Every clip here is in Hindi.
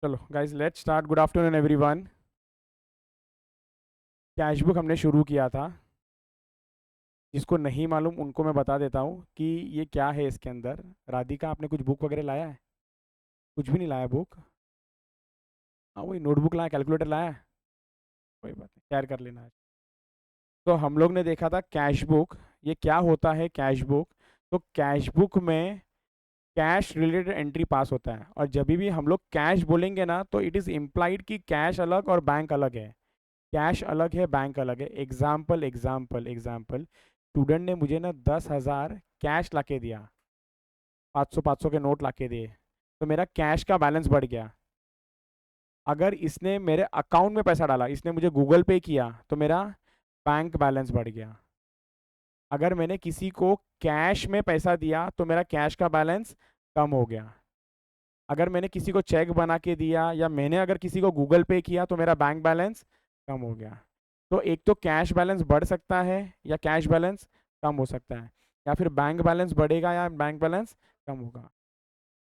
चलो guys, let's start. Good afternoon everyone. Cash book हमने शुरू किया था। जिसको नहीं मालूम उनको मैं बता देता हूँ कि ये क्या है इसके अंदर। राधिका, आपने कुछ बुक वगैरह लाया है? कुछ भी नहीं लाया बुक? हाँ, वही नोटबुक लाया, कैलकुलेटर लाया है? कोई बात नहीं, शेयर कर लेना। तो हम लोग ने देखा था कैश बुक। ये क्या होता है कैश बुक? तो कैश बुक में कैश रिलेटेड एंट्री पास होता है, और जब भी हम लोग कैश बोलेंगे ना, तो इट इज़ इम्प्लाइड कि कैश अलग और बैंक अलग है। कैश अलग है, बैंक अलग है। एग्जाम्पल एग्जाम्पल एग्जाम्पल, स्टूडेंट ने मुझे ना 10,000 कैश ला के दिया, 500 के नोट ला के दिए, तो मेरा कैश का बैलेंस बढ़ गया। अगर इसने मेरे अकाउंट में पैसा डाला, इसने मुझे गूगल पे किया, तो मेरा बैंक बैलेंस बढ़ गया। अगर मैंने किसी को कैश में पैसा दिया तो मेरा कैश का बैलेंस कम हो गया। अगर मैंने किसी को चेक बना के दिया, या मैंने अगर किसी को गूगल पे किया, तो मेरा बैंक बैलेंस कम हो गया। तो एक तो कैश बैलेंस बढ़ सकता है, या कैश बैलेंस कम हो सकता है, या फिर बैंक बैलेंस बढ़ेगा या बैंक बैलेंस कम होगा।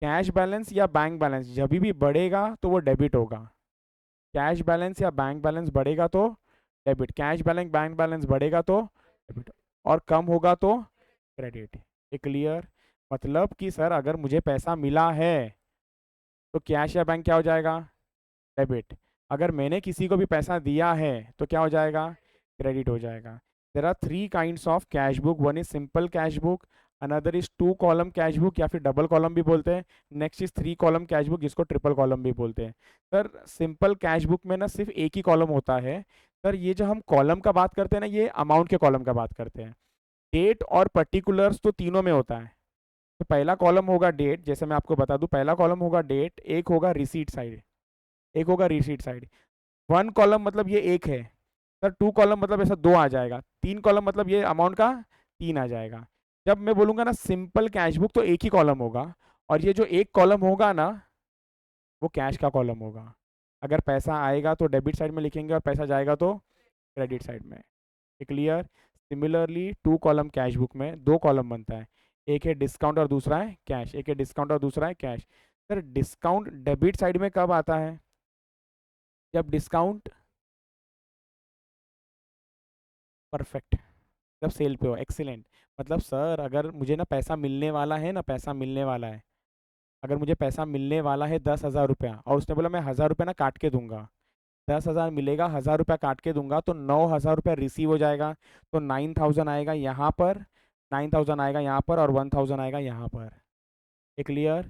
कैश बैलेंस या बैंक बैलेंस जब भी बढ़ेगा तो वो डेबिट होगा। कैश बैलेंस या बैंक बैलेंस बढ़ेगा तो debit, cash balance bank balance बढ़ेगा तो डेबिट, और कम होगा तो क्रेडिट। ये क्लियर? मतलब कि सर, अगर मुझे पैसा मिला है तो कैश या बैंक क्या हो जाएगा? डेबिट। अगर मैंने किसी को भी पैसा दिया है तो क्या हो जाएगा? क्रेडिट हो जाएगा। There are three kinds of cash book. One is simple cash book, another is two column cash book, या फिर डबल कॉलम भी बोलते हैं। Next is three column cash book, जिसको ट्रिपल कॉलम भी बोलते हैं। सर, सिंपल कैश बुक में ना सिर्फ एक ही कॉलम होता है। सर, ये जो हम कॉलम का बात करते हैं ना, ये अमाउंट के कॉलम का बात करते हैं। डेट और पर्टिकुलर्स तो तीनों में होता है। तो पहला कॉलम होगा डेट, जैसे मैं आपको बता दूं, पहला कॉलम होगा डेट, एक होगा रिसीट साइड, एक होगा रिसीट साइड। वन कॉलम मतलब ये एक है। सर, टू कॉलम मतलब ऐसा दो आ जाएगा। तीन कॉलम मतलब ये अमाउंट का तीन आ जाएगा। जब मैं बोलूंगा ना सिंपल कैश बुक, तो एक ही कॉलम होगा, और ये जो एक कॉलम होगा ना, वो कैश का कॉलम होगा। अगर पैसा आएगा तो डेबिट साइड में लिखेंगे, और पैसा जाएगा तो क्रेडिट साइड में। Clear? Similarly two column cash book में दो कॉलम बनता है, एक है डिस्काउंट और दूसरा है कैश, एक है डिस्काउंट और दूसरा है cash. Sir, discount debit side में कब आता है? जब डिस्काउंट, परफेक्ट, जब सेल पे हो। एक्सीलेंट। मतलब सर, अगर मुझे ना पैसा मिलने वाला है ना, पैसा मिलने वाला है, अगर मुझे पैसा मिलने वाला है 10,000 रुपया, और उसने बोला मैं 1,000 रुपया ना काट के दूंगा, 10,000 मिलेगा, 1,000 रुपया काट के दूंगा, तो 9,000 रुपया रिसीव हो जाएगा। तो 9,000 आएगा यहाँ पर, 9,000 आएगा यहाँ पर, और 1,000 आएगा यहाँ पर। ये क्लियर?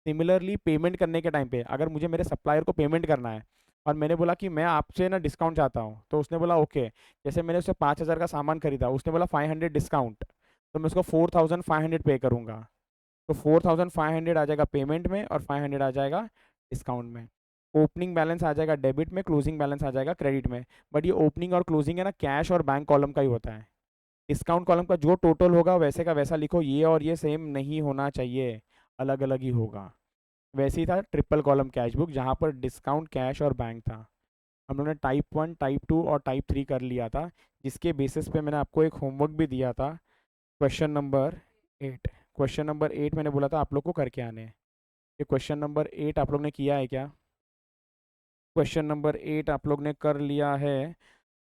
सिमिलरली पेमेंट करने के टाइम पे, अगर मुझे मेरे सप्लायर को पेमेंट करना है, और मैंने बोला कि मैं आपसे ना डिस्काउंट चाहता हूँ, तो उसने बोला ओके। जैसे मैंने उससे 5,000 का सामान खरीदा, उसने बोला 500 डिस्काउंट, तो मैं उसको 4,500 पे करूँगा। तो 4,500 आ जाएगा पेमेंट में, और 500 आ जाएगा डिस्काउंट में। ओपनिंग बैलेंस आ जाएगा डेबिट में, क्लोजिंग बैलेंस आ जाएगा क्रेडिट में। बट ये ओपनिंग और क्लोजिंग है ना, कैश और बैंक कॉलम का ही होता है। डिस्काउंट कॉलम का जो टोटल होगा वैसे का वैसा लिखो, ये और ये सेम नहीं होना चाहिए, अलग अलग ही होगा। वैसे ही था ट्रिपल कॉलम कैश बुक, जहाँ पर डिस्काउंट, कैश और बैंक था। हम लोगों ने टाइप 1, टाइप 2 और टाइप 3 कर लिया था, जिसके बेसिस पे मैंने आपको एक होमवर्क भी दिया था। क्वेश्चन नंबर 8, क्वेश्चन नंबर 8 मैंने बोला था आप लोग को करके आने हैं। ये क्वेश्चन नंबर 8 आप लोग ने किया है क्या? क्वेश्चन नंबर 8 आप लोग ने कर लिया है?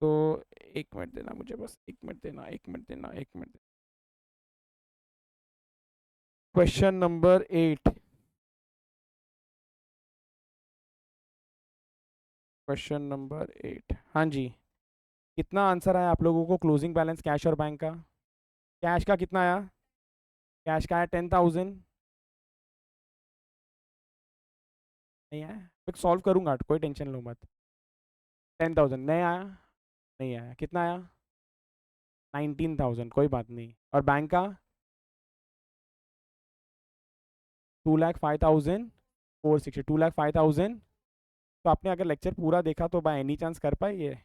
तो एक मिनट देना मुझे, बस एक मिनट देना, एक मिनट देना, एक minute. Question number 8, question number 8, हाँ जी। कितना आंसर आया आप लोगों को क्लोजिंग बैलेंस कैश और बैंक का? कैश का कितना आया? कैश का आया 10,000। नहीं आया? मैं सॉल्व करूंगा, कोई टेंशन लो मत। 10,000 नहीं आया? नहीं आया। कितना आया? 19,000। कोई बात नहीं। और बैंक का? 2,05,460, 2,05,000। तो आपने अगर लेक्चर पूरा देखा तो बाय एनी चांस कर पाए ये?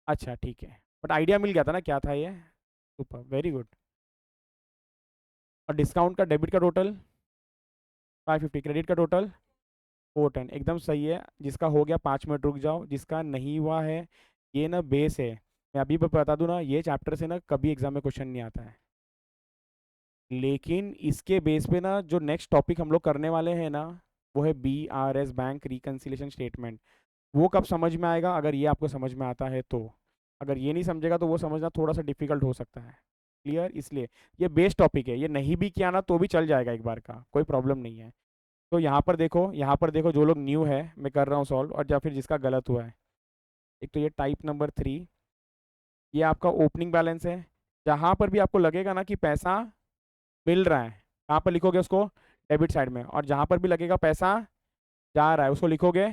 अच्छा ठीक है, बट आइडिया मिल गया था ना क्या था ये? Super, very good. और डिस्काउंट का, डेबिट का टोटल 550, क्रेडिट का टोटल 410। एकदम सही है। जिसका हो गया 5 मिनट रुक जाओ, जिसका नहीं हुआ है, ये ना बेस है। मैं अभी बता दूं ना, ये चैप्टर से ना कभी एग्जाम में क्वेश्चन नहीं आता है। लेकिन इसके बेस पे ना जो नेक्स्ट टॉपिक हम लोग करने वाले हैं ना, वो है BRS, बैंक रिकन्सिलेशन स्टेटमेंट। वो कब समझ में आएगा? अगर ये आपको समझ में आता है तो। अगर ये नहीं समझेगा तो वो समझना थोड़ा सा डिफिकल्ट हो सकता है। क्लियर? इसलिए ये बेस टॉपिक है, ये नहीं भी किया ना तो भी चल जाएगा एक बार का, कोई प्रॉब्लम नहीं है। तो यहाँ पर देखो, यहाँ पर देखो, जो लोग न्यू है मैं कर रहा हूँ सॉल्व, और या फिर जिसका गलत हुआ है। एक तो ये टाइप नंबर 3, ये आपका ओपनिंग बैलेंस है। जहाँ पर भी आपको लगेगा ना कि पैसा मिल रहा है, कहाँ पर लिखोगे उसको? डेबिट साइड में। और जहाँ पर भी लगेगा पैसा जा रहा है, उसको लिखोगे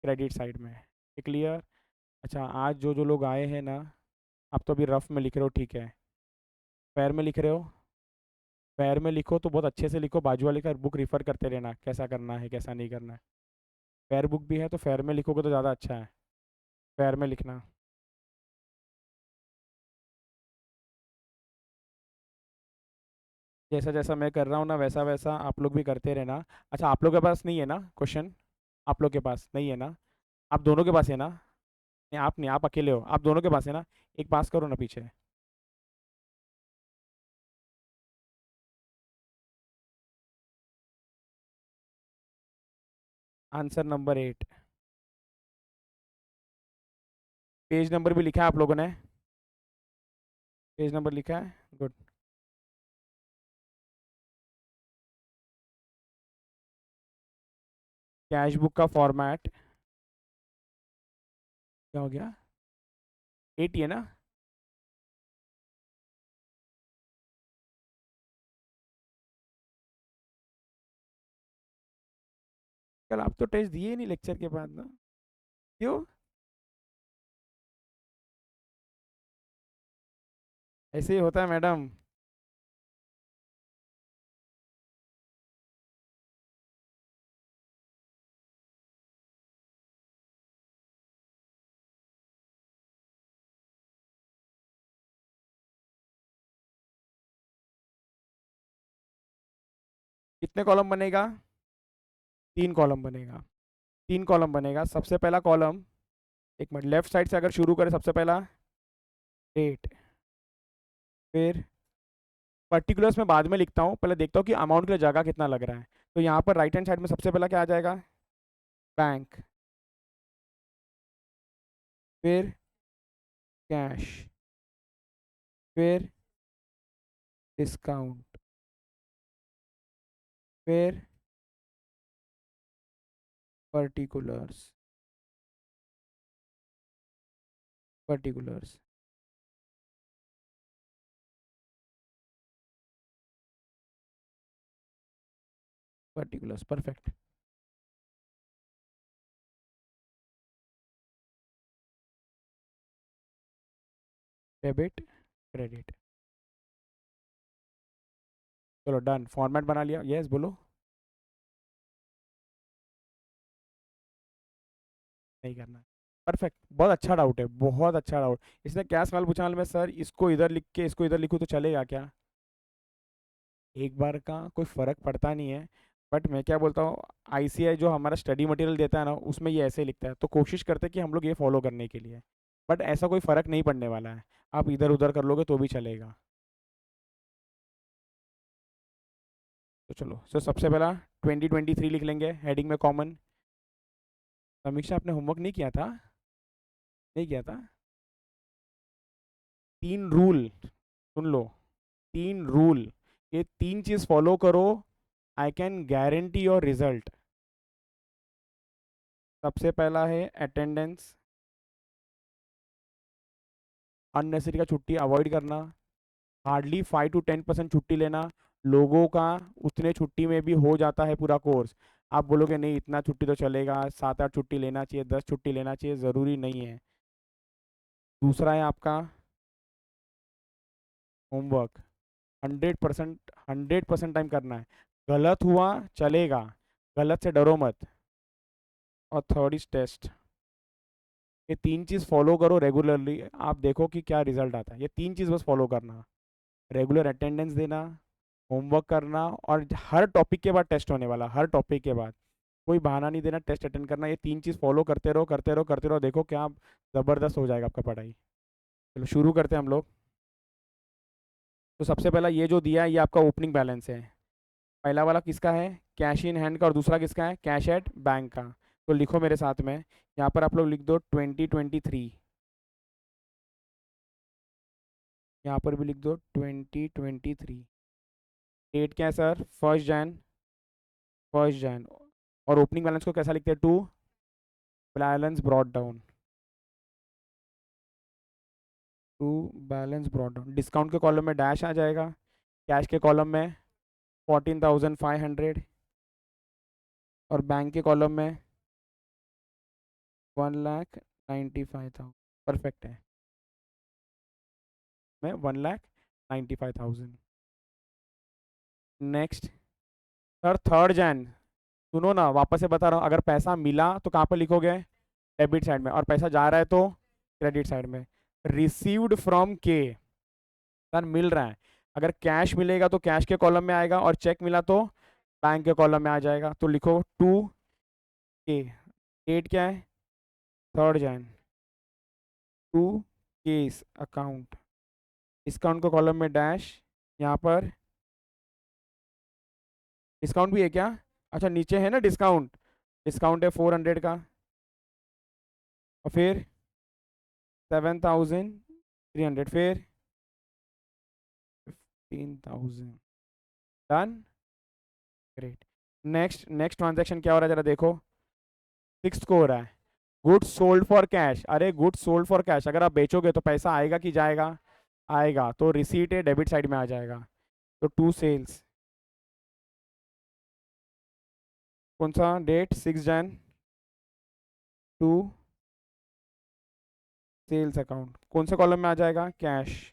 क्रेडिट साइड में। क्लियर? अच्छा, आज जो जो लोग आए हैं ना, आप तो अभी रफ में लिख रहे हो, ठीक है। पैर में लिख रहे हो, पैर में लिखो तो बहुत अच्छे से लिखो, बाजू वाले का बुक रिफर करते रहना, कैसा करना है कैसा नहीं करना है। पैर बुक भी है तो पैर में लिखोगे तो ज़्यादा अच्छा है, पैर में लिखना। जैसा जैसा मैं कर रहा हूँ ना, वैसा वैसा आप लोग भी करते रहना। अच्छा, आप लोग के पास नहीं है ना क्वेश्चन? आप लोग के पास नहीं है ना? आप दोनों के पास है ना? नहीं, आप नहीं, आप अकेले हो, आप दोनों के पास है ना? एक पास करो ना पीछे। Answer number 8। पेज नंबर भी लिखा है आप लोगों ने? पेज नंबर लिखा है, गुड। कैश बुक का फॉर्मेट क्या हो गया? 8 ही है ना? कल आप तो टेस्ट दिए ही नहीं लेक्चर के बाद ना, क्यों? ऐसे ही होता है मैडम। कितने कॉलम बनेगा? 3 कॉलम बनेगा। 3 कॉलम बनेगा। सबसे पहला कॉलम, एक मिनट, लेफ्ट साइड से अगर शुरू करें, सबसे पहला डेट, फिर पर्टिकुलर्स में बाद में लिखता हूँ, पहले देखता हूँ कि अमाउंट के लिए जगह कितना लग रहा है। तो यहाँ पर राइट हैंड साइड में सबसे पहला क्या आ जाएगा? बैंक, फिर कैश, फिर डिस्काउंट, फिर particulars, particulars, particulars, perfect. Debit, credit, चलो डन, फॉर्मेट बना लिया। यस बोलो। नहीं करना है, परफेक्ट। बहुत अच्छा डाउट है, बहुत अच्छा डाउट। इसने क्या सवाल पूछा मालूम है सर? इसको इधर लिख के इसको इधर लिखूँ तो चलेगा क्या? एक बार का कोई फ़र्क पड़ता नहीं है। बट मैं क्या बोलता हूँ, ICI जो हमारा स्टडी मटेरियल देता है ना, उसमें ये ऐसे लिखता है, तो कोशिश करते हैं कि हम लोग ये फॉलो करने के लिए। बट ऐसा कोई फ़र्क नहीं पड़ने वाला है, आप इधर उधर कर लोगे तो भी चलेगा। तो चलो सर, सबसे पहला 2023 लिख लेंगे हेडिंग में कॉमन। समीक्षा, आपने होमवर्क नहीं किया था? नहीं किया था? 3 रूल सुन लो, 3 रूल, ये 3 चीज़ फॉलो करो, I can guarantee your result. सबसे पहला है अटेंडेंस, अननेसेसरी का छुट्टी अवॉइड करना, हार्डली 5 to 10% छुट्टी लेना। लोगों का उतने छुट्टी में भी हो जाता है पूरा कोर्स। आप बोलोगे नहीं इतना छुट्टी तो चलेगा, 7 8 छुट्टी लेना चाहिए, 10 छुट्टी लेना चाहिए, ज़रूरी नहीं है। दूसरा है आपका होमवर्क, 100%, 100% टाइम करना है। गलत हुआ चलेगा, गलत से डरो मत। और थर्ड इज टेस्ट। ये 3 चीज़ फॉलो करो रेगुलरली, आप देखो कि क्या रिजल्ट आता है। ये 3 चीज़ बस फॉलो करना, रेगुलर अटेंडेंस देना, होमवर्क करना, और हर टॉपिक के बाद टेस्ट होने वाला, हर टॉपिक के बाद कोई बहाना नहीं देना, टेस्ट अटेंड करना। ये 3 चीज़ फॉलो करते रहो करते रहो करते रहो, देखो क्या ज़बरदस्त हो जाएगा आपका पढ़ाई। चलो शुरू करते हैं हम लोग। तो सबसे पहला ये जो दिया है, ये आपका ओपनिंग बैलेंस है। पहला वाला किसका है? कैश इन हैंड का और दूसरा किसका है, कैश एट बैंक का। तो लिखो मेरे साथ में, यहाँ पर आप लोग लिख दो 2023, यहाँ पर भी लिख दो 2023। डेट क्या है सर, 1 जैन, 1 जैन। और ओपनिंग बैलेंस को कैसा लिखते हैं, to balance brought down, to balance brought down. Discount के कॉलम में डैश आ जाएगा, कैश के कॉलम में 14,500 और बैंक के कॉलम में 1,95,000। परफेक्ट है, मैं 1,95,000। नेक्स्ट सर 3 जैन, सुनो ना वापस से बता रहा हूँ, अगर पैसा मिला तो कहाँ पर लिखोगे, डेबिट साइड में, और पैसा जा रहा है तो क्रेडिट साइड में। रिसीव्ड फ्रॉम के, सर मिल रहा है, अगर कैश मिलेगा तो कैश के कॉलम में आएगा, और चेक मिला तो बैंक के कॉलम में आ जाएगा। तो लिखो 2 के। डेट क्या है, 3 जैन, 2 केस अकाउंट। डिस्काउंट के कॉलम में डैश, यहाँ पर डिस्काउंट भी है क्या, अच्छा नीचे है ना डिस्काउंट, डिस्काउंट है 400 का, और फिर 7,300, फिर 15,000। Done, great. Next next transaction क्या हो रहा है जरा देखो, 6 को हो रहा है, गुड्स सोल्ड फॉर कैश। अरे गुड्स सोल्ड फॉर कैश, अगर आप बेचोगे तो पैसा आएगा कि जाएगा, आएगा, तो रिसीट है डेबिट साइड में आ जाएगा। तो 2 सेल्स, कौन सा डेट, 6 जैन, 2 सेल्स अकाउंट, कौन से कॉलम में आ जाएगा, कैश,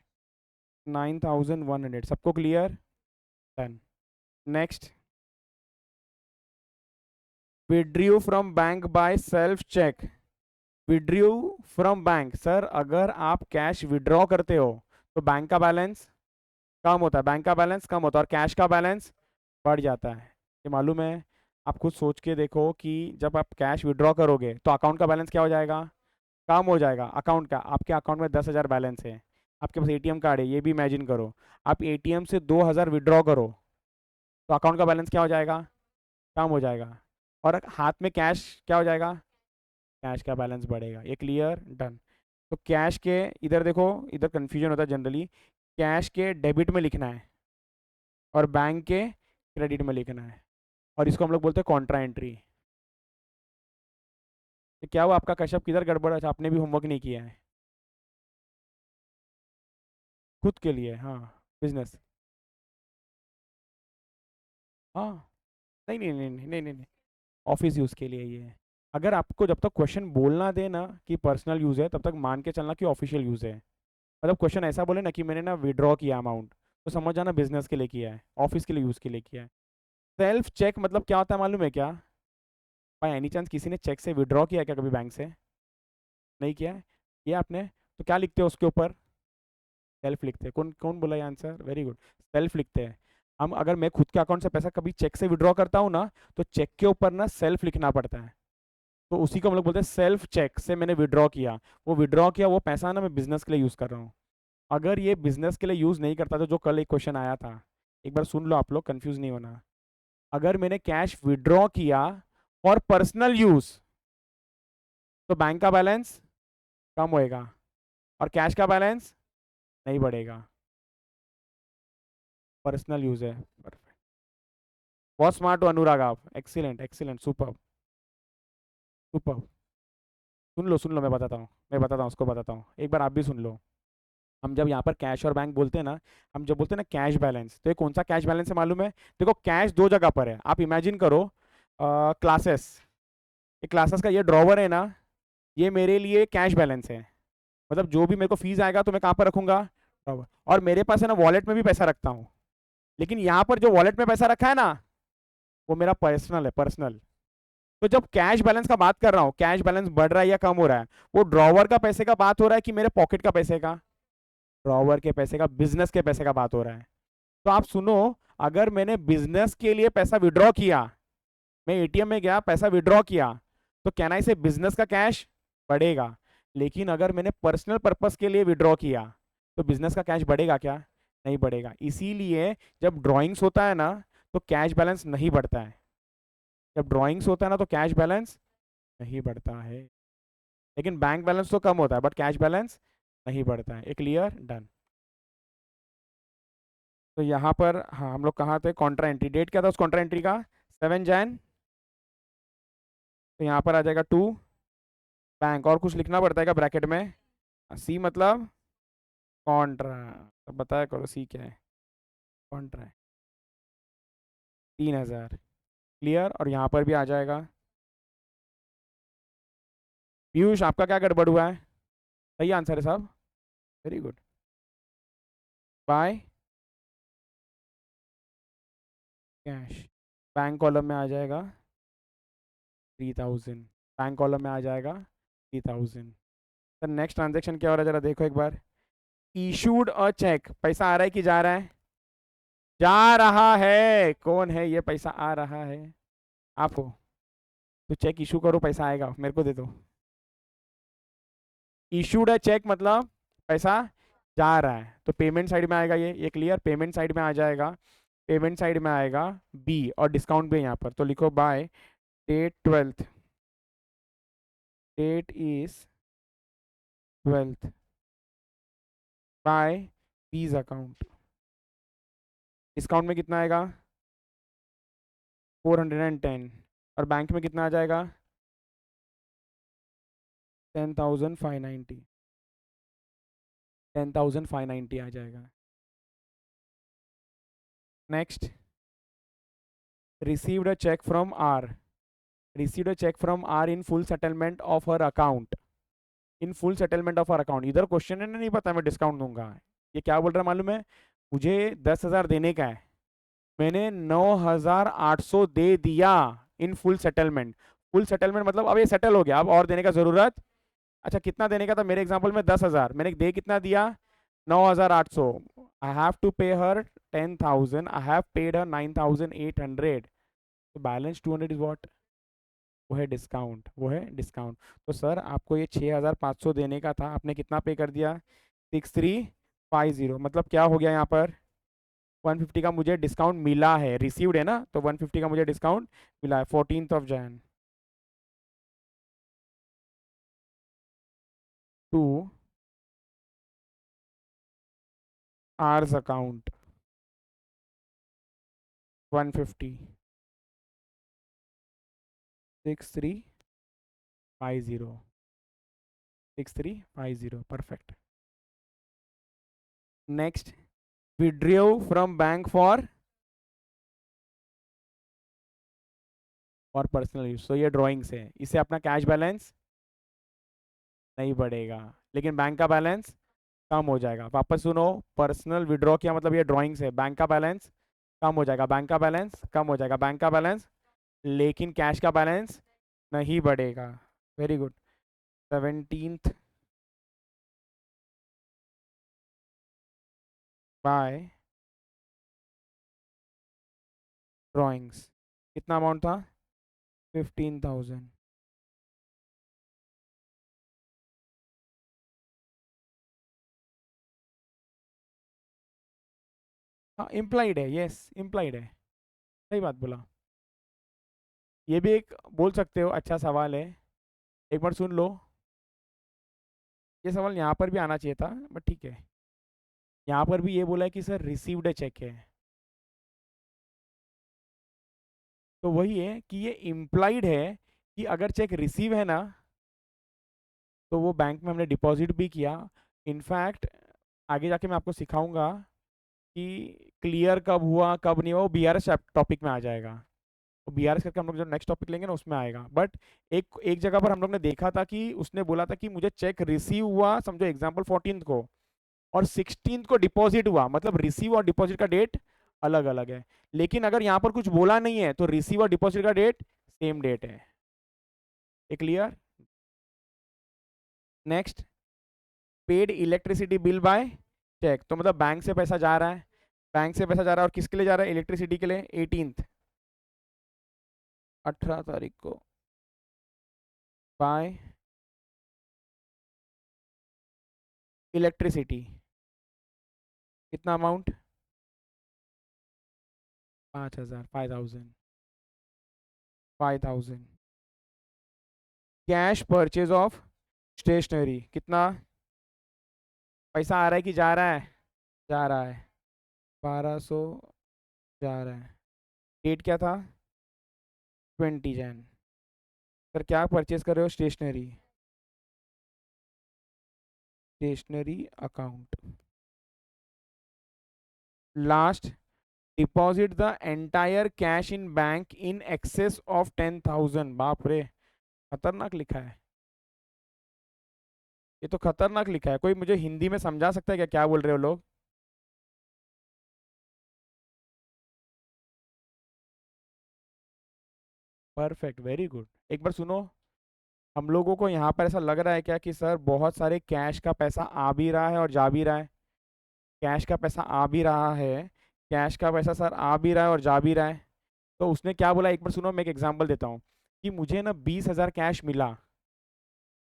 9,100। सबको clear, done. Next, withdrew from bank by self cheque. Withdrew from bank, sir अगर आप कैश विड्रॉ करते हो तो बैंक का बैलेंस कम होता है, बैंक का बैलेंस कम होता है, और कैश का बैलेंस बढ़ जाता है, ये मालूम है। आप खुद सोच के देखो कि जब आप कैश विड्रॉ करोगे तो अकाउंट का बैलेंस क्या हो जाएगा, कम हो जाएगा। अकाउंट का, आपके अकाउंट में 10,000 बैलेंस है, आपके पास एटीएम कार्ड है, ये भी इमेजिन करो, आप एटीएम से 2,000 विड्रॉ करो तो अकाउंट का बैलेंस क्या हो जाएगा, कम हो जाएगा, और हाथ में कैश क्या हो जाएगा, कैश का बैलेंस बढ़ेगा। ये क्लियर, डन। तो कैश के इधर देखो, इधर कंफ्यूजन होता है जनरली, कैश के डेबिट में लिखना है और बैंक के क्रेडिट में लिखना है, और इसको हम लोग बोलते हैं कॉन्ट्रा एंट्री। तो क्या हुआ आपका कश्यप, किधर गड़बड़ है, अच्छा आपने भी होमवर्क नहीं किया है खुद के लिए, हाँ बिजनेस, हाँ नहीं नहीं नहीं नहीं नहीं नहीं, ऑफिस यूज़ के लिए ये है। अगर आपको जब तक क्वेश्चन बोलना दे ना कि पर्सनल यूज़ है, तब तक मान के चलना कि ऑफिशियल यूज़ है। मतलब क्वेश्चन ऐसा बोले ना कि मैंने ना विड्रॉ किया अमाउंट, तो समझ जाना बिजनेस के लिए किया है, ऑफिस के लिए यूज़ के लिए किया है। सेल्फ चेक मतलब क्या होता है मालूम है क्या, बाय एनी चांस किसी ने चेक से विड्रॉ किया है क्या कभी बैंक से, नहीं किया है, किया आपने, तो क्या लिखते हो उसके ऊपर, सेल्फ लिखते हैं। कौन कौन बोला ये आंसर, वेरी गुड, सेल्फ लिखते हैं। हम अगर मैं खुद के अकाउंट से पैसा कभी चेक से विड्रॉ करता हूँ ना, तो चेक के ऊपर ना सेल्फ लिखना पड़ता है, तो उसी को हम लोग बोलते हैं सेल्फ चेक से मैंने विड्रॉ किया, वो विड्रॉ किया वो पैसा ना मैं बिजनेस के लिए यूज़ कर रहा हूँ। अगर ये बिजनेस के लिए यूज़ नहीं करता, तो जो कल एक क्वेश्चन आया था, एक बार सुन लो आप लोग, कंफ्यूज नहीं होना। अगर मैंने कैश विड्रॉ किया फॉर पर्सनल यूज़ तो बैंक का बैलेंस कम होएगा और कैश का बैलेंस नहीं बढ़ेगा, पर्सनल यूज़ है। परफेक्ट, बहुत स्मार्ट हो अनुराग आप, एक्सीलेंट एक्सीलेंट, सुपर सुपर। सुन लो, मैं बताता हूँ, उसको बताता हूँ, एक बार आप भी सुन लो। हम जब यहाँ पर कैश और बैंक बोलते हैं ना, हम जब बोलते हैं ना कैश बैलेंस, तो ये कौन सा कैश बैलेंस है मालूम है, देखो कैश दो जगह पर है, आप इमेजिन करो क्लासेस, ये क्लासेस का ये ड्रॉवर है ना, ये मेरे लिए कैश बैलेंस है, मतलब जो भी मेरे को फीस आएगा तो मैं कहाँ पर रखूंगा, ड्रॉवर। और मेरे पास है ना वॉलेट में भी पैसा रखता हूँ, लेकिन यहाँ पर जो वॉलेट में पैसा रखा है ना, वो मेरा पर्सनल है, पर्सनल। तो जब कैश बैलेंस का बात कर रहा हूँ, कैश बैलेंस बढ़ रहा है या कम हो रहा है, वो ड्रॉवर का पैसे का बात हो रहा है कि मेरे पॉकेट का पैसे का, ड्रॉवर के पैसे का, बिजनेस के पैसे का बात हो रहा है। तो आप सुनो, अगर मैंने बिजनेस के लिए पैसा विड्रॉ किया, मैं एटीएम में गया पैसा विड्रॉ किया, तो कहना इसे बिजनेस का कैश बढ़ेगा। लेकिन अगर मैंने पर्सनल पर्पस के लिए विड्रॉ किया तो बिजनेस का कैश बढ़ेगा क्या, नहीं बढ़ेगा। इसीलिए जब ड्राइंग्स होता है ना, तो कैश बैलेंस नहीं बढ़ता है, जब ड्राइंग्स होता है ना तो कैश बैलेंस नहीं बढ़ता है, लेकिन बैंक बैलेंस तो कम होता है बट कैश बैलेंस नहीं बढ़ता है। ये क्लियर? डन। तो यहाँ पर हाँ हम लोग कहाँ थे? Contra entry. डेट क्या था उस कॉन्ट्रा एंट्री का? 7 जैन। तो यहाँ पर आ जाएगा 2 बैंक। और कुछ लिखना पड़ता है क्या ब्रैकेट में? सी मतलब कॉन्ट्रा। तो बताया करो सी क्या है? कॉन्ट्रा है। 3,000। क्लियर? और यहाँ पर भी आ जाएगा। पीयूष आपका क्या गड़बड़ हुआ है? सही आंसर है साहब, very good. By cash. Bank column में आ जाएगा 3,000। बैंक कॉलम में आ जाएगा 3,000। सर नेक्स्ट ट्रांजेक्शन क्या हो रहा है जरा देखो एक बार। Issued a check. पैसा आ रहा है कि जा रहा है? जा रहा है। कौन है ये? पैसा आ रहा है। आप हो तो चेक इशू करो, पैसा आएगा, मेरे को दे दो। इशूड है चेक मतलब पैसा जा रहा है, तो पेमेंट साइड में आएगा ये क्लियर? पेमेंट साइड में आ जाएगा। पेमेंट साइड में आएगा बी, और डिस्काउंट भी यहाँ पर, तो लिखो by date 12th। Date is 12th by B's account. Discount में कितना आएगा? 410। और बैंक में कितना आ जाएगा? 10,590। 10,590 आ जाएगा। Next, received a cheque from R. Received a cheque from R in full settlement of her account. In full settlement of her account. इधर क्वेश्चन है ना, नहीं पता मैं डिस्काउंट दूंगा। ये क्या बोल रहा है मालूम है? मुझे 10,000 देने का है, मैंने 9,800 दे दिया इन फुल सेटलमेंट। फुल सेटलमेंट मतलब अब ये सेटल हो गया, अब और देने का जरूरत। अच्छा कितना देने का था मेरे एग्जांपल में? 10,000। मैंने दे कितना दिया? 9,800। आई हैव टू पे हर 10,000। आई हैव पेड हर 9,800। तो बैलेंस 200 इज व्हाट? वो है डिस्काउंट, वो है डिस्काउंट। तो सर आपको ये 6,500 देने का था, आपने कितना पे कर दिया? 6,350। मतलब क्या हो गया यहाँ पर? 150 का मुझे डिस्काउंट मिला है। रिसीव्ड है ना, तो 150 का मुझे डिस्काउंट मिला है 14th of Jan to R's account 150। 6,350। 6,350 perfect. Next, withdraw from bank for personal use. तो ये ड्राइंग से है, इससे अपना कैश बैलेंस नहीं बढ़ेगा, लेकिन बैंक का बैलेंस कम हो जाएगा। वापस सुनो, पर्सनल विड्रॉ किया मतलब ये ड्राइंग से, बैंक का बैलेंस कम हो जाएगा, बैंक का बैलेंस कम हो जाएगा, बैंक का बैलेंस, लेकिन कैश का बैलेंस नहीं बढ़ेगा। Very good. 17th by drawings. कितना अमाउंट था? 15,000। हाँ इम्प्लाइड है, यस इम्प्लाइड है, सही बात बोला। ये भी एक बोल सकते हो अच्छा सवाल है, एक बार सुन लो। ये सवाल यहाँ पर भी आना चाहिए था बट ठीक है। यहाँ पर भी ये बोला है कि सर रिसीव्ड चेक है, तो वही है कि ये इम्प्लाइड है कि अगर चेक रिसीव है ना, तो वो बैंक में हमने डिपॉजिट भी किया। इनफैक्ट आगे जाके मैं आपको सिखाऊंगा कि क्लियर कब हुआ कब नहीं हुआ, वो बीआरएस टॉपिक में आ जाएगा। तो बीआरएस करके हम लोग जो नेक्स्ट टॉपिक लेंगे ना उसमें आएगा। बट एक एक जगह पर हम लोग ने देखा था कि उसने बोला था कि मुझे चेक रिसीव हुआ, समझो एग्जाम्पल 14th को, और 16th को डिपॉजिट हुआ, मतलब रिसीव और डिपॉजिट का डेट अलग अलग है। लेकिन अगर यहाँ पर कुछ बोला नहीं है तो रिसीव और डिपॉजिट का डेट सेम डेट है। Clear? Next, paid electricity bill by cheque. तो मतलब बैंक से पैसा जा रहा है, बैंक से पैसा जा रहा है, और किसके लिए जा रहा है? इलेक्ट्रिसिटी के लिए। 18th 18 तारीख को बाय इलेक्ट्रिसिटी। कितना amount? 5,000, 5,000। 5000। Cash purchase of stationery कितना पैसा आ रहा है कि जा रहा है? जा रहा है। 1200 जा रहा है। डेट क्या था? 20 जैन। सर क्या परचेज कर रहे हो? Stationery. Stationery account. Last, deposit the entire cash in bank in excess of 10,000। बाप रे, खतरनाक लिखा है। ये तो खतरनाक लिखा है। कोई मुझे हिंदी में समझा सकता है क्या, क्या बोल रहे हो लोग? Perfect, very good. एक बार सुनो, हम लोगों को यहाँ पर ऐसा लग रहा है क्या कि सर बहुत सारे कैश का पैसा आ भी रहा है और जा भी रहा है? कैश का पैसा आ भी रहा है, कैश का पैसा सर आ भी रहा है और जा भी रहा है। तो उसने क्या बोला, एक बार सुनो, मैं एक एग्जांपल देता हूँ कि मुझे ना 20,000 कैश मिला।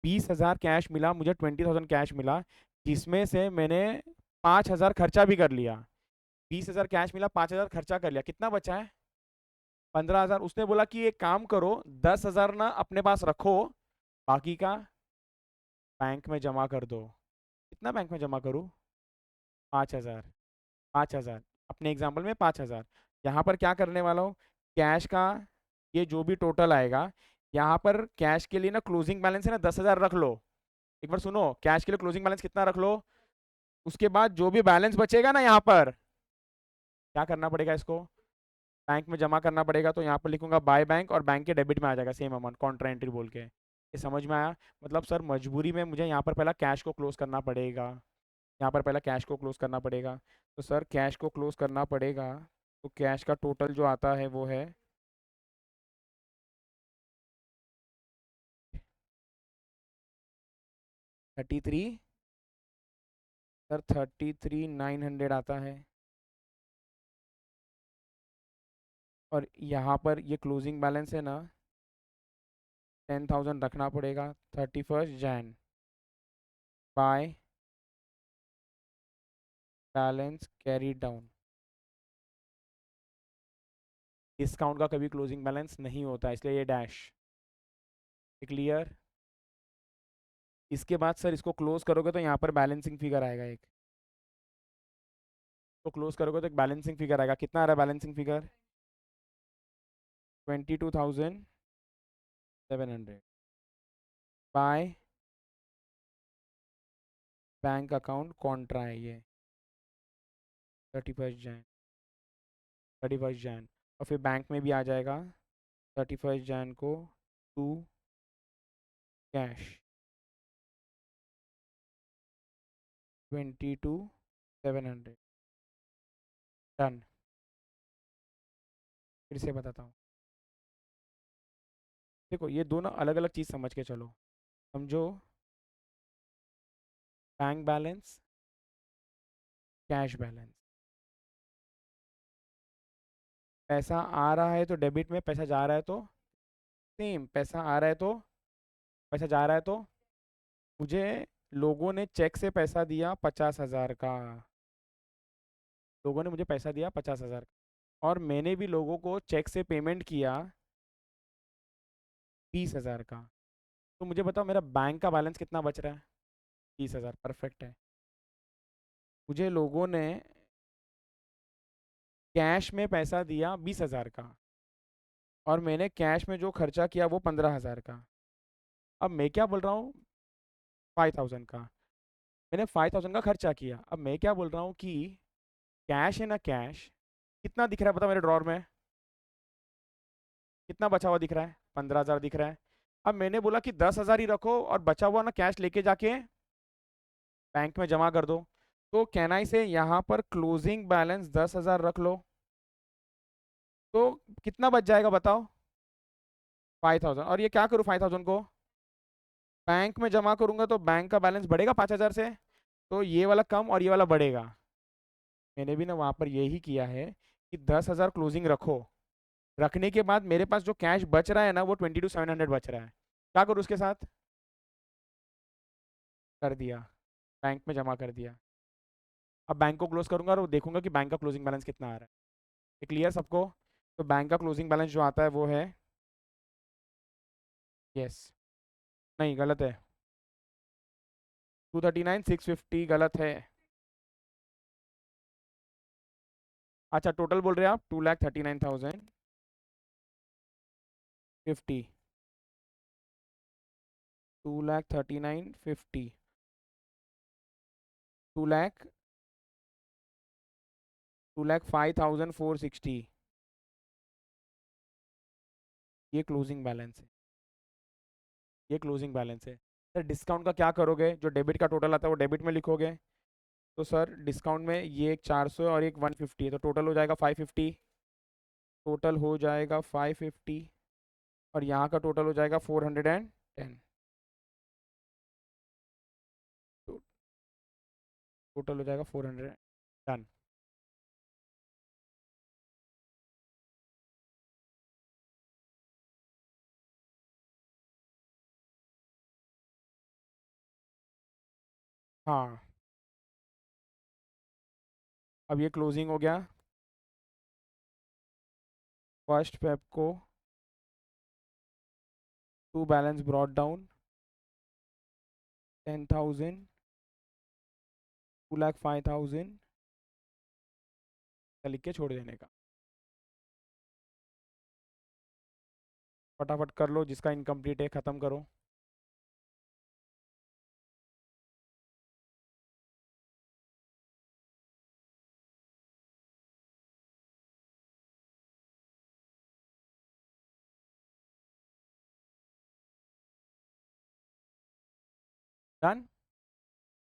20,000 कैश मिला मुझे, 20,000 कैश मिला, जिसमें से मैंने 5,000 खर्चा भी कर लिया। 20,000 कैश मिला, 5,000 खर्चा कर लिया, कितना बचा है? 15,000। उसने बोला कि एक काम करो, 10,000 ना अपने पास रखो, बाकी का बैंक में जमा कर दो। कितना बैंक में जमा करूँ? 5,000। 5,000, अपने एग्जाम्पल में 5,000। यहाँ पर क्या करने वाला हूँ, कैश का ये जो भी टोटल आएगा, यहाँ पर कैश के लिए ना क्लोजिंग बैलेंस है ना 10,000 रख लो। एक बार सुनो, कैश के लिए क्लोजिंग बैलेंस कितना रख लो। उसके बाद जो भी बैलेंस बचेगा ना, यहाँ पर क्या करना पड़ेगा, इसको बैंक में जमा करना पड़ेगा। तो यहाँ पर लिखूंगा बाय बैंक और बैंक के डेबिट में आ जाएगा सेम अमाउंट, कॉन्ट्रा एंट्री बोल के। ये समझ में आया? मतलब सर मजबूरी में मुझे यहाँ पर पहला कैश को क्लोज करना पड़ेगा। यहाँ पर पहला कैश को क्लोज करना पड़ेगा। तो सर कैश को क्लोज करना पड़ेगा, तो कैश का टोटल जो आता है वो है 33। सर 33,900 आता है। और यहाँ पर ये क्लोजिंग बैलेंस है ना, 10,000 रखना पड़ेगा। 31 Jain by balance carry down. Discount का कभी क्लोजिंग बैलेंस नहीं होता, इसलिए ये डैश। क्लियर? इसके बाद सर इसको क्लोज करोगे तो यहाँ पर बैलेंसिंग फिगर आएगा एक। तो क्लोज करोगे तो एक बैलेंसिंग फिगर आएगा। कितना आ रहा है balancing figure? 22,700 bye bank account Contra है ये। 31 जैन। 31 जैन। और फिर बैंक में भी आ जाएगा 31 जैन को टू कैश 22,700। डन। फिर से बताता हूँ, देखो ये दोनों अलग अलग चीज़ समझ के चलो। समझो, बैंक बैलेंस, कैश बैलेंस। पैसा आ रहा है तो डेबिट में, पैसा जा रहा है तो सेम, पैसा आ रहा है तो पैसा जा रहा है तो मुझे लोगों ने चेक से पैसा दिया 50,000 का। लोगों ने मुझे पैसा दिया 50,000 का, और मैंने भी लोगों को चेक से पेमेंट किया 20,000 का। तो मुझे बताओ मेरा बैंक का बैलेंस कितना बच रहा है? 20,000। परफेक्ट है। मुझे लोगों ने कैश में पैसा दिया 20,000 का, और मैंने कैश में जो खर्चा किया वो 15,000 का। अब मैं क्या बोल रहा हूँ, 5,000 का। मैंने 5,000 का खर्चा किया। अब मैं क्या बोल रहा हूँ कि कैश है ना, कैश कितना दिख रहा है, बता मेरे ड्रॉर में कितना बचा हुआ दिख रहा है? 15,000 दिख रहा है। अब मैंने बोला कि 10,000 ही रखो और बचा हुआ ना कैश लेके जाके बैंक में जमा कर दो। तो कहना से यहाँ पर क्लोजिंग बैलेंस 10,000 रख लो, तो कितना बच जाएगा बताओ? 5,000। और ये क्या करूँ 5,000 को? बैंक में जमा करूंगा तो बैंक का बैलेंस बढ़ेगा 5,000 से, तो ये वाला कम और ये वाला बढ़ेगा। मैंने भी ना वहाँ पर यही किया है कि 10,000 क्लोजिंग रखो। रखने के बाद मेरे पास जो कैश बच रहा है ना, वो 22,700 बच रहा है। क्या करूँ उसके साथ? कर दिया, बैंक में जमा कर दिया। अब बैंक को क्लोज करूंगा और देखूंगा कि बैंक का क्लोजिंग बैलेंस कितना आ रहा है। क्लियर सबको? तो बैंक का क्लोजिंग बैलेंस जो आता है वो है यस। नहीं, गलत है। 239,650 गलत है। अच्छा, टोटल बोल रहे हैं आप? 2,39,050। 2,39,50। 2 लाख 2,05,460। ये क्लोजिंग बैलेंस है। ये क्लोजिंग बैलेंस है सर। डिस्काउंट का क्या करोगे? जो डेबिट का टोटल आता है वो डेबिट में लिखोगे। तो सर डिस्काउंट में ये एक 400 और एक 150 है, तो टोटल हो जाएगा 550। टोटल हो जाएगा 550। और यहाँ का टोटल हो जाएगा 410। तो टोटल हो जाएगा 400। डन। हाँ, अब ये क्लोजिंग हो गया। फर्स्ट फेब को टू बैलेंस ब्रॉड डाउन 10,000, 2,05,000 लिख के छोड़ देने का। फटाफट कर लो, जिसका इनकम्प्लीट है ख़त्म करो। Done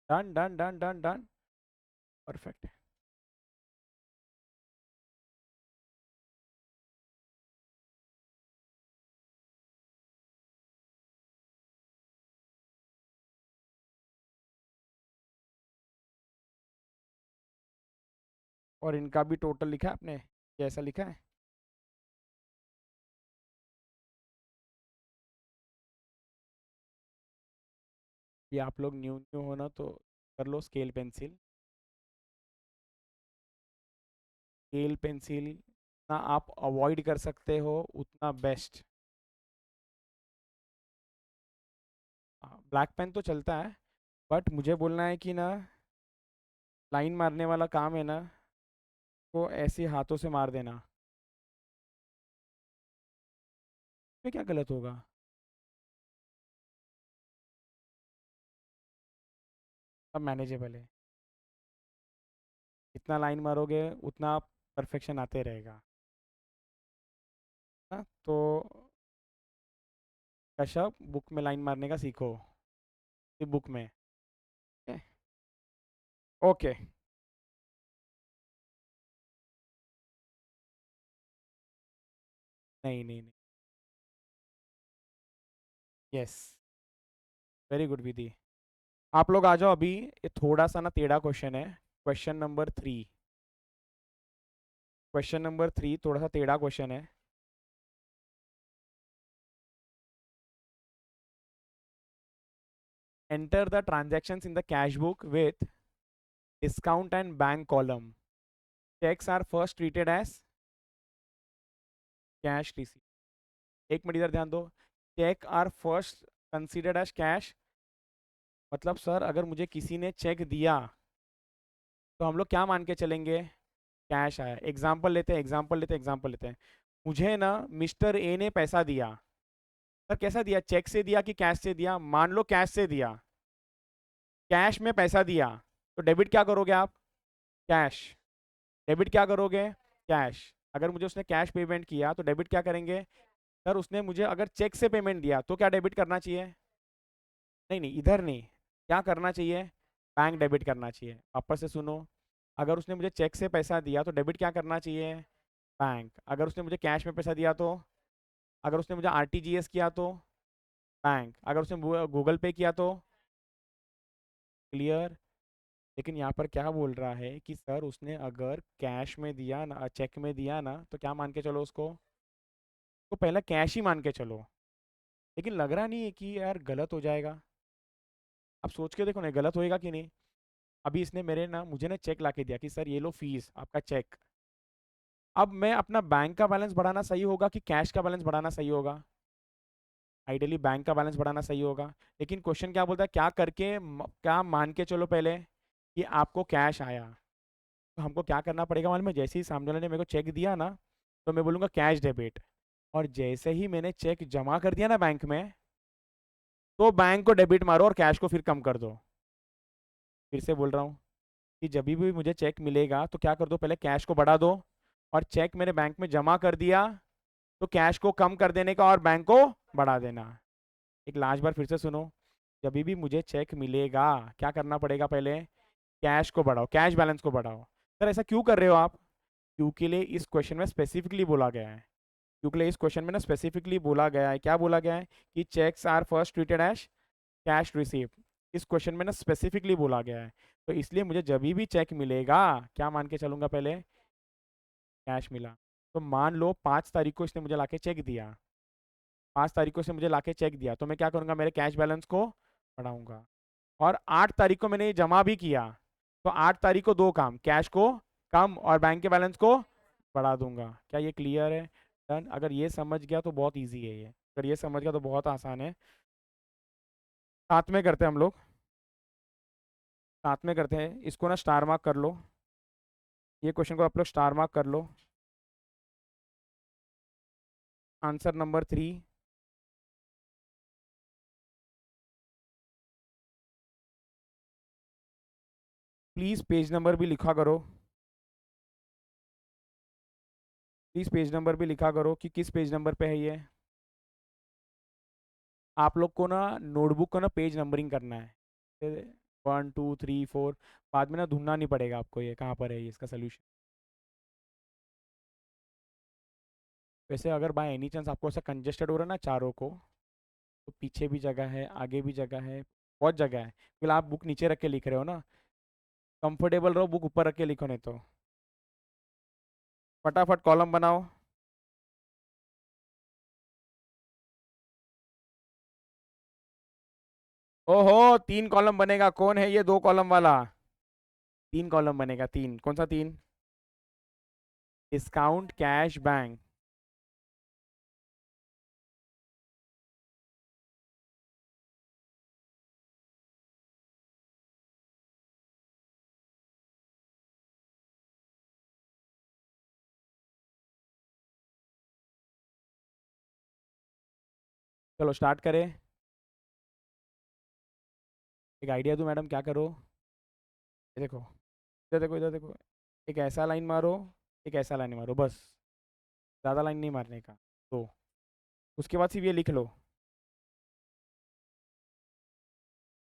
done done done done done. Perfect. और इनका भी टोटल लिखा है आपने? कैसा लिखा है? ये आप लोग न्यू न्यू हो ना, तो कर लो स्केल पेंसिल। स्केल पेंसिल ना आप अवॉइड कर सकते हो उतना बेस्ट। ब्लैक पेन तो चलता है, बट मुझे बोलना है कि ना, लाइन मारने वाला काम है ना, वो ऐसे हाथों से मार देना। इसमें क्या गलत होगा? अब मैनेजेबल है। जितना लाइन मारोगे उतना परफेक्शन आते रहेगा। हाँ, तो कश्यप, बुक में लाइन मारने का सीखो। बुक में। ओके। नहीं नहीं नहीं। यस। वेरी गुड विधि। आप लोग आ जाओ अभी। ये थोड़ा सा ना टेढ़ा क्वेश्चन है। Question number 3। क्वेश्चन नंबर 3 थोड़ा सा टेढ़ा क्वेश्चन है। Enter the transactions in the cash book with discount and bank column. Cheques are first treated as cash receipt. एक मिनट इधर ध्यान दो। Cheque are first considered as cash. मतलब सर, अगर मुझे किसी ने चेक दिया तो हम लोग क्या मान के चलेंगे? कैश आया। एग्जाम्पल लेते हैं, एग्जाम्पल लेते हैं, एग्जाम्पल लेते हैं। मुझे ना मिस्टर ए ने पैसा दिया। सर कैसा दिया? चेक से दिया कि कैश से दिया? मान लो कैश से दिया। कैश में पैसा दिया, तो डेबिट क्या करोगे आप? कैश। डेबिट क्या करोगे? कैश। अगर मुझे उसने कैश पेमेंट किया तो डेबिट क्या करेंगे? सर उसने मुझे अगर चेक से पेमेंट दिया तो क्या डेबिट करना चाहिए? नहीं नहीं, इधर नहीं। क्या करना चाहिए? बैंक डेबिट करना चाहिए। वापस से सुनो। अगर उसने मुझे चेक से पैसा दिया तो डेबिट क्या करना चाहिए? बैंक। अगर उसने मुझे कैश में पैसा दिया तो? अगर उसने मुझे आरटीजीएस किया तो? बैंक। अगर उसने गूगल पे किया तो? क्लियर। लेकिन यहाँ पर क्या बोल रहा है कि सर उसने अगर कैश में दिया ना, चेक में दिया ना, तो क्या मान के चलो उसको? तो पहला कैश ही मान के चलो। लेकिन लग रहा नहीं है कि यार गलत हो जाएगा। अब सोच के देखो ना, गलत होएगा कि नहीं। अभी इसने मुझे ना चेक ला के दिया कि सर ये लो फीस आपका चेक। अब मैं अपना बैंक का बैलेंस बढ़ाना सही होगा कि कैश का बैलेंस बढ़ाना सही होगा? आइडियली बैंक का बैलेंस बढ़ाना सही होगा, लेकिन क्वेश्चन क्या बोलता है, क्या करके क्या मान के चलो पहले कि आपको कैश आया। तो हमको क्या करना पड़ेगा मालूम है, जैसे ही सामने वाले ने मेरे को चेक दिया ना, तो मैं बोलूँगा कैश डेबिट, और जैसे ही मैंने चेक जमा कर दिया ना बैंक में, तो बैंक को डेबिट मारो और कैश को फिर कम कर दो। फिर से बोल रहा हूँ कि जब भी मुझे चेक मिलेगा तो क्या कर दो, पहले कैश को बढ़ा दो, और चेक मेरे बैंक में जमा कर दिया तो कैश को कम कर देने का और बैंक को बढ़ा देना। एक लास्ट बार फिर से सुनो, जब भी मुझे चेक मिलेगा क्या करना पड़ेगा, पहले कैश को बढ़ाओ, कैश बैलेंस को बढ़ाओ। सर ऐसा क्यों कर रहे हो आप? क्योंकि लिए इस क्वेश्चन में स्पेसिफिकली बोला गया है, क्योंकि लिए इस क्वेश्चन में ना स्पेसिफिकली बोला गया है, क्या बोला गया है कि cheques are first treated as cash receive. इस क्वेश्चन में ना स्पेसिफिकली बोला गया है, तो इसलिए मुझे जब भी चेक मिलेगा क्या मान के चलूंगा, पहले कैश मिला। तो मान लो 5 तारीख को इसने मुझे लाके चेक दिया, 5 तारीख को इसने मुझे लाके चेक दिया, तो मैं क्या करूंगा, मेरे कैश बैलेंस को बढ़ाऊंगा। और 8 तारीख को मैंने ये जमा भी किया, तो 8 तारीख को दो काम, कैश को कम और बैंक के बैलेंस को बढ़ा दूंगा। क्या ये क्लियर है? डन। अगर ये समझ गया तो बहुत इजी है ये, अगर ये समझ गया तो बहुत आसान है। साथ में करते हैं हम लोग, साथ में करते हैं इसको ना, स्टार मार्क कर लो, ये क्वेश्चन को आप लोग स्टार मार्क कर लो। Answer number 3, please page number भी लिखा करो, प्लीज़ पेज नंबर भी लिखा करो कि किस पेज नंबर पे है ये। आप लोग को ना नोटबुक को ना पेज नंबरिंग करना है, 1 2 3 4, बाद में ना ढूंढना नहीं पड़ेगा आपको ये कहाँ पर है ये इसका सोल्यूशन। वैसे अगर बाय एनी चांस आपको ऐसा कंजेस्टेड हो रहा है ना चारों को, तो पीछे भी जगह है, आगे भी जगह है, बहुत जगह है, फिर आप बुक नीचे रख के लिख रहे हो ना, कंफर्टेबल रहो, बुक ऊपर रख के लिखो, नहीं तो फटाफट कॉलम बनाओ। ओहो, 3 कॉलम बनेगा, कौन है ये 2 कॉलम वाला? 3 कॉलम बनेगा, तीन, कौन सा 3? Discount cash bank. चलो स्टार्ट करें। एक आइडिया दूं मैडम, क्या करो, ये देखो, इधर देखो, इधर देखो, एक ऐसा लाइन मारो, एक ऐसा लाइन मारो, बस, ज़्यादा लाइन नहीं मारने का। तो उसके बाद सिर्फ ये लिख लो,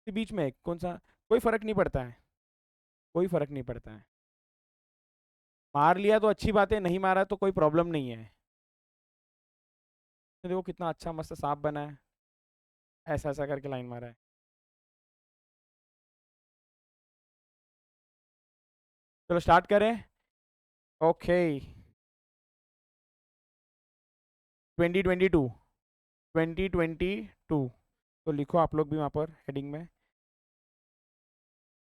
फिर बीच में कौन सा, कोई फर्क नहीं पड़ता है, कोई फर्क नहीं पड़ता है। मार लिया तो अच्छी बात है, नहीं मारा तो कोई प्रॉब्लम नहीं है। तो देखो कितना अच्छा मस्त साफ बना है, ऐसा ऐसा करके लाइन मारा है। चलो स्टार्ट करें। ओके, 2022, 2022, तो लिखो आप लोग भी वहाँ पर हेडिंग में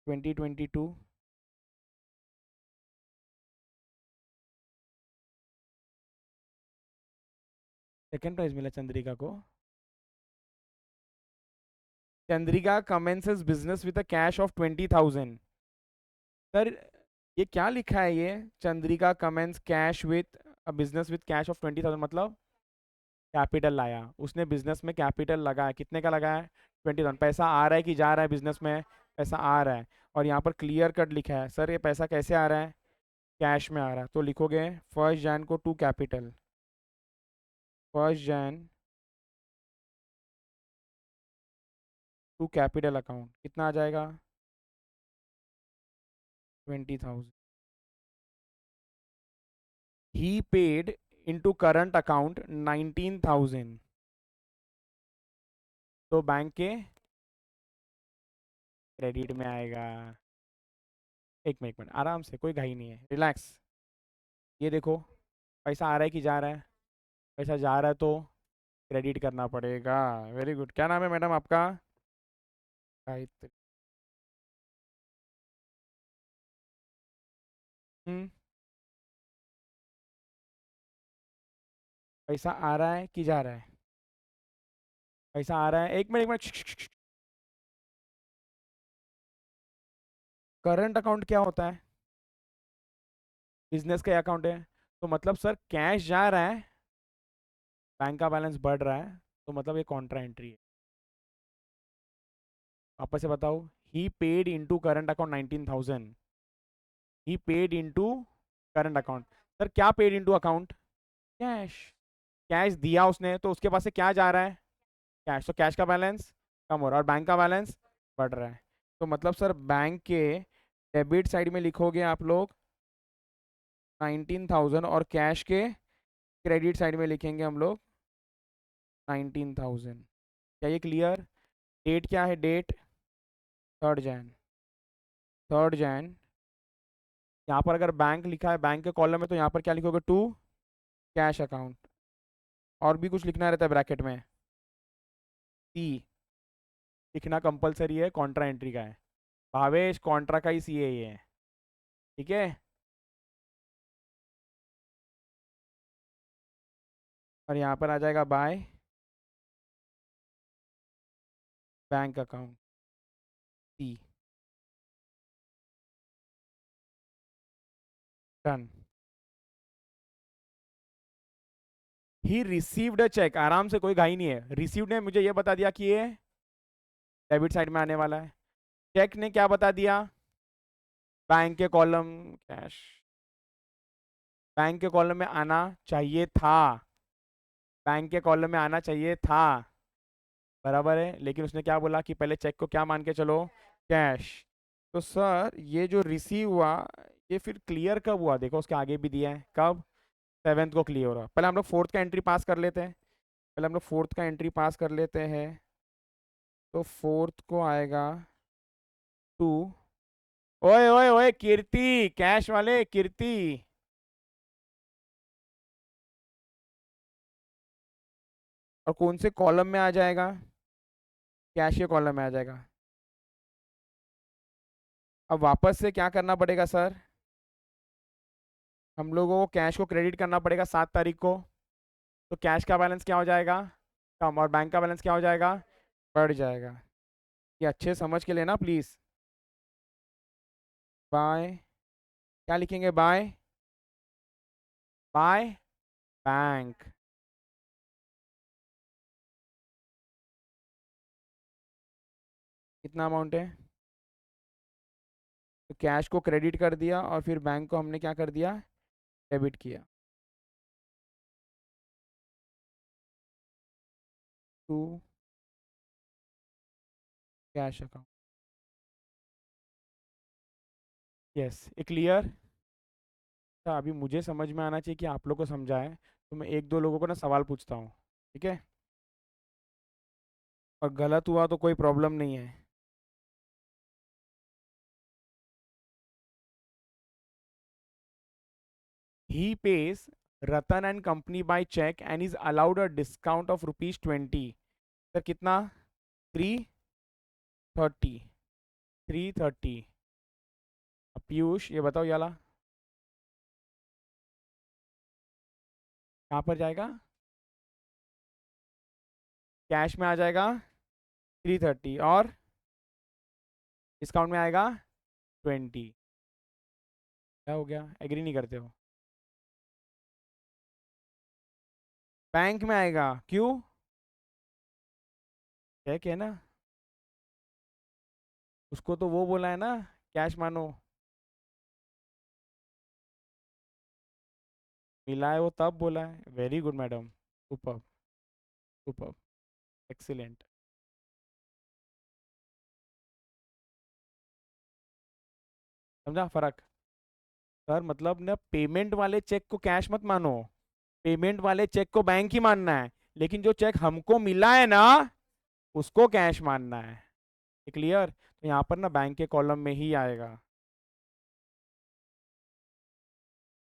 2022। सेकेंड प्राइज मिला चंद्रिका को। Chandrika commences business with a cash of 20,000। Sir ये क्या लिखा है ये, Chandrika commence cash with business with cash of 20,000, मतलब कैपिटल लाया उसने, बिजनेस में कैपिटल लगाया, कितने का लगाया है? 20,000। पैसा आ रहा है कि जा रहा है बिजनेस में? पैसा आ रहा है, और यहाँ पर क्लियर कट लिखा है, सर ये पैसा कैसे आ रहा है? कैश में आ रहा है, तो लिखोगे 1 जन को टू कैपिटल, 1 जन टू कैपिटल अकाउंट, कितना आ जाएगा? 20,000। ही पेड इनटू करंट अकाउंट 19,000, तो बैंक के क्रेडिट में आएगा। एक मिनट आराम से, कोई घाई नहीं है, रिलैक्स। ये देखो, पैसा आ रहा है कि जा रहा है? पैसा जा रहा है तो क्रेडिट करना पड़ेगा। वेरी गुड, क्या नाम है मैडम आपका? गायत्री। हम्म, पैसा आ रहा है कि जा रहा है? पैसा आ रहा है, एक मिनट एक मिनट। करंट अकाउंट क्या होता है? बिजनेस का अकाउंट है। तो मतलब सर कैश जा रहा है, बैंक का बैलेंस बढ़ रहा है, तो मतलब ये कॉन्ट्रा एंट्री है। वापस से बताओ। He paid into current account 19,000। He paid into current account. Sir क्या paid into account? Cash. Cash दिया उसने, तो उसके पास से क्या जा रहा है? कैश। तो कैश का बैलेंस कम हो रहा है और बैंक का बैलेंस बढ़ रहा है। तो मतलब सर बैंक के डेबिट साइड में लिखोगे आप लोग 19,000 और कैश के क्रेडिट साइड में लिखेंगे हम लोग 19,000। क्या ये क्लियर? डेट क्या है? डेट 3 जैन। 3 जैन। यहाँ पर अगर बैंक लिखा है बैंक के कॉलम में, तो यहाँ पर क्या लिखोगे? To cash account. और भी कुछ लिखना रहता है ब्रैकेट में। सी लिखना कंपलसरी है, कॉन्ट्रा एंट्री का है। भावेश कॉन्ट्रा का ही सी है ये। ठीक है। और यहाँ पर आ जाएगा by bank account. See. Done. He received a cheque. आराम से, कोई घाई नहीं है। रिसीव्ड ने मुझे ये बता दिया कि ये डेबिट साइड में आने वाला है। चेक ने क्या बता दिया? बैंक के कॉलम कैश, बैंक के कॉलम में आना चाहिए था। बैंक के कॉलम में आना चाहिए था। बराबर है। लेकिन उसने क्या बोला कि पहले चेक को क्या मान के चलो? कैश। तो सर ये जो रिसीव हुआ, ये फिर क्लियर कब हुआ? देखो उसके आगे भी दिया है कब। 7th को क्लियर हो रहा। पहले हम लोग फोर्थ का एंट्री पास कर लेते हैं। पहले हम लोग फोर्थ का एंट्री पास कर लेते हैं। तो फोर्थ को आएगा 2। ओए ओए ओए कीर्ति, कैश वाले कीर्ति। और कौन से कॉलम में आ जाएगा? कैश के कॉलम में आ जाएगा। अब वापस से क्या करना पड़ेगा सर? हम लोगों को कैश को क्रेडिट करना पड़ेगा 7 तारीख को। तो कैश का बैलेंस क्या हो जाएगा? कम। और बैंक का बैलेंस क्या हो जाएगा? बढ़ जाएगा। ये अच्छे से समझ के लेना प्लीज। बाय, क्या लिखेंगे? By, by bank. कितना अमाउंट है? तो कैश को क्रेडिट कर दिया और फिर बैंक को हमने क्या कर दिया? डेबिट किया। To cash account. यस, ये क्लियर था। अभी मुझे समझ में आना चाहिए कि आप लोग को समझा है, तो मैं एक दो लोगों को ना सवाल पूछता हूँ। ठीक है। और गलत हुआ तो कोई प्रॉब्लम नहीं है। He pays Ratan and company by cheque and is allowed a discount of ₹20। Sir कितना? 330। 330। पीयूष ये बताओ याला कहाँ पर जाएगा? कैश में आ जाएगा 330 और डिस्काउंट में आएगा 20। क्या हो गया? एग्री नहीं करते हो? बैंक में आएगा क्यों? चेक है ना, उसको तो वो बोला है ना, कैश मानो। मिला है वो तब बोला है। Very good madam. Super, super, excellent. समझा फर्क? सर मतलब ना, पेमेंट वाले चेक को कैश मत मानो। पेमेंट वाले चेक को बैंक ही मानना है। लेकिन जो चेक हमको मिला है ना, उसको कैश मानना है। क्लियर? तो यहाँ पर ना बैंक के कॉलम में ही आएगा।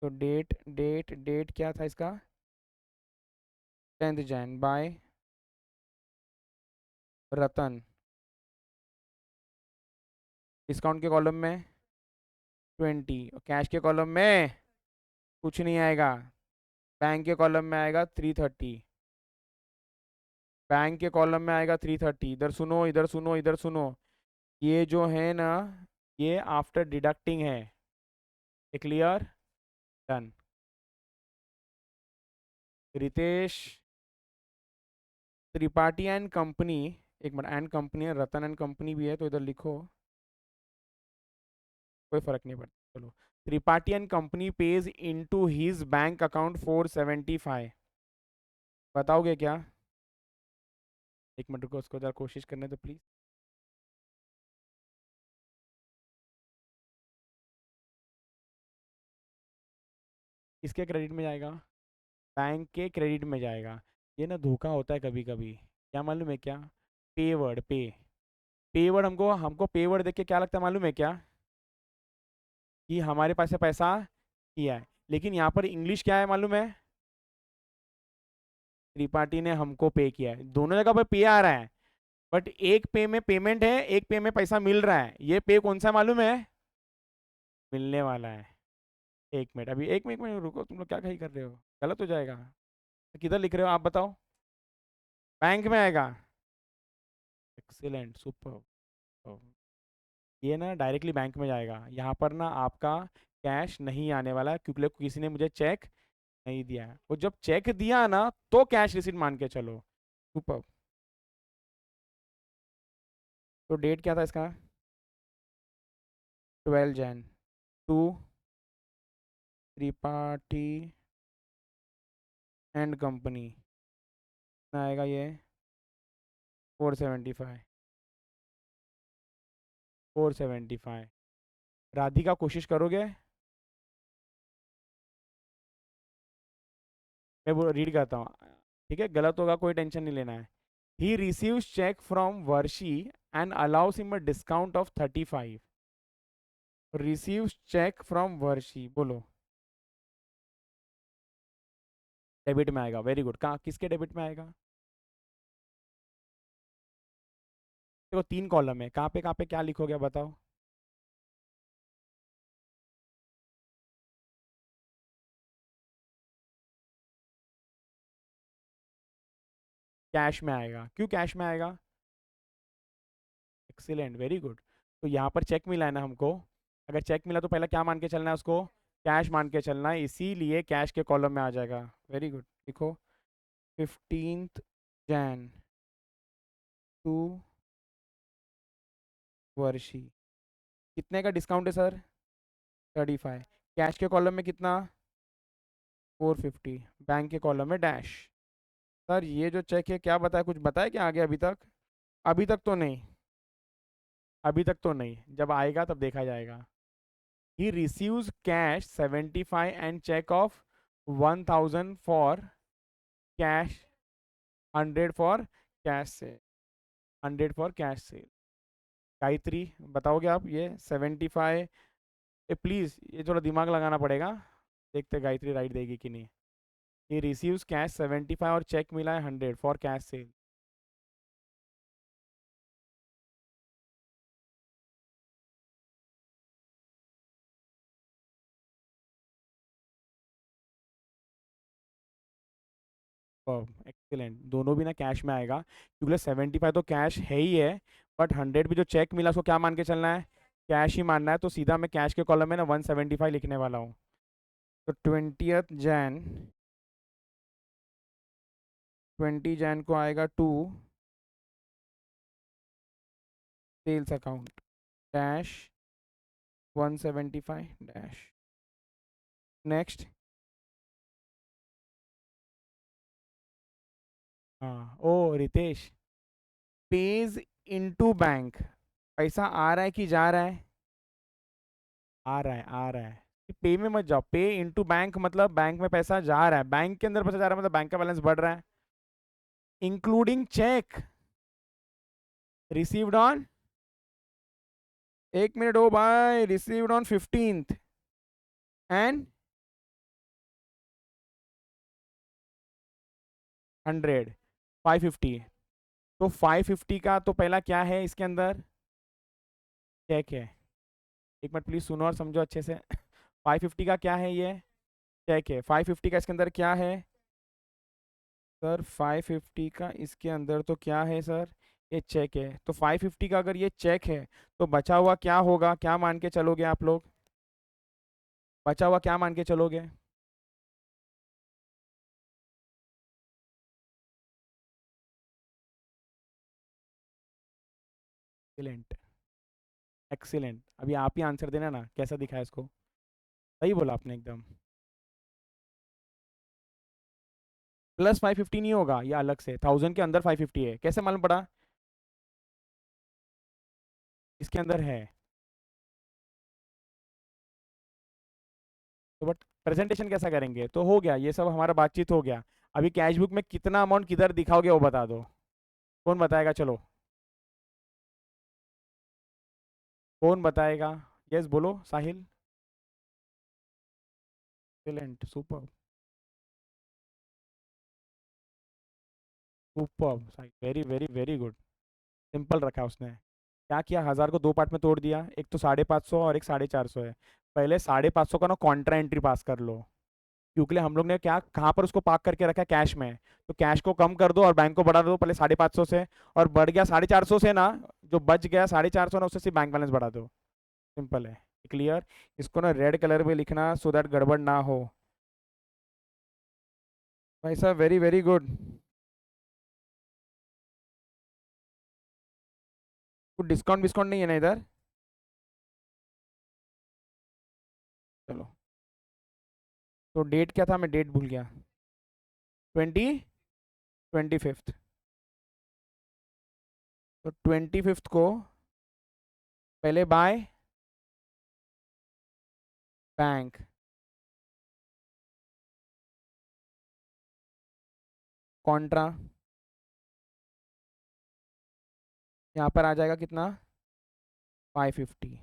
तो डेट डेट डेट क्या था इसका? 10th जैन बाय रतन। डिस्काउंट के कॉलम में 20 और कैश के कॉलम में कुछ नहीं आएगा। बैंक के कॉलम में आएगा 330। बैंक के कॉलम में आएगा 330। इधर सुनो, इधर सुनो, इधर सुनो, ये जो है ना, ये आफ्टर डिडक्टिंग है। Clear? Done. Ritesh Tripathi and company, एक मिनट, एंड कंपनी है, रतन एंड कंपनी भी है तो इधर लिखो, कोई फर्क नहीं पड़ता, चलो। Tripathi and company page into his bank account 475। बताओगे क्या? एक मिनट रुको, उसको जरा कोशिश करने दो प्लीज। किसके क्रेडिट में जाएगा? बैंक के क्रेडिट में जाएगा। ये ना धोखा होता है कभी कभी, क्या मालूम है क्या? पे वर्ड, पे वर्ड, हमको हमको पे वर्ड देख के क्या लगता है मालूम है क्या? कि हमारे पास से पैसा किया है, लेकिन यहाँ पर इंग्लिश क्या है मालूम है? त्रिपाठी ने हमको पे किया है, दोनों जगह पर पे आ रहा है, बट एक पे में पेमेंट है, एक पे में पैसा मिल रहा है। ये पे कौन सा मालूम है? मिलने वाला है। एक मिनट, अभी एक मिनट रुको, तुम लोग क्या कहीं कर रहे हो, गलत हो जाएगा। तो किधर लिख रहे हो आप बताओ? बैंक में आएगा। Excellent, super. ये ना डायरेक्टली बैंक में जाएगा, यहाँ पर ना आपका कैश नहीं आने वाला है, क्योंकि किसी ने मुझे चेक नहीं दिया है। वो जब चेक दिया ना तो कैश रिसीट मान के चलो। सुपर। तो डेट क्या था इसका? 12 Jan to Tripathi and company आएगा ये 475। 475। राधिका कोशिश करोगे? मैं वो रीड करता हूँ, ठीक है, गलत होगा कोई टेंशन नहीं लेना है। He receives cheque from Varshi and allows him a discount of 35। Receives cheque from Varshi, बोलो। डेबिट में आएगा, वेरी गुड। कहाँ, किसके डेबिट में आएगा? देखो 3 कॉलम है, कहाँ पे क्या लिखोगे बताओ? कैश में आएगा। क्यों कैश में आएगा? Excellent, very good. तो यहाँ पर चेक मिला है ना हमको, अगर चेक मिला तो पहले क्या मान के चलना है उसको? कैश मान के चलना है, इसीलिए कैश के कॉलम में आ जाएगा। वेरी गुड, लिखो 15 जैन टू वर्षी। कितने का डिस्काउंट है सर? 35। कैश के कॉलम में कितना? 450। बैंक के कॉलम में डैश। सर ये जो चेक है क्या बताया, कुछ बताया क्या आगे अभी तक? अभी तक तो नहीं, अभी तक तो नहीं, जब आएगा तब देखा जाएगा। He receives cash 75 and check of 1000 for cash, 100 for cash से, 100 for cash से। गायत्री बताओगे आप ये 75? प्लीज ये थोड़ा दिमाग लगाना पड़ेगा, देखते गायत्री राइट देगी कि नहीं। He receives cash 75 और चेक मिला है 100 for cash से। एक्सीलेंट, दोनों भी ना कैश में आएगा, क्योंकि 75 तो कैश है ही है, बट 100 भी जो चेक मिला उसको क्या मान के चलना है? कैश ही मानना है, तो सीधा मैं कैश के कॉलम में ना 175 लिखने वाला हूँ। तो 20 जैन, 20 जैन को आएगा to sales account dash 175 dash. Next. हाँ, ओ रितेश, पेज इनटू बैंक, पैसा आ रहा है कि जा रहा है? आ रहा है, आ रहा है। पे में मत जाओ, पे इनटू बैंक मतलब बैंक में पैसा जा रहा है, बैंक के अंदर पैसा जा रहा है मतलब बैंक का बैलेंस बढ़ रहा है। इंक्लूडिंग चेक रिसीव्ड ऑन, एक मिनट ओ भाई, रिसीव्ड ऑन 15th एंड 100, 550। तो 550 का तो पहला क्या है इसके अंदर? चेक है। एक मिनट प्लीज सुनो और समझो अच्छे से। 550 का क्या है ये? चेक है। 550 का इसके अंदर क्या है? सर 550 का इसके अंदर तो क्या है सर, ये चेक है, तो 550 का अगर ये चेक है तो बचा हुआ क्या होगा, क्या मान के चलोगे आप लोग, बचा हुआ क्या मान के चलोगे? Excellent, excellent. अभी आप ही आंसर देना ना, कैसा दिखा है इसको? सही बोला आपने एकदम। प्लस 550 नहीं होगा, ये अलग से 1000 के अंदर 550 है, कैसे मालूम पड़ा? इसके अंदर है। तो बट प्रेजेंटेशन कैसा करेंगे? तो हो गया, ये सब हमारा बातचीत हो गया। अभी कैश बुक में कितना अमाउंट किधर दिखाओगे वो बता दो। कौन बताएगा? चलो, कौन बताएगा? यस बोलो Sahil. Excellent, super, super Sahil, very very very good. Simple रखा उसने। क्या किया, 1000 को दो पार्ट में तोड़ दिया, एक तो 550 और एक 450 है। पहले 550 का ना कॉन्ट्रा एंट्री पास कर लो, क्योंकि हम लोग ने क्या कहाँ पर उसको पार्क करके रखा है, कैश में। तो कैश को कम कर दो और बैंक को बढ़ा दो पहले 550 से, और बढ़ गया 450 से ना, जो बच गया 450 ना, उससे सिर्फ बैंक बैलेंस बढ़ा दो। सिंपल है। क्लियर? इसको ना रेड कलर में लिखना सो दैट गड़बड़ ना हो। भाई साहब वेरी वेरी गुड। कुछ डिस्काउंट विस्काउंट नहीं है ना इधर? चलो, तो डेट क्या था, मैं डेट भूल गया। 25th। तो 25th को पहले बाय बैंक, कॉन्ट्रा, यहाँ पर आ जाएगा कितना, 550।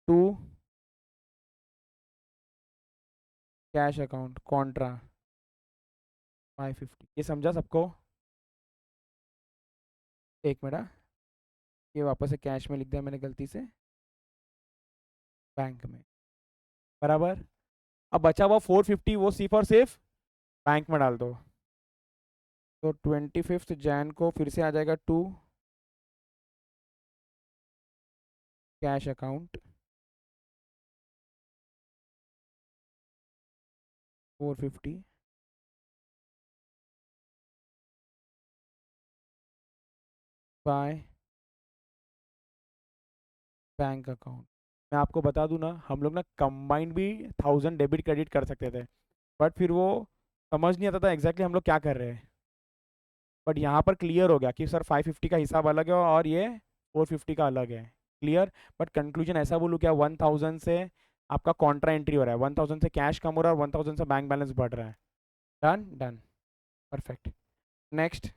To cash account contra 550। ये समझा सबको? एक मिनट हाँ। ये वापस से कैश में लिख दिया मैंने गलती से, बैंक में, बराबर। अब बचा हुआ 450 वो सिर्फ और सिर्फ बैंक में डाल दो। तो 25 जैन को फिर से आ जाएगा to cash account 450 by bank account. मैं आपको बता दूं ना, हम लोग ना कंबाइंड भी 1000 डेबिट क्रेडिट कर सकते थे, बट फिर वो समझ नहीं आता था एग्जैक्टली हम लोग क्या कर रहे हैं। बट यहाँ पर क्लियर हो गया कि सर 550 का हिसाब अलग है और ये 450 का अलग है। क्लियर? बट कंक्लूजन ऐसा बोलूँ क्या, 1000 से आपका कॉन्ट्रा एंट्री हो रहा है, 1000 से कैश कम हो रहा है और 1000 से बैंक बैलेंस बढ़ रहा है। Done done, perfect. Next,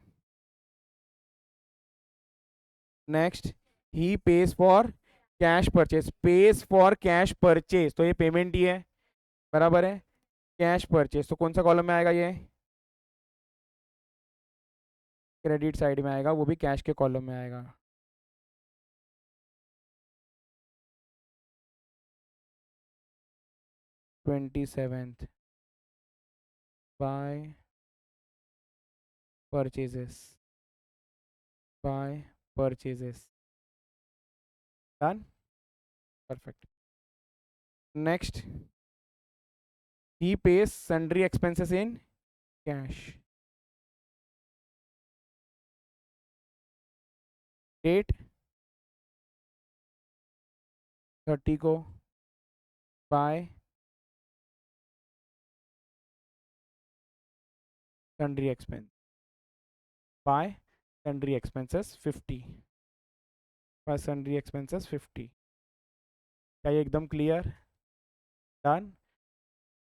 next, he page for cash purchase, page for cash purchase, तो ये पेमेंट ही है, बराबर है। कैश परचेज तो कौन सा कॉलम में आएगा ये? क्रेडिट साइड में आएगा, वो भी कैश के कॉलम में आएगा। 27th by purchases, by purchases, done, perfect. Next, he pays sundry expenses in cash, date 30 को by sundry expense, by sundry expenses 50, by sundry expenses 50। क्या ये एकदम क्लियर? डन।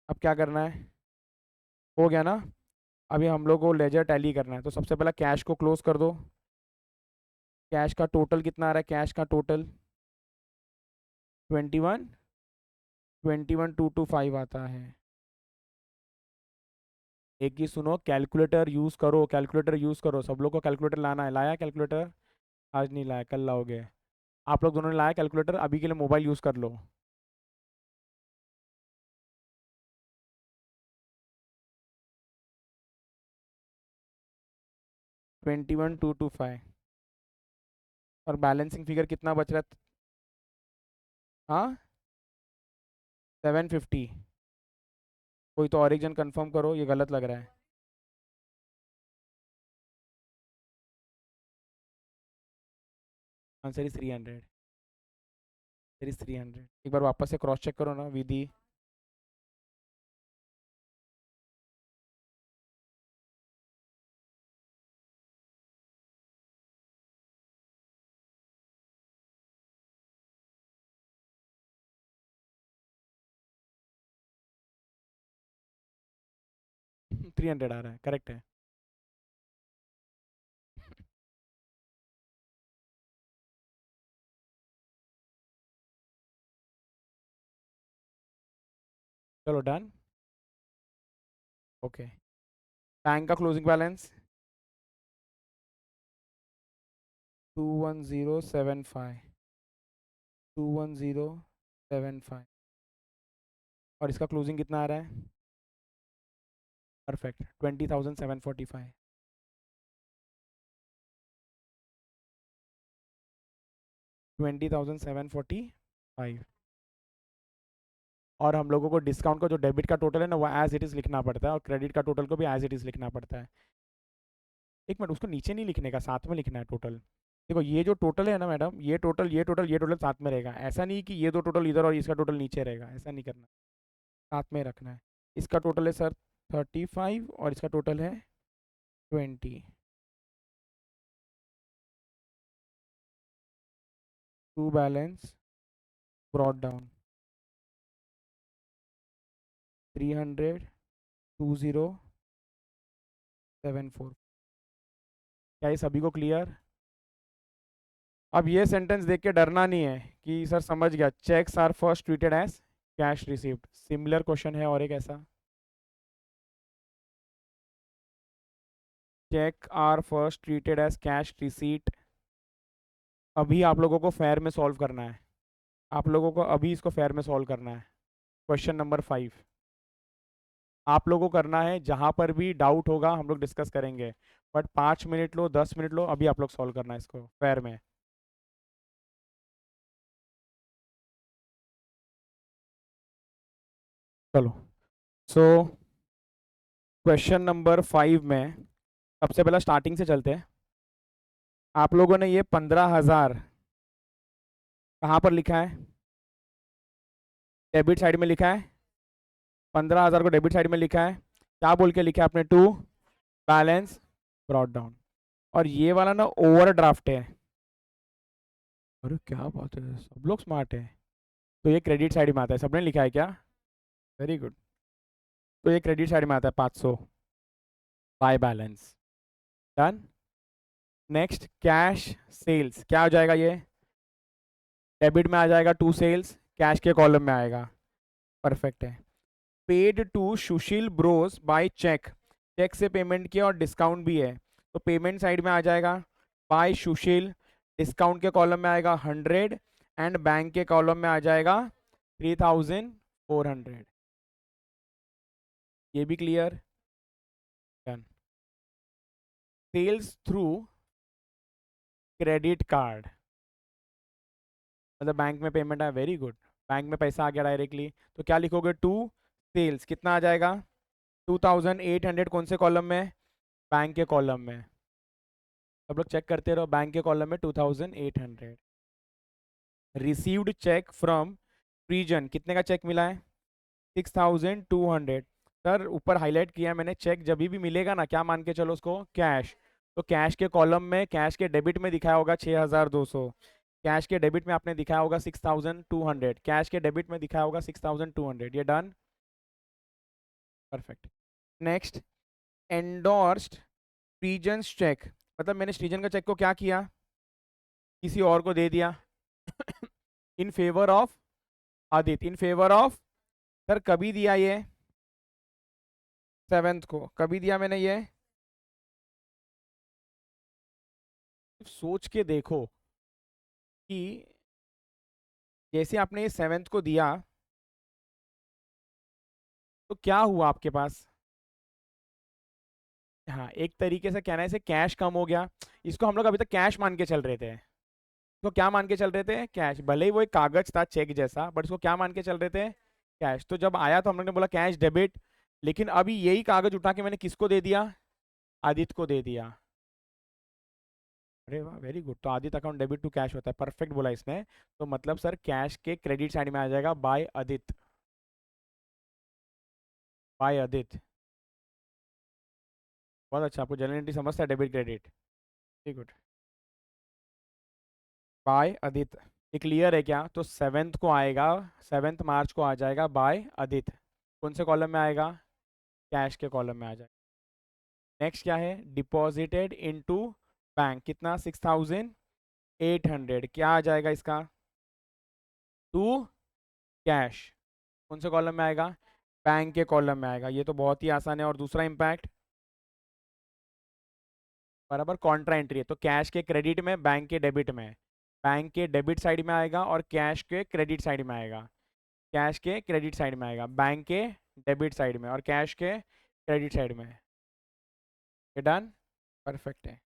अब क्या करना है, हो गया ना? अभी हम लोग को लेजर टैली करना है, तो सबसे पहले कैश को क्लोज कर दो। कैश का टोटल कितना आ रहा है, कैश का टोटल 21,225 आता है। एक ही सुनो, कैलकुलेटर यूज़ करो, कैलकुलेटर यूज़ करो, सब लोग को कैलकुलेटर लाना है। लाया कैलकुलेटर? आज नहीं लाया, कल लाओगे। आप लोग दोनों ने लाया कैलकुलेटर? अभी के लिए मोबाइल यूज़ कर लो। 21,225 और बैलेंसिंग फिगर कितना बच रहा है? हाँ 750। कोई तो और एक जन कंफर्म करो, ये गलत लग रहा है। Answer is 300। Answer is 300। एक बार वापस से क्रॉस चेक करो ना विधि। थ्री हंड्रेड आ रहा है, करेक्ट है। चलो डन। ओके। बैंक का क्लोजिंग बैलेंस 21075। 21075 और इसका क्लोजिंग कितना आ रहा है? परफेक्ट 20,745। 20,745। और हम लोगों को डिस्काउंट का जो डेबिट का टोटल है ना वो एज इट इज़ लिखना पड़ता है और क्रेडिट का टोटल को भी एज इट इज़ लिखना पड़ता है। एक मिनट, उसको नीचे नहीं लिखने का, साथ में लिखना है टोटल। देखो ये जो टोटल है ना मैडम, ये टोटल ये टोटल ये टोटल साथ में रहेगा। ऐसा नहीं कि ये दो टोटल इधर और इसका टोटल नीचे रहेगा, ऐसा नहीं करना। साथ में रखना है। इसका टोटल है सर 35 और इसका टोटल है 20। To balance brought down 300 2074। क्या ये सभी को क्लियर? अब ये सेंटेंस देख के डरना नहीं है कि सर समझ गया, cheques are first treated as cash received. Similar question है और एक ऐसा, cheque are first treated as cash receipt. अभी आप लोगों को फेयर में सॉल्व करना है। आप लोगों को अभी इसको फेयर में सॉल्व करना है। क्वेश्चन नंबर 5 आप लोगों को करना है। जहां पर भी डाउट होगा हम लोग डिस्कस करेंगे, but 5 minute low 10 minute low, अभी आप लोग सॉल्व करना है इसको फेयर में। चलो। सो क्वेश्चन नंबर 5 में सबसे पहला स्टार्टिंग से चलते हैं। आप लोगों ने ये 15,000 कहाँ पर लिखा है? डेबिट साइड में लिखा है। 15,000 को डेबिट साइड में लिखा है। क्या बोल के लिखा है आपने? To balance brought down. और ये वाला ना ओवर ड्राफ्ट है। अरे क्या बात है, सब लोग स्मार्ट है। तो ये क्रेडिट साइड में आता है, सबने लिखा है क्या? Very good. तो ये क्रेडिट साइड में आता है 500 by balance. Done. Next cash sales क्या हो जाएगा? ये डेबिट में आ जाएगा, टू सेल्स कैश के कॉलम में आएगा। परफेक्ट है। Paid to Sushil bros by cheque, cheque से पेमेंट किया और डिस्काउंट भी है, तो पेमेंट साइड में आ जाएगा बाय सुशील। डिस्काउंट के कॉलम में आएगा 100 एंड बैंक के कॉलम में आ जाएगा 3,400। ये भी clear? Done. Sales through credit card, मतलब बैंक में पेमेंट है। Very good. बैंक में पैसा आ गया डायरेक्टली, तो क्या लिखोगे? टू सेल्स कितना आ जाएगा? 2,800 कौन से कॉलम में? बैंक के कॉलम में। सब लोग चेक करते रहो, बैंक के कॉलम में 2,800। रिसीव्ड चेक फ्रॉम प्रीजन, कितने का चेक मिला है? 6,200। सर ऊपर हाईलाइट किया मैंने, चेक जब भी मिलेगा ना क्या मान के चलो उसको? कैश। तो कैश के कॉलम में, कैश के डेबिट में दिखाया होगा 6,200। कैश के डेबिट में आपने दिखाया होगा 6,200। कैश के डेबिट में दिखाया होगा 6,200। ये डन। परफेक्ट। नेक्स्ट एंडोर्स्ड प्रीजन्स चेक, मतलब मैंने सृजन का चेक को क्या किया? किसी और को दे दिया in favour of Aditya, in favour of. Sir कभी दिया ये? 7th को। कभी दिया मैंने ये? सोच के देखो कि जैसे आपने ये 7th को दिया तो क्या हुआ आपके पास? हाँ, एक तरीके से कहना है इसे कैश कम हो गया। इसको हम लोग अभी तक कैश मान के चल रहे थे। तो क्या मान के चल रहे थे? कैश। भले ही वो एक कागज था चेक जैसा, बट इसको क्या मान के चल रहे थे? कैश। तो जब आया तो हम लोग ने बोला कैश डेबिट। लेकिन अभी यही कागज उठा के मैंने किसको दे दिया? आदित्य को दे दिया। अरे वाह, वेरी गुड। तो Aditya account debit to cash होता है, परफेक्ट बोला इसने। तो मतलब सर कैश के क्रेडिट साइड में आ जाएगा बाय आदित्य। बाय आदित्य। बहुत अच्छा, आपको जनरल एंट्री समझता है debit credit. Very good. By Aditya. ये क्लियर है क्या? तो 7th को आएगा, 7 मार्च को आ जाएगा बाय आदित्य। कौन से कॉलम में आएगा? कैश के कॉलम में आ जाएगा। नेक्स्ट क्या है? Deposited into bank. कितना? 6800। क्या आ जाएगा इसका? To cash. कौन से कॉलम में आएगा? बैंक के कॉलम में आएगा। ये तो बहुत ही आसान है। और दूसरा इम्पैक्ट बराबर कॉन्ट्रा एंट्री है, तो कैश के क्रेडिट में, बैंक के डेबिट में। बैंक के डेबिट साइड में आएगा और कैश के क्रेडिट साइड में आएगा। कैश के क्रेडिट साइड में आएगा, बैंक के डेबिट साइड में, और कैश के क्रेडिट साइड में। ये डन? परफेक्ट है।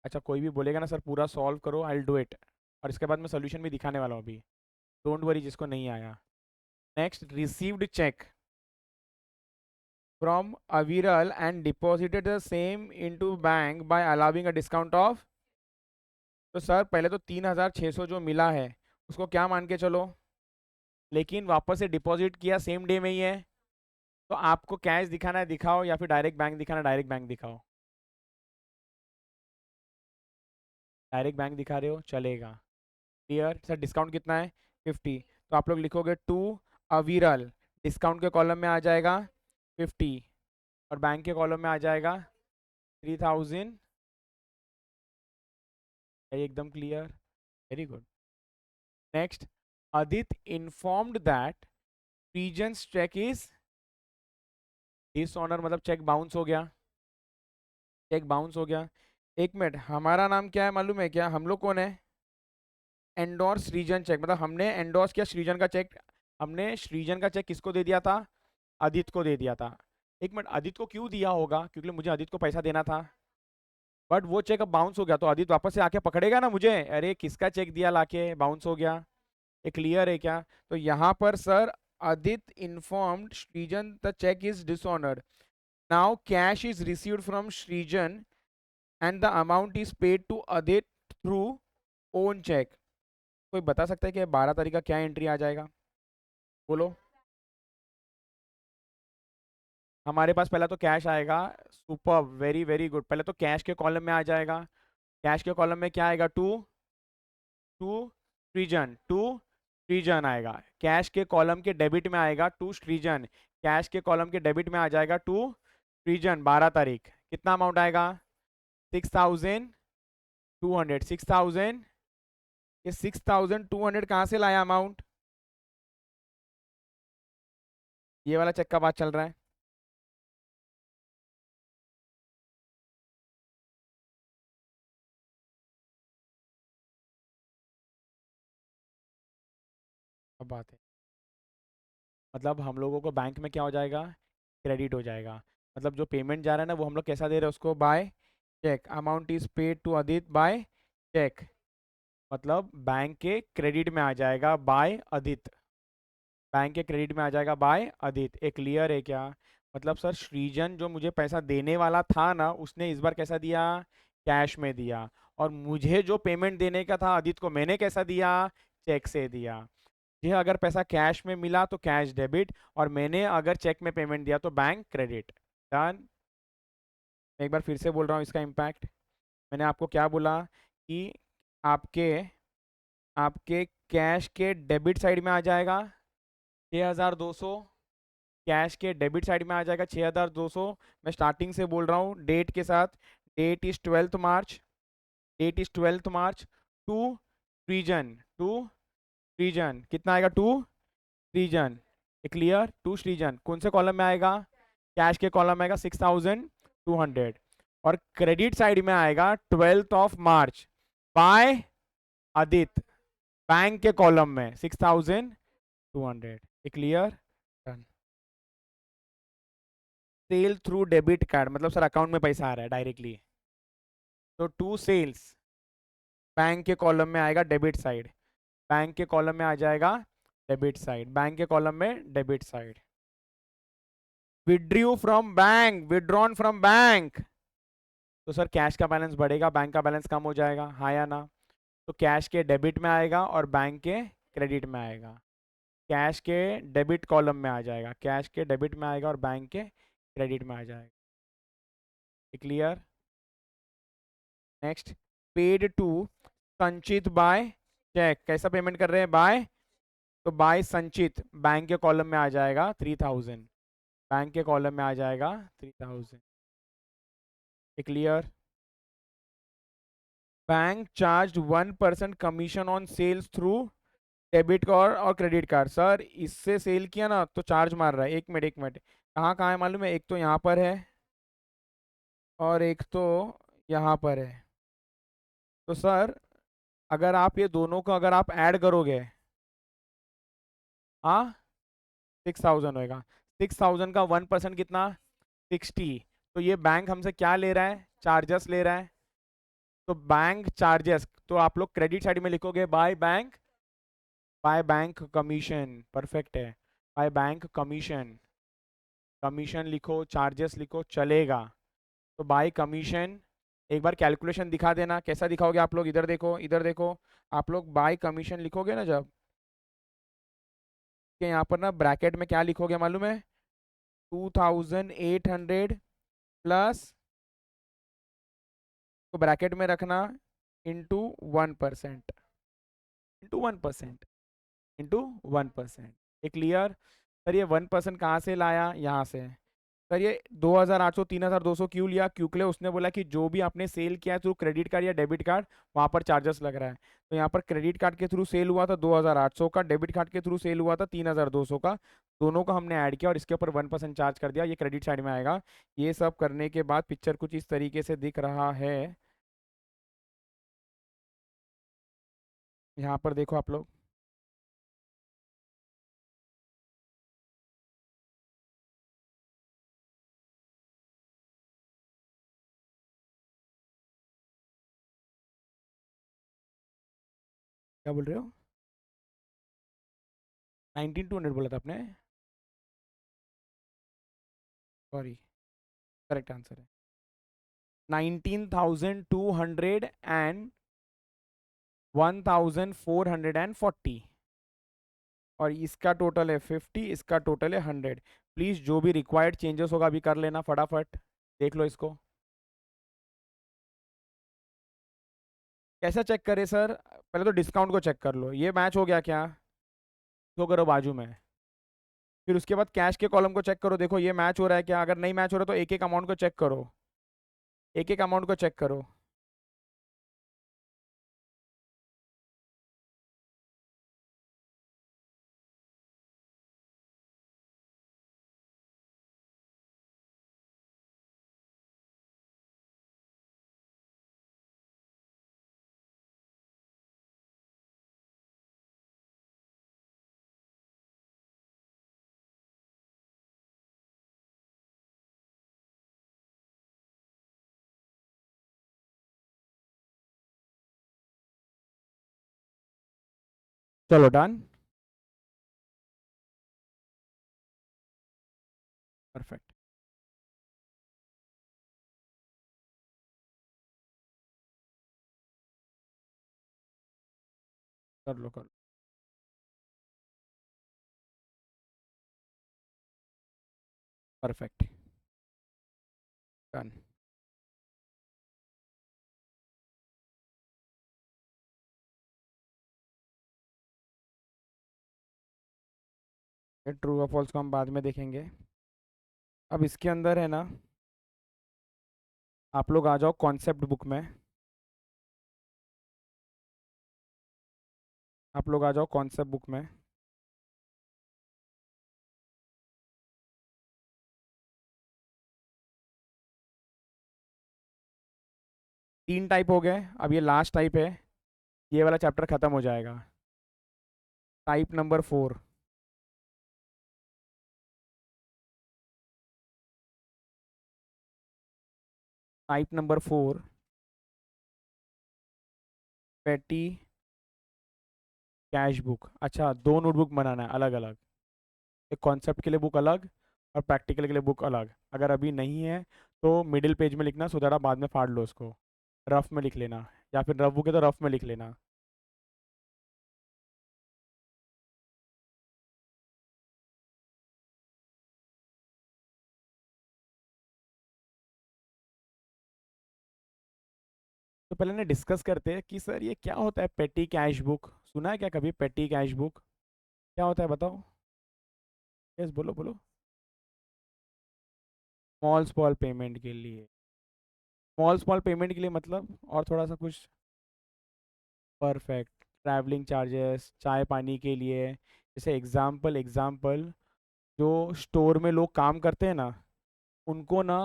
अच्छा, कोई भी बोलेगा ना सर पूरा सॉल्व करो, आई विल डू इट। और इसके बाद मैं सोल्यूशन भी दिखाने वाला हूँ अभी। डोंट वरी जिसको नहीं आया। Next, received cheque from Aviral and deposited the same into bank by allowing a discount of। तो सर पहले तो 3600 जो मिला है उसको क्या मान के चलो, लेकिन वापस से डिपॉजिट किया सेम डे में ही है। तो आपको कैश दिखाना है दिखाओ, या फिर डायरेक्ट बैंक दिखाना है डायरेक्ट बैंक दिखाओ। डायरेक्ट बैंक दिखा रहे हो, चलेगा। Clear sir? डिस्काउंट कितना है? 50। तो आप लोग लिखोगे टू अविरल, डिस्काउंट के कॉलम में आ जाएगा 50, और बैंक के कॉलम में आ जाएगा 3000। एकदम clear. Very good. Next, Adit informed that Region's check is dishonor, मतलब चेक बाउंस हो गया। चेक बाउंस हो गया। एक मिनट, हमारा नाम क्या है मालूम है क्या? हम लोग कौन है? एंडोर्स रीजन चेक, मतलब हमने एंडोर्स किया सृजन का चेक। हमने सृजन का चेक किसको दे दिया था? आदित्य को दे दिया था। एक मिनट, आदित्य को क्यों दिया होगा? क्योंकि मुझे आदित्य को पैसा देना था। बट वो चेक अब बाउंस हो गया, तो आदित्य वापस से आके पकड़ेगा ना मुझे, अरे किसका चेक दिया लाके, बाउंस हो गया। ये क्लियर है क्या? तो यहाँ पर sir Adit informed Srijan the check is dishonored. Now cash is received from Srijan and the amount is paid to Adit through own check. कोई बता सकता है कि 12 तारीख का क्या एंट्री आ जाएगा? बोलो। हमारे पास पहला तो कैश आएगा। Super, very very good. पहले तो कैश के कॉलम में आ जाएगा। कैश के कॉलम में क्या आएगा? टू टू सृजन, टू सृजन आएगा। कैश के कॉलम के डेबिट में आएगा टू सृजन। कैश के कॉलम के डेबिट में आ जाएगा टू सृजन। 12 तारीख कितना अमाउंट आएगा? 6200। 6000। ये 6200 कहाँ से लाया अमाउंट? ये वाला चेक का बात चल रहा है। अब बात है, मतलब हम लोगों को बैंक में क्या हो जाएगा? क्रेडिट हो जाएगा। मतलब जो पेमेंट जा रहा है ना, वो हम लोग कैसा दे रहे हैं उसको? By cheque. Amount is paid to Aditya by cheque. मतलब बैंक के क्रेडिट में आ जाएगा बाय आदित्य। बैंक के क्रेडिट में आ जाएगा बाय आदित्य। एक क्लियर है क्या? मतलब सर सृजन जो मुझे पैसा देने वाला था ना, उसने इस बार कैसा दिया? कैश में दिया। और मुझे जो पेमेंट देने का था आदित्य को, मैंने कैसा दिया? चेक से दिया। मुझे अगर पैसा कैश में मिला तो कैश डेबिट, और मैंने अगर चेक में पेमेंट दिया तो बैंक क्रेडिट। डन। एक बार फिर से बोल रहा हूँ इसका इम्पैक्ट। मैंने आपको क्या बोला कि आपके आपके कैश के डेबिट साइड में आ जाएगा 6200। कैश के डेबिट साइड में आ जाएगा 6200। मैं स्टार्टिंग से बोल रहा हूँ डेट के साथ। Date is 12 March. Date is 12 March. To Srijan, to Srijan कितना आएगा? टू सृजन। क्लियर? टू सृजन कौन से कॉलम में आएगा? कैश के कॉलम में आएगा 6200। और क्रेडिट साइड में आएगा 12 मार्च बाय आदित्य, बैंक के कॉलम में 6200। Clear? Done. Sale through debit card, मतलब सर अकाउंट में पैसा आ रहा है डायरेक्टली, तो टू सेल्स बैंक के कॉलम में आएगा डेबिट साइड, बैंक के कॉलम में आ जाएगा डेबिट साइड, बैंक के कॉलम में debit side. Withdrew from bank, withdrawn from bank, तो सर कैश का बैलेंस बढ़ेगा, बैंक का बैलेंस कम हो जाएगा, हाँ या ना? तो कैश के डेबिट में आएगा और बैंक के क्रेडिट में आएगा, कैश के डेबिट कॉलम में आ जाएगा, कैश के डेबिट में आएगा और बैंक के क्रेडिट में आ जाएगा। क्लियर? नेक्स्ट, पेड टू संचित बाय चेक, कैसा पेमेंट कर रहे हैं? बाय, तो बाय संचित बैंक के कॉलम में आ जाएगा 3000, बैंक के कॉलम में आ जाएगा 3000। Clear? Bank charge 1% commission on sales through debit card और क्रेडिट कार्ड। सर इससे सेल किया ना तो चार्ज मार रहा है, एक मिनट एक मिनट, कहाँ कहाँ है मालूम है? एक तो यहाँ पर है और एक तो यहाँ पर है। तो सर अगर आप ये दोनों को अगर आप ऐड करोगे, हाँ 6000 होएगा, 6000 का 1% कितना? 60। तो ये बैंक हमसे क्या ले रहा है? चार्जेस ले रहा है, तो बैंक चार्जेस, तो आप लोग क्रेडिट साइड में लिखोगे बाय बैंक कमीशन, परफेक्ट है, बाय बैंक कमीशन, कमीशन लिखो, चार्जेस लिखो, चलेगा। तो बाय कमीशन, एक बार कैलकुलेशन दिखा देना, कैसा दिखाओगे आप लोग? इधर देखो, इधर देखो, आप लोग बाय कमीशन लिखोगे ना जब, कि यहाँ पर ना ब्रैकेट में क्या लिखोगे मालूम है? 2800 प्लस, तो ब्रैकेट में रखना इंटू 1%, इंटू 1%, इंटू 1%। ये क्लियर? सर ये 1% कहाँ से लाया? यहाँ से। सर ये 2800 3200 क्यों लिया? क्योंकि उसने बोला कि जो भी आपने सेल किया है थ्रू क्रेडिट कार्ड या डेबिट कार्ड, वहाँ पर चार्जेस लग रहा है। तो यहाँ पर क्रेडिट कार्ड के थ्रू सेल हुआ था 2800 का, डेबिट कार्ड के थ्रू सेल हुआ था 3200 का, दोनों को हमने ऐड किया और इसके ऊपर 1% चार्ज कर दिया, ये क्रेडिट साइड में आएगा। ये सब करने के बाद पिक्चर कुछ इस तरीके से दिख रहा है, यहाँ पर देखो आप लोग, क्या बोल रहे हो? 19200 बोला था आपने? सॉरी, करेक्ट आंसर है 19200 एंड 1440, और इसका टोटल है 50, इसका टोटल है 100। प्लीज़ जो भी रिक्वायर्ड चेंजेस होगा अभी कर लेना फटाफट, देख लो इसको। कैसा चेक करे सर? पहले तो डिस्काउंट को चेक कर लो, ये मैच हो गया क्या? तो करो बाजू में, फिर उसके बाद कैश के कॉलम को चेक करो, देखो ये मैच हो रहा है क्या? अगर नहीं मैच हो रहा तो एक एक अमाउंट को चेक करो, एक एक अमाउंट को चेक करो। चलो डन, परफेक्ट, कर लो कर लो, परफेक्ट, डन। ट्रू और फॉल्स को हम बाद में देखेंगे, अब इसके अंदर है ना, आप लोग आ जाओ कॉन्सेप्ट बुक में, आप लोग आ जाओ कॉन्सेप्ट बुक में। तीन टाइप हो गए, अब ये लास्ट टाइप है, ये वाला चैप्टर खत्म हो जाएगा। टाइप नंबर 4, टाइप नंबर 4, पेटी कैश बुक। अच्छा, दो नोटबुक बनाना है अलग अलग, एक कॉन्सेप्ट के लिए बुक अलग और प्रैक्टिकल के लिए बुक अलग। अगर अभी नहीं है तो मिडिल पेज में लिखना, सो दैट आप बाद में फाड़ लो उसको, रफ में लिख लेना, या फिर रफ बुक है तो रफ में लिख लेना। तो पहले ना डिस्कस करते हैं कि सर ये क्या होता है पेटी कैश बुक। सुना है क्या कभी पेटी कैश बुक? क्या होता है बताओ। यस, बोलो बोलो। स्मॉल स्मॉल पेमेंट के लिए। स्मॉल स्मॉल पेमेंट के लिए मतलब, और थोड़ा सा कुछ। परफेक्ट। ट्रैवलिंग चार्जेस, चाय पानी के लिए। जैसे एग्जाम्पल एग्जाम्पल, जो स्टोर में लोग काम करते हैं ना, उनको ना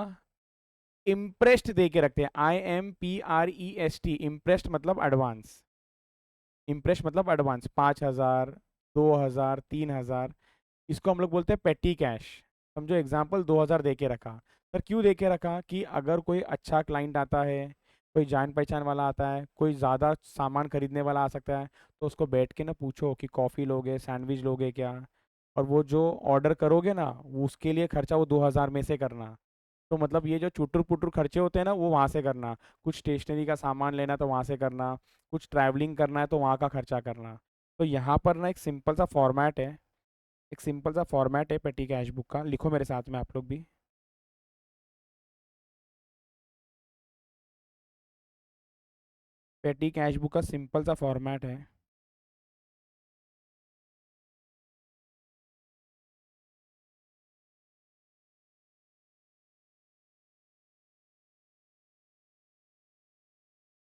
इम्प्रेस्ड दे के रखते हैं। IMPREST, इम्प्रेस्ड मतलब एडवांस। इम्प्रेस्ड मतलब एडवांस, 5,000, 2,000, 3,000। इसको हम लोग बोलते हैं पेटी कैश। समझो एग्जाम्पल 2,000 दे के रखा। सर क्यों दे के रखा? कि अगर कोई अच्छा क्लाइंट आता है, कोई जान पहचान वाला आता है, कोई ज़्यादा सामान खरीदने वाला आ सकता है, तो उसको बैठ के ना पूछो कि कॉफ़ी लोगे, सैंडविच लोगे क्या, और वो जो ऑर्डर करोगे ना, वो उसके लिए खर्चा वो 2,000 में से करना। तो मतलब ये जो चुटुर पुटुर खर्चे होते हैं ना, वो वहाँ से करना। कुछ स्टेशनरी का सामान लेना तो वहाँ से करना, कुछ ट्रैवलिंग करना है तो वहाँ का खर्चा करना। तो यहाँ पर ना एक सिंपल सा फॉर्मेट है, एक सिंपल सा फॉर्मेट है पेटी कैश बुक का। लिखो मेरे साथ में आप लोग भी। पेटी कैश बुक का सिंपल सा फॉर्मेट है।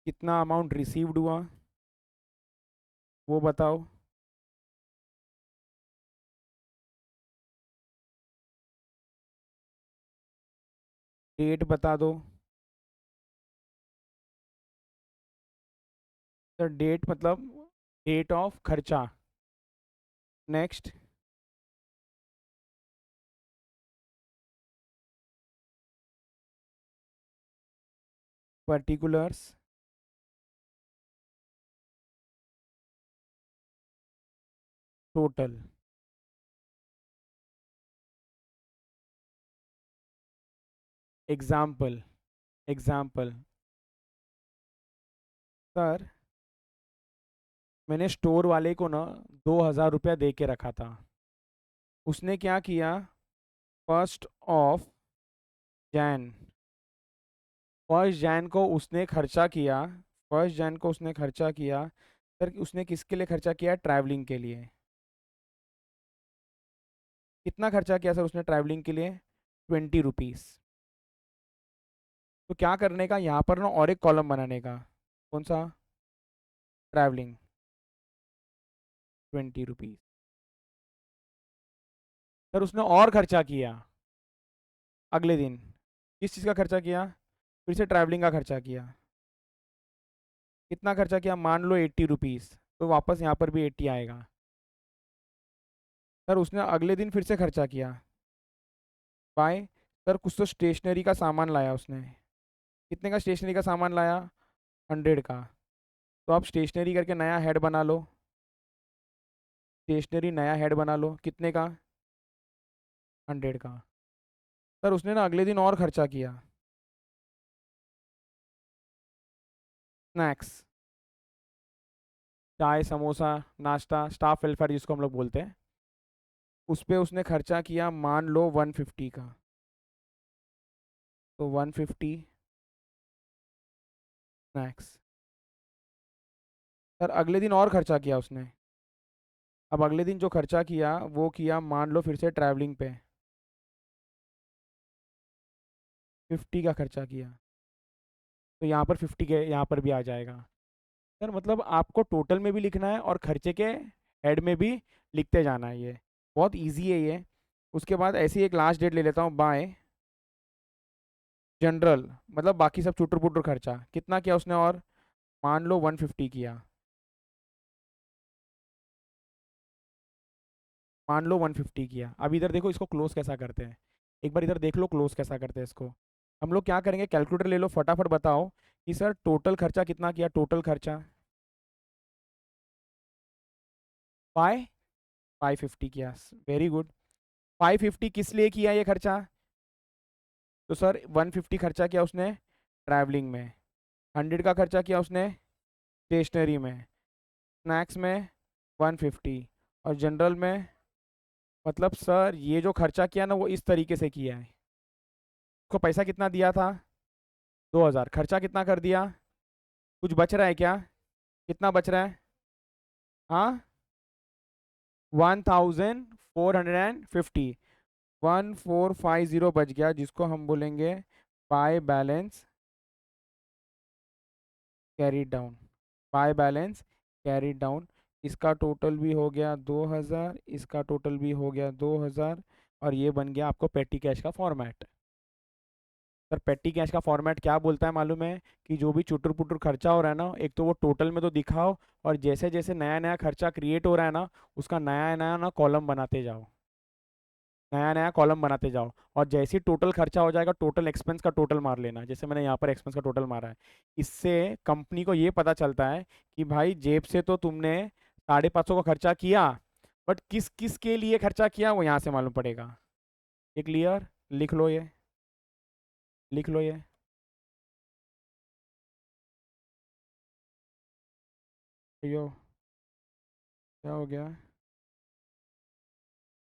कितना अमाउंट रिसीव्ड हुआ वो बताओ। डेट बता दो। सर डेट मतलब डेट ऑफ खर्चा। Next. Particulars. Total. Example example. Sir मैंने स्टोर वाले को ना 2,000 रुपया दे के रखा था। उसने क्या किया? 1 ऑफ जैन, 1 जैन को उसने खर्चा किया। 1 जैन को उसने खर्चा किया। सर उसने किसके लिए खर्चा किया? ट्रैवलिंग के लिए। कितना खर्चा किया सर उसने ट्रैवलिंग के लिए? 20 रुपीज़। तो क्या करने का यहाँ पर ना, और एक कॉलम बनाने का। कौन सा? ट्रैवलिंग। 20 रुपीज़। सर उसने और खर्चा किया अगले दिन। किस चीज़ का खर्चा किया? फिर से ट्रैवलिंग का खर्चा किया। कितना खर्चा किया? मान लो 80 रुपीज़। तो वापस यहाँ पर भी 80 आएगा। सर उसने अगले दिन फिर से खर्चा किया। बाय। सर कुछ तो स्टेशनरी का सामान लाया उसने। कितने का स्टेशनरी का सामान लाया? 100 का। तो आप स्टेशनरी करके नया हेड बना लो। स्टेशनरी नया हेड बना लो, कितने का? 100 का। सर उसने ना अगले दिन और खर्चा किया। स्नैक्स, चाय समोसा, नाश्ता, स्टाफ वेलफेयर जिसको हम लोग बोलते हैं, उस पे उसने खर्चा किया मान लो 150 का। तो 150 स्नैक्स। सर अगले दिन और खर्चा किया उसने। अब अगले दिन जो खर्चा किया वो किया मान लो फिर से ट्रैवलिंग पे, 50 का खर्चा किया। तो यहाँ पर 50 के यहाँ पर भी आ जाएगा। सर मतलब आपको टोटल में भी लिखना है और खर्चे के हेड में भी लिखते जाना है। ये बहुत इजी है ये। उसके बाद ऐसी एक लास्ट डेट ले लेता हूँ, बाय जनरल, मतलब बाकी सब चुटर पुटर खर्चा कितना किया उसने, और मान लो 150 किया। मान लो 150 किया। अब इधर देखो इसको क्लोज कैसा करते हैं। एक बार इधर देख लो क्लोज कैसा करते हैं इसको। हम लोग क्या करेंगे, कैलकुलेटर ले लो, फटाफट बताओ कि सर टोटल खर्चा कितना किया, टोटल खर्चा 550 किया। Very good. 550 किस लिए किया ये खर्चा? तो सर 150 खर्चा किया उसने ट्रैवलिंग में, 100 का खर्चा किया उसने स्टेशनरी में, स्नैक्स में 150, और जनरल में, मतलब सर ये जो खर्चा किया ना वो इस तरीके से किया है। उसको पैसा कितना दिया था? 2000। खर्चा कितना कर दिया? कुछ बच रहा है क्या? कितना बच रहा है? हाँ, 1450, 1450 बच गया, जिसको हम बोलेंगे by balance carry down. By balance carry down. इसका टोटल भी हो गया 2000, इसका टोटल भी हो गया 2000, और ये बन गया आपको पेटी कैश का फॉर्मेट। सर पेटी कैश का फॉर्मेट क्या बोलता है मालूम है? कि जो भी चुटर पुटर खर्चा हो रहा है ना, एक तो वो टोटल में तो दिखाओ, और जैसे जैसे नया नया खर्चा क्रिएट हो रहा है ना, उसका नया नया ना कॉलम बनाते जाओ, नया नया कॉलम बनाते जाओ। और जैसे ही टोटल खर्चा हो जाएगा, टोटल एक्सपेंस का टोटल मार लेना, जैसे मैंने यहाँ पर एक्सपेंस का टोटल मारा है। इससे कंपनी को ये पता चलता है कि भाई जेब से तो तुमने 550 का खर्चा किया, बट किस किस के लिए खर्चा किया वो यहाँ से मालूम पड़ेगा। ये क्लियर? लिख लो ये, लिख लो ये। यो, क्या हो गया?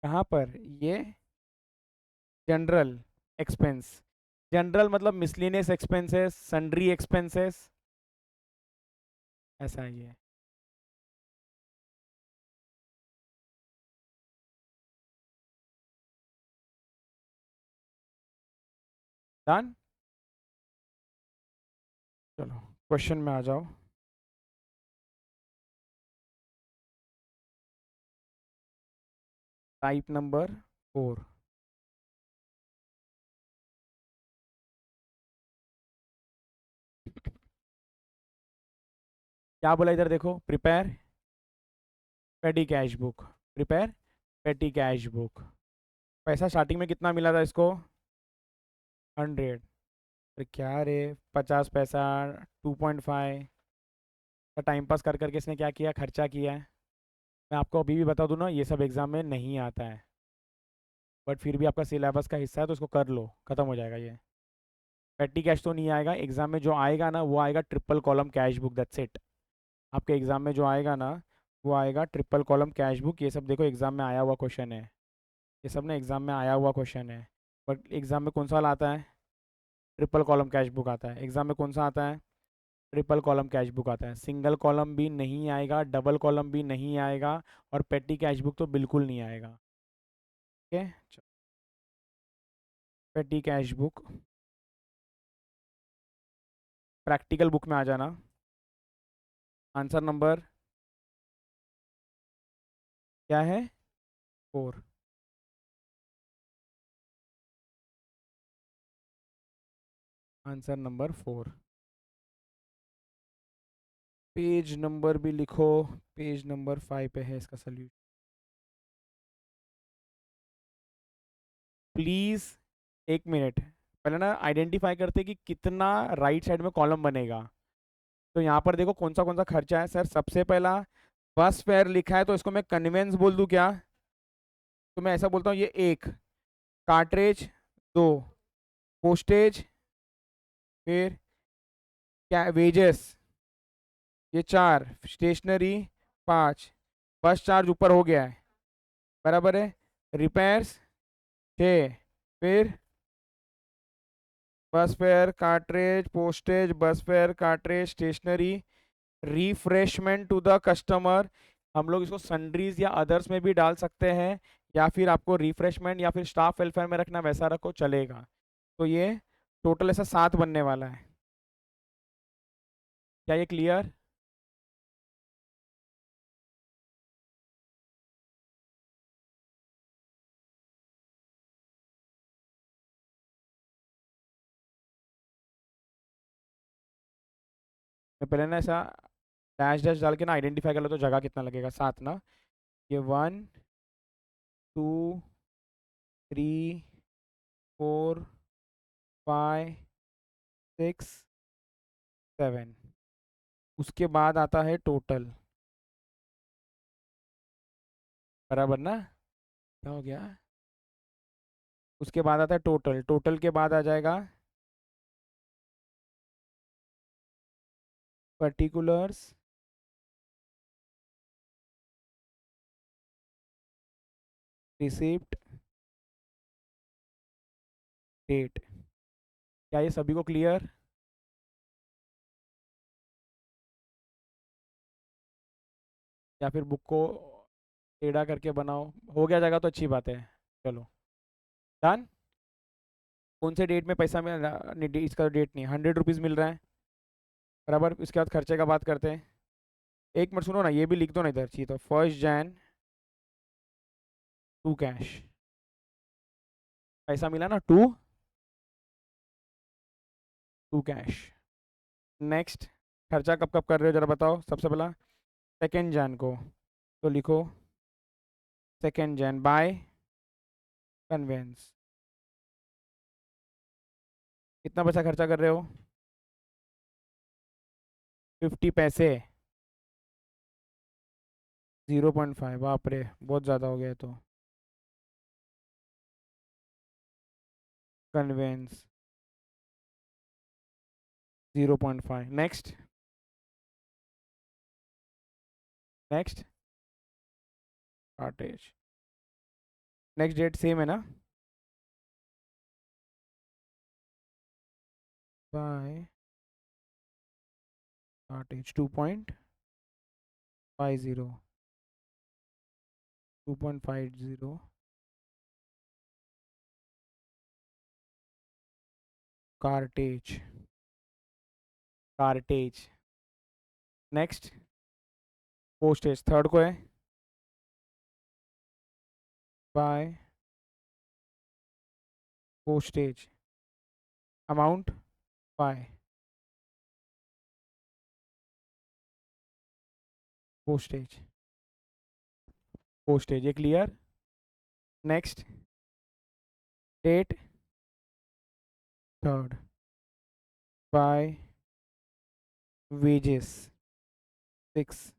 कहाँ पर ये? General expense. जनरल मतलब मिसलेनियस एक्सपेंसेस, सन्ड्री एक्सपेंसेस, ऐसा ही है। डन। चलो क्वेश्चन में आ जाओ। Type number 4। क्या बोला इधर देखो, प्रिपेयर पेटी कैश बुक। प्रिपेयर पेटी कैश बुक। पैसा स्टार्टिंग में कितना मिला था इसको? 100। अरे क्या रे, 50 पैसा, 2.5 का टाइम पास कर करके इसने क्या किया, खर्चा किया है। मैं आपको अभी भी बता दूं ना, ये सब एग्जाम में नहीं आता है, बट फिर भी आपका सिलेबस का हिस्सा है तो इसको कर लो, खत्म हो जाएगा ये। पेटी कैश तो नहीं आएगा एग्जाम में, जो आएगा ना वो आएगा triple column cash book, that's it. आपके एग्जाम में जो आएगा ना वो आएगा ट्रिपल कॉलम कैश बुक। ये सब देखो एग्जाम में आया हुआ क्वेश्चन है, ये सब ना एग्जाम में आया हुआ क्वेश्चन है। बट एग्जाम में कौन सा वाला आता है? ट्रिपल कॉलम कैश बुक आता है एग्जाम में। कौन सा आता है? ट्रिपल कॉलम कैश बुक आता है। सिंगल कॉलम भी नहीं आएगा, डबल कॉलम भी नहीं आएगा, और पेटी कैश बुक तो बिल्कुल नहीं आएगा। ठीक है, पेटी कैश बुक। प्रैक्टिकल बुक में आ जाना। आंसर नंबर क्या है? 4। Answer number 4। पेज नंबर भी लिखो, पेज नंबर 5 पे है इसका सोल्यूशन। प्लीज, एक मिनट, पहले ना आइडेंटिफाई करते कि कितना राइट साइड में कॉलम बनेगा। तो यहाँ पर देखो कौन सा खर्चा है सर। सबसे पहला बस फेयर लिखा है, तो इसको मैं कन्वेंस बोल दूं क्या? तो मैं ऐसा बोलता हूँ, ये एक कार्ट्रेज, दो पोस्टेज, फिर क्या वेजेस, ये 4 स्टेशनरी, 5 बस चार्ज ऊपर हो गया है, बराबर है। रिपेयर्स 6, फिर bus fare, cartridge, postage, bus fare, cartridge, stationery, refreshment to the customer. हम लोग इसको सन्ड्रीज या अदर्स में भी डाल सकते हैं, या फिर आपको रिफ्रेशमेंट या फिर स्टाफ वेलफेयर में रखना वैसा रखो चलेगा। तो ये टोटल ऐसा 7 बनने वाला है। क्या ये क्लियर? मैं पहले ना ऐसा डैश डैश डाल के ना आइडेंटिफाई कर लो, तो जगह कितना लगेगा, 7 ना। ये 1, 2, 3, 4, 5 6 7। उसके बाद आता है टोटल, बराबर ना? क्या हो गया? उसके बाद आता है टोटल, टोटल के बाद आ जाएगा पर्टिकुलर्स, रिसिप्ट, डेट। क्या ये सभी को क्लियर? या फिर बुक को टेढ़ा करके बनाओ, हो गया जाएगा तो अच्छी बात है। चलो डन। कौन से डेट में पैसा मिल रहा? नहीं, इसका डेट नहीं, 100 रुपीज़ मिल रहा है, बराबर। इसके बाद खर्चे का बात करते हैं। एक मिनट सुनो ना, ये भी लिख दो ना इधर, चाहिए तो 1 जैन टू कैश, पैसा मिला ना, टू कैश। नेक्स्ट, खर्चा कब कब कर रहे हो जरा बताओ। सबसे पहला 2 जैन को, तो लिखो 2 जैन बाय कन्वेंस। कितना पैसा खर्चा कर रहे हो? 50 पैसे। 0.5, बाप रे बहुत ज़्यादा हो गया तो। Conveyance 0.5। Next, next cartage. Next date same है ना? By cartage 2.50, 2.50 cartage, cartage. Next, postage third को है, by postage, amount by postage, postage. ये clear? Next, date third, by wages 6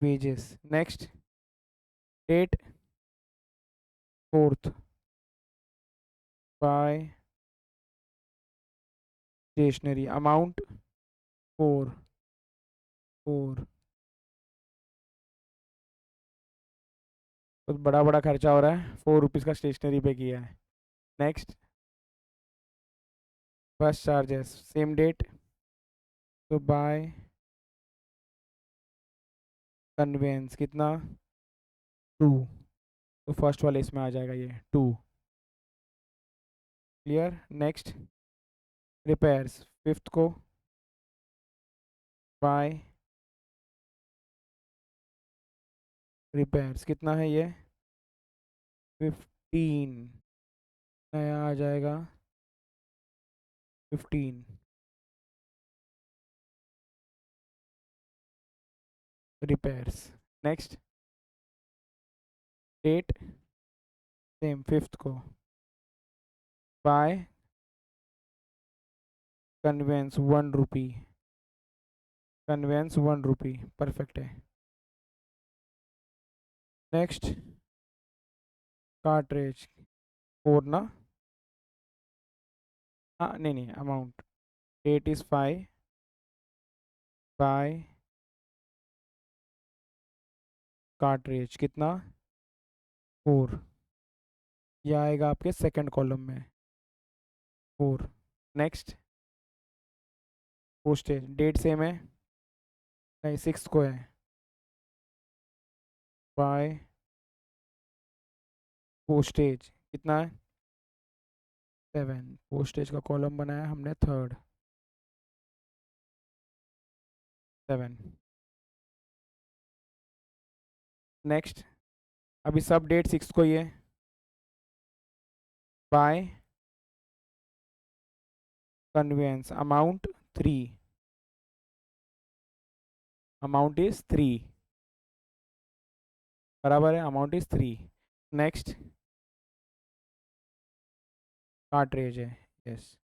wages. Next, date fourth, by stationery, amount 4 4। तो बड़ा बड़ा खर्चा हो रहा है, 4 रुपीज़ का स्टेशनरी पे किया है। नेक्स्ट, बस चार्जेस सेम डेट, तो बाय कन्वेंस कितना, 2। तो फर्स्ट वाले इसमें आ जाएगा ये 2। क्लियर? नेक्स्ट, रिपेयर्स फिफ्थ को, बाय रिपेयर्स कितना है ये, 15। नया आ जाएगा 15। Repairs. Next, date same fifth को, by conveyance 1 rupee, conveyance 1 rupee, perfect है। नेक्स्ट, कार्ट्रेज 4 ना, हाँ नहीं नहीं, amount, date is 5, by cartridge कितना, 4। यह आएगा आपके सेकंड कॉलम में, 4। नेक्स्ट, पोस्टेज डेट सेम है, नहीं 6 को है, बाय पोस्टेज कितना है, 7। पोस्टेज का कॉलम बनाया हमने थर्ड, 7। नेक्स्ट, अभी सब डेट 6 को ही है, by conveyance amount 3, amount is 3, बराबर है, अमाउंट इज 3। नेक्स्ट, कार्ट्रेज है, यस।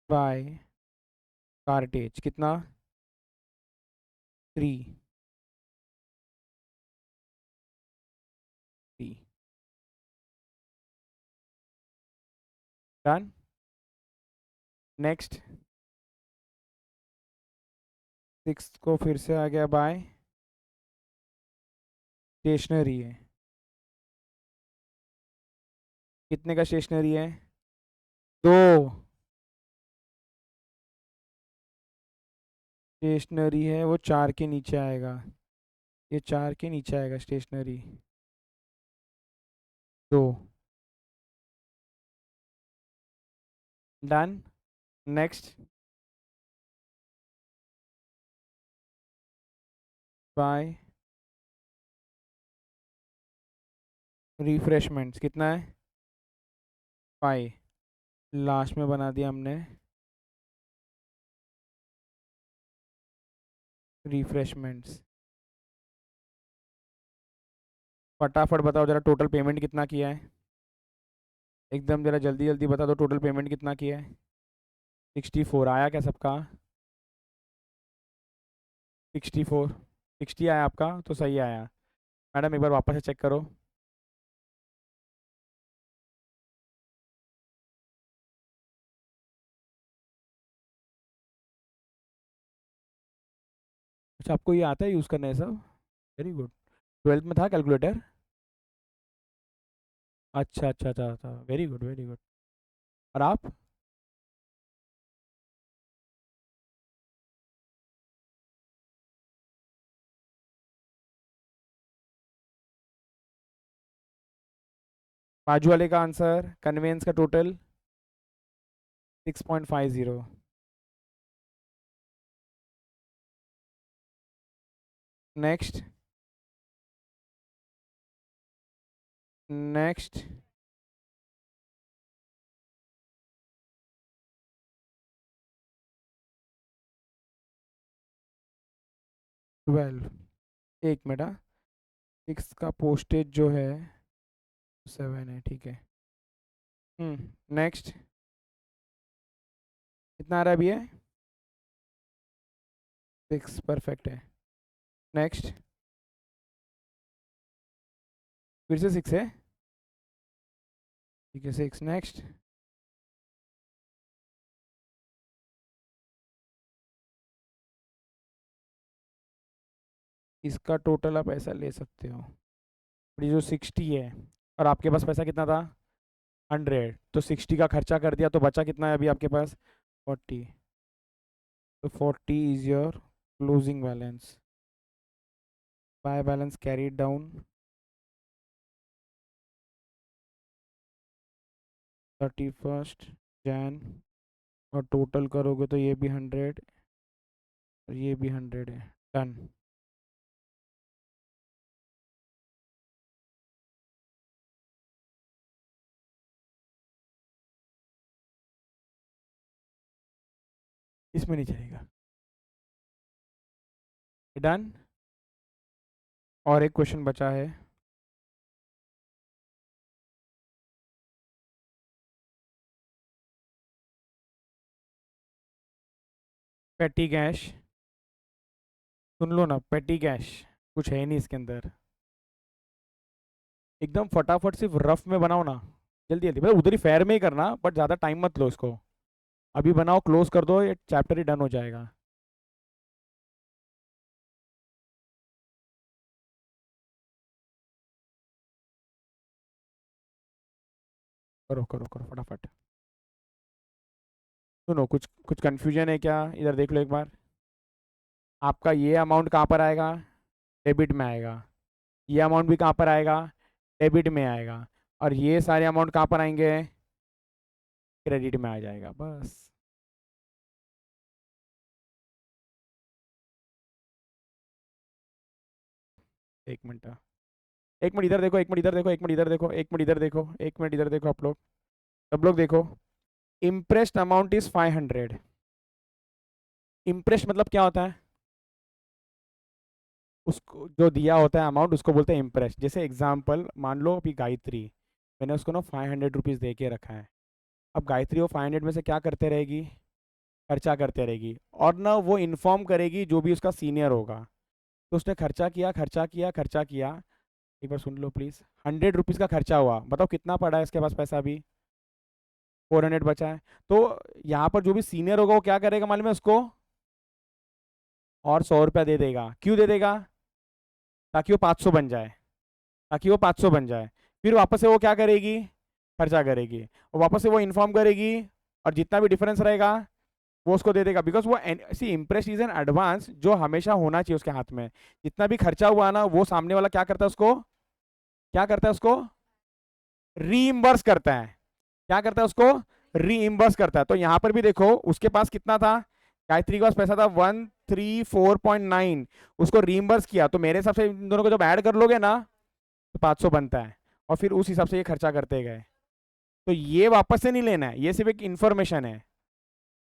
बाय कार्टेज कितना? 3। 3 डन। नेक्स्ट 6 को फिर से आ गया बाय स्टेशनरी है। कितने का स्टेशनरी है? 2। स्टेशनरी है वो 4 के नीचे आएगा, ये 4 के नीचे आएगा stationery. 2 done. Next by refreshments कितना है? 5। लास्ट में बना दिया हमने रिफ्रेशमेंट्स। फटाफट बताओ जरा टोटल पेमेंट कितना किया है, एकदम जरा जल्दी जल्दी बता दो टोटल पेमेंट कितना किया है। 64 आया क्या सबका? 64 60 आया आपका तो सही आया। मैडम एक बार वापस से चेक करो। अच्छा आपको ये आता है यूज़ करना है सब? Very good. 12th में था कैलकुलेटर? अच्छा अच्छा अच्छा अच्छा, वेरी गुड वेरी गुड। और आप? बाजू वाले का आंसर कन्वेंस का टोटल 6.50। Next next 12। एक मिनट, 6 का पोस्टेज जो है 7 है, ठीक है। नेक्स्ट कितना आ रहा है अभी? है 6, परफेक्ट है। नेक्स्ट फिर से 6 है, ठीक है 6। नेक्स्ट इसका टोटल आप ऐसा ले सकते हो, और ये जो 60 है और आपके पास पैसा कितना था? 100। तो 60 का खर्चा कर दिया तो बचा कितना है अभी आपके पास? 40। तो 40 is your closing balance. By balance carried down 31 Jain, और टोटल करोगे तो ये भी 100 और ये भी 100 है। डन। इसमें नहीं चलेगा। डन। और एक क्वेश्चन बचा है। पेटी कैश, सुन लो ना, पेटी कैश कुछ है नहीं इसके अंदर। एकदम फटाफट सिर्फ रफ में बनाओ ना, जल्दी जल्दी, मतलब उधर ही फेयर में ही करना, बट ज़्यादा टाइम मत लो इसको। अभी बनाओ, क्लोज कर दो, ये चैप्टर ही डन हो जाएगा। करो करो करो फटाफट। सुनो, कुछ कुछ कन्फ्यूजन है क्या? इधर देख लो एक बार। आपका ये अमाउंट कहाँ पर आएगा? डेबिट में आएगा। ये अमाउंट भी कहाँ पर आएगा? डेबिट में आएगा। और ये सारे अमाउंट कहाँ पर आएंगे? क्रेडिट में आ जाएगा बस। एक मिनट, एक मिनट इधर देखो, एक मिनट इधर देखो, एक मिनट इधर देखो, एक मिनट इधर देखो, एक मिनट इधर देखो, आप लोग सब लोग देखो। Impressed amount is 500। इम्प्रेस्ड मतलब क्या होता है? उसको जो दिया होता है अमाउंट उसको बोलते हैं इम्प्रेस। जैसे एग्जाम्पल मान लो अभी गायत्री, मैंने उसको ना 500 रुपीज़ दे के रखा है। अब गायत्री वो 500 में से क्या करते रहेगी, खर्चा करते रहेगी, और ना वो इन्फॉर्म करेगी जो भी उसका सीनियर होगा। तो उसने खर्चा किया खर्चा किया खर्चा किया, एक बार सुन लो प्लीज़। 100 रुपीज़ का खर्चा हुआ, बताओ कितना पड़ा है इसके पास पैसा अभी, 400 बचा है। तो यहाँ पर जो भी सीनियर होगा वो क्या करेगा मालूम है उसको, और 100 रुपया दे देगा। क्यों दे देगा, ताकि वो 500 बन जाए, ताकि वो 500 बन जाए। फिर वापस से वो क्या करेगी, खर्चा करेगी, और वापस से वो इन्फॉर्म करेगी, और जितना भी डिफरेंस रहेगा वो उसको दे देगा। बिकॉज वो सी इम्प्रेस इज एन एडवांस जो हमेशा होना चाहिए उसके हाथ में। जितना भी खर्चा हुआ ना वो सामने वाला क्या करता है उसको, क्या करता है उसको, रीइम्बर्स करता है। क्या करता है उसको, रीइम्बर्स करता है। तो यहाँ पर भी देखो उसके पास कितना था, गायत्री के पास पैसा था 134.9, उसको रीइम्बर्स किया। तो मेरे हिसाब से इन दोनों को जब ऐड कर लोगे ना तो 500 बनता है, और फिर उस हिसाब से ये खर्चा करते गए। तो ये वापस से नहीं लेना है, ये सिर्फ एक इन्फॉर्मेशन है,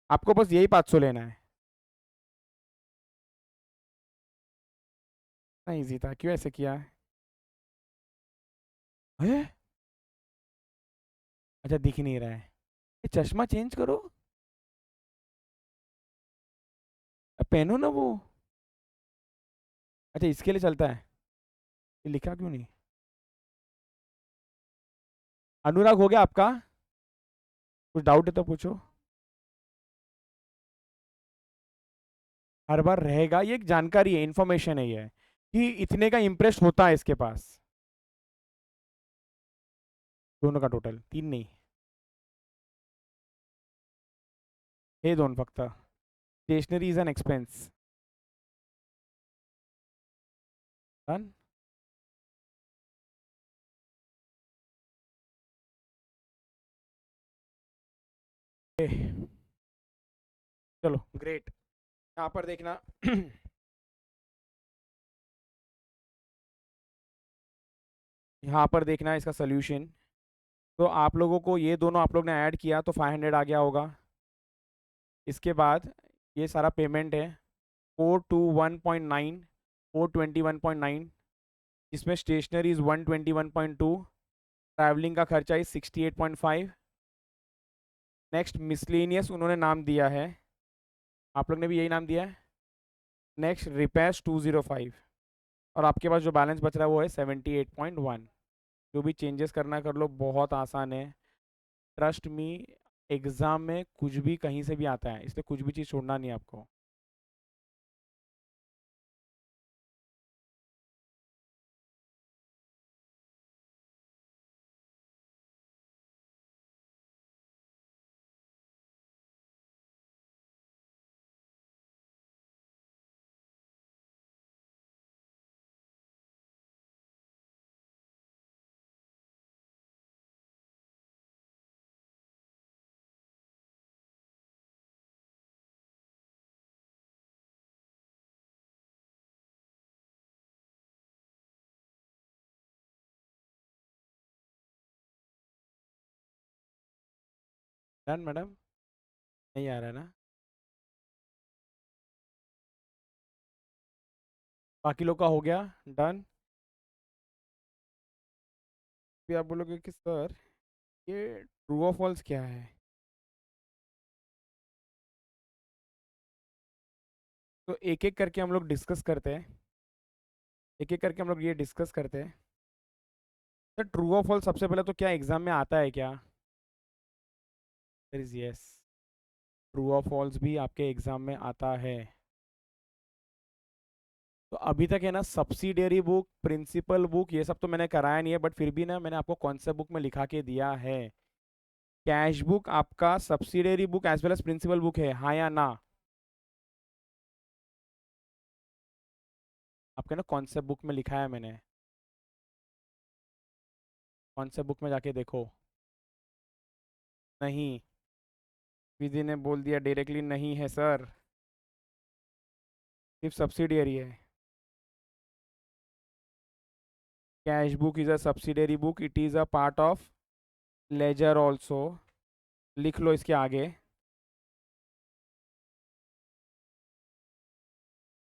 आपको बस यही 500 लेना है। इतना ईजी था, क्यों ऐसे किया है? अच्छा दिख नहीं रहा है, ये चश्मा चेंज करो, अब पहनो ना वो। अच्छा इसके लिए चलता है, ये लिखा क्यों नहीं। अनुराग हो गया आपका, कुछ डाउट है तो पूछो। हर बार रहेगा, ये एक जानकारी है, इन्फॉर्मेशन है ये, कि इतने का इंटरेस्ट होता है इसके पास। दोनों का टोटल, तीन नहीं, हे दोन फक्त। Stationery is an expense. Done. चलो ग्रेट, यहाँ पर देखना यहाँ पर देखना इसका सोल्यूशन। तो आप लोगों को ये दोनों आप लोग ने ऐड किया तो 500 आ गया होगा। इसके बाद ये सारा पेमेंट है 421.9, 421.9, जिसमें स्टेशनरी इज 121.2, ट्रैवलिंग का खर्चा इज 68.5। नेक्स्ट मिसलेनियस उन्होंने नाम दिया है, आप लोग ने भी यही नाम दिया है। नेक्स्ट रिपेयर्स 205, और आपके पास जो बैलेंस बच रहा है वो है 78.1। जो भी चेंजेस करना कर लो, बहुत आसान है, ट्रस्ट मी। एग्जाम में कुछ भी कहीं से भी आता है, इसलिए कुछ भी चीज़ छोड़ना नहीं है आपको। डन मैडम, नहीं आ रहा है ना, बाकी लोग का हो गया डन। फिर आप बोलोगे कि सर ये ट्रू और फॉल्स क्या है। तो एक एक करके हम लोग डिस्कस करते हैं, एक एक करके हम लोग ये डिस्कस करते हैं। सर ट्रू और फॉल्स सबसे पहले तो क्या एग्जाम में आता है क्या, इज यस, ट्रू और फॉल्स भी आपके एग्जाम में आता है। तो अभी तक है ना सब्सिडियरी बुक, प्रिंसिपल बुक, ये सब तो मैंने कराया नहीं है, बट फिर भी ना मैंने आपको कॉन्सेप्ट बुक में लिखा के दिया है। कैश बुक आपका subsidiary book as well as principal book है, हाँ या ना। आपके ना कॉन्सेप्ट बुक में लिखा है मैंने, कॉन्सेप्ट बुक में जाके देखो। नहीं, विधि ने बोल दिया डायरेक्टली नहीं है सर, सिर्फ सब्सिडियरी है। Cash book is a subsidiary book, it is a part of ledger also. लिख लो इसके आगे,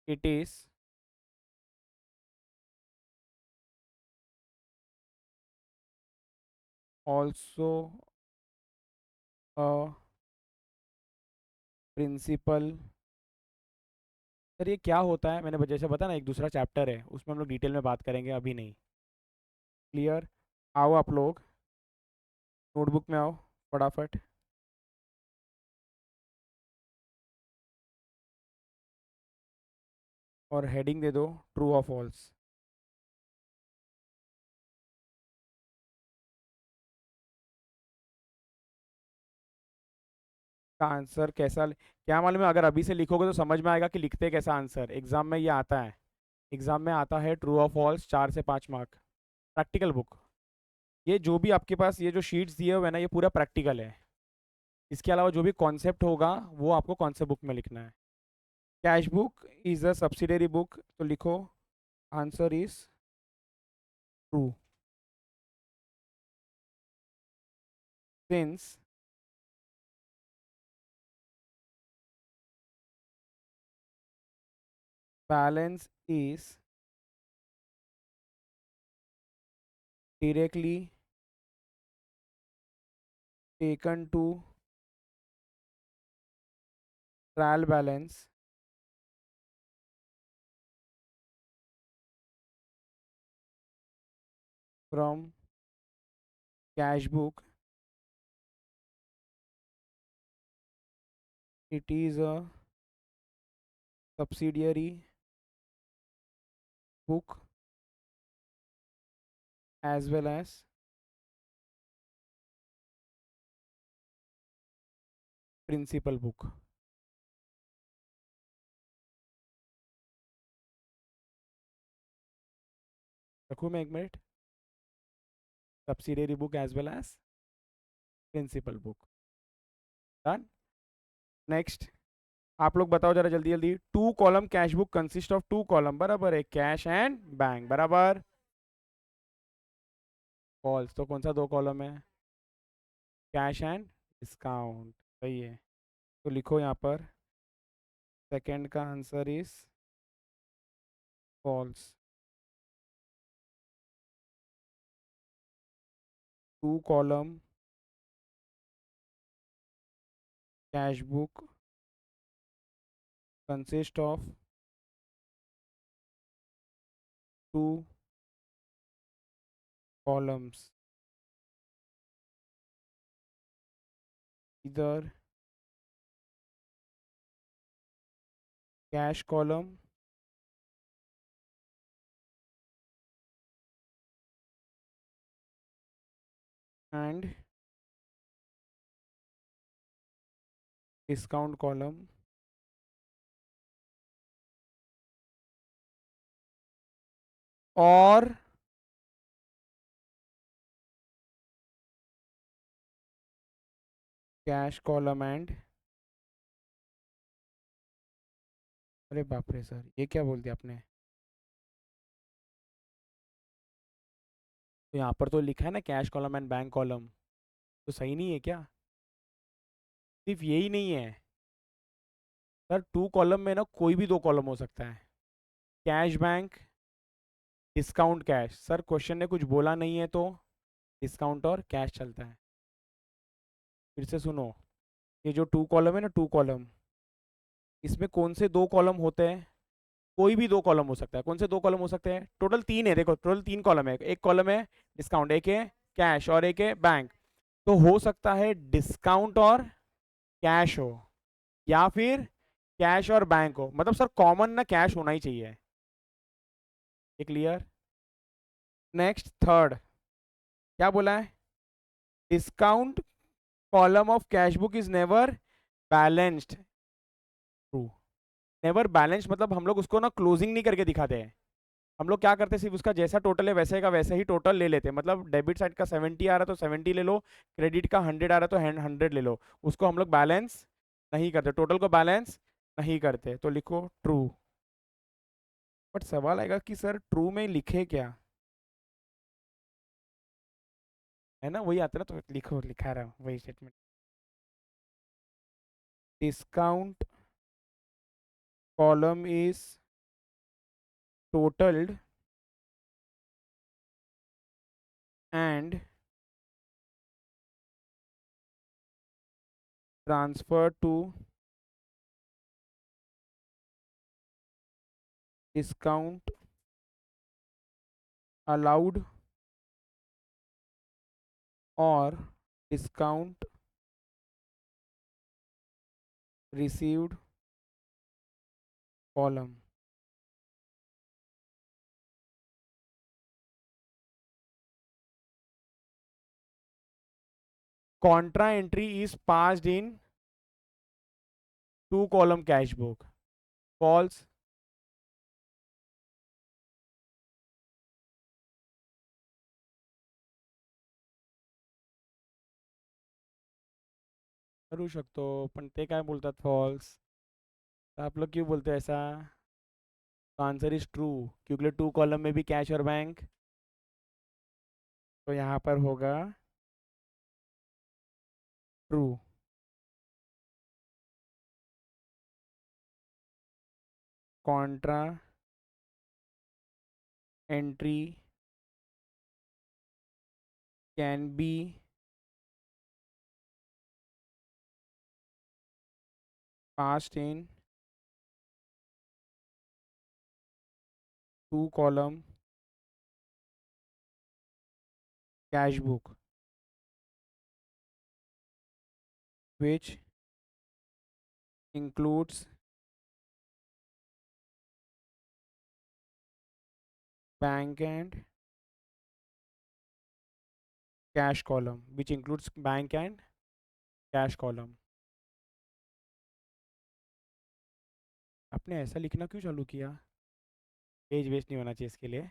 it is also a principal. Sir ये क्या होता है, मैंने जैसे बताया ना, एक दूसरा चैप्टर है, उसमें हम लोग डिटेल में बात करेंगे, अभी नहीं। क्लियर? आओ आप लोग नोटबुक में आओ फटाफट, और हेडिंग दे दो ट्रू और फॉल्स। का आंसर कैसा क्या मालूम है, अगर अभी से लिखोगे तो समझ में आएगा कि लिखते कैसा आंसर, एग्जाम में ये आता है। एग्जाम में आता है ट्रू और फॉल्स, 4 से 5 मार्क। प्रैक्टिकल बुक, ये जो भी आपके पास ये जो शीट्स दिए हुए हैं ना, ये पूरा प्रैक्टिकल है। इसके अलावा जो भी कॉन्सेप्ट होगा वो आपको कॉन्सेप्ट बुक में लिखना है। Cash book is a subsidiary book, तो लिखो answer is true, since balance is directly taken to trial balance from cash book. It is a subsidiary book as well as principal book. रखूँ मैं 1 minute? subsidiary book as well as principal book. Done. Next, आप लोग बताओ जरा जल्दी जल्दी। 2 column cash book consist of 2 column, बराबर है, कैश एंड बैंक, बराबर। फॉल्स, तो कौन सा 2 कॉलम है? कैश एंड डिस्काउंट, सही है। तो लिखो यहाँ पर सेकंड का answer is false. 2 column cash book consist of 2 columns, either cash column and discount column, और कैश कॉलम एंड, अरे बाप रे सर, ये क्या बोल दिया आपने? तो यहाँ पर तो लिखा है ना cash column and bank column, तो सही नहीं है क्या? सिर्फ यही नहीं है सर, 2 कॉलम में ना कोई भी 2 कॉलम हो सकता है। Cash bank, discount cash. Sir question ने कुछ बोला नहीं है तो डिस्काउंट और कैश चलता है। फिर से सुनो, ये जो 2 कॉलम है ना, 2 कॉलम, इसमें कौन से 2 कॉलम होते हैं? कोई भी 2 कॉलम हो सकता है। कौन से 2 कॉलम हो सकते हैं? टोटल 3 है, देखो टोटल 3 कॉलम है। एक कॉलम है डिस्काउंट, एक है कैश और एक है बैंक। तो हो सकता है डिस्काउंट और कैश हो, या फिर कैश और बैंक हो, मतलब सर कॉमन ना कैश होना ही चाहिए। ये क्लियर? नेक्स्ट थर्ड, क्या बोला है? Discount column of cash book is never balanced. True. Never balanced मतलब हम लोग उसको ना क्लोजिंग नहीं करके दिखाते हैं। हम लोग क्या करते हैं, सिर्फ उसका जैसा टोटल है वैसे का वैसे ही टोटल ले लेते हैं। मतलब डेबिट साइड का 70 आ रहा है तो 70 ले लो, क्रेडिट का 100 आ रहा है तो 100 ले लो। उसको हम लोग बैलेंस नहीं करते, टोटल को बैलेंस नहीं करते। तो लिखो ट्रू। बट सवाल आएगा कि सर ट्रू में लिखे क्या, है ना, वही आता है ना, तो लिखो, लिखा रहा हूँ वही statement. Discount column is totalled and transfer to discount allowed और discount received column. contra entry is passed in two column cash book। false। करू शकतो पण ते काय बोलतात फॉल्स। आप लोग क्यों बोलते हो ऐसा। आंसर इज ट्रू क्योंकि टू कॉलम में भी कैश और बैंक। तो यहाँ पर होगा true. Contra entry can be passed in two column cash book which includes bank and cash column which includes bank and cash column। आपने ऐसा लिखना क्यों चालू किया। पेज वेस्ट नहीं होना चाहिए इसके लिए।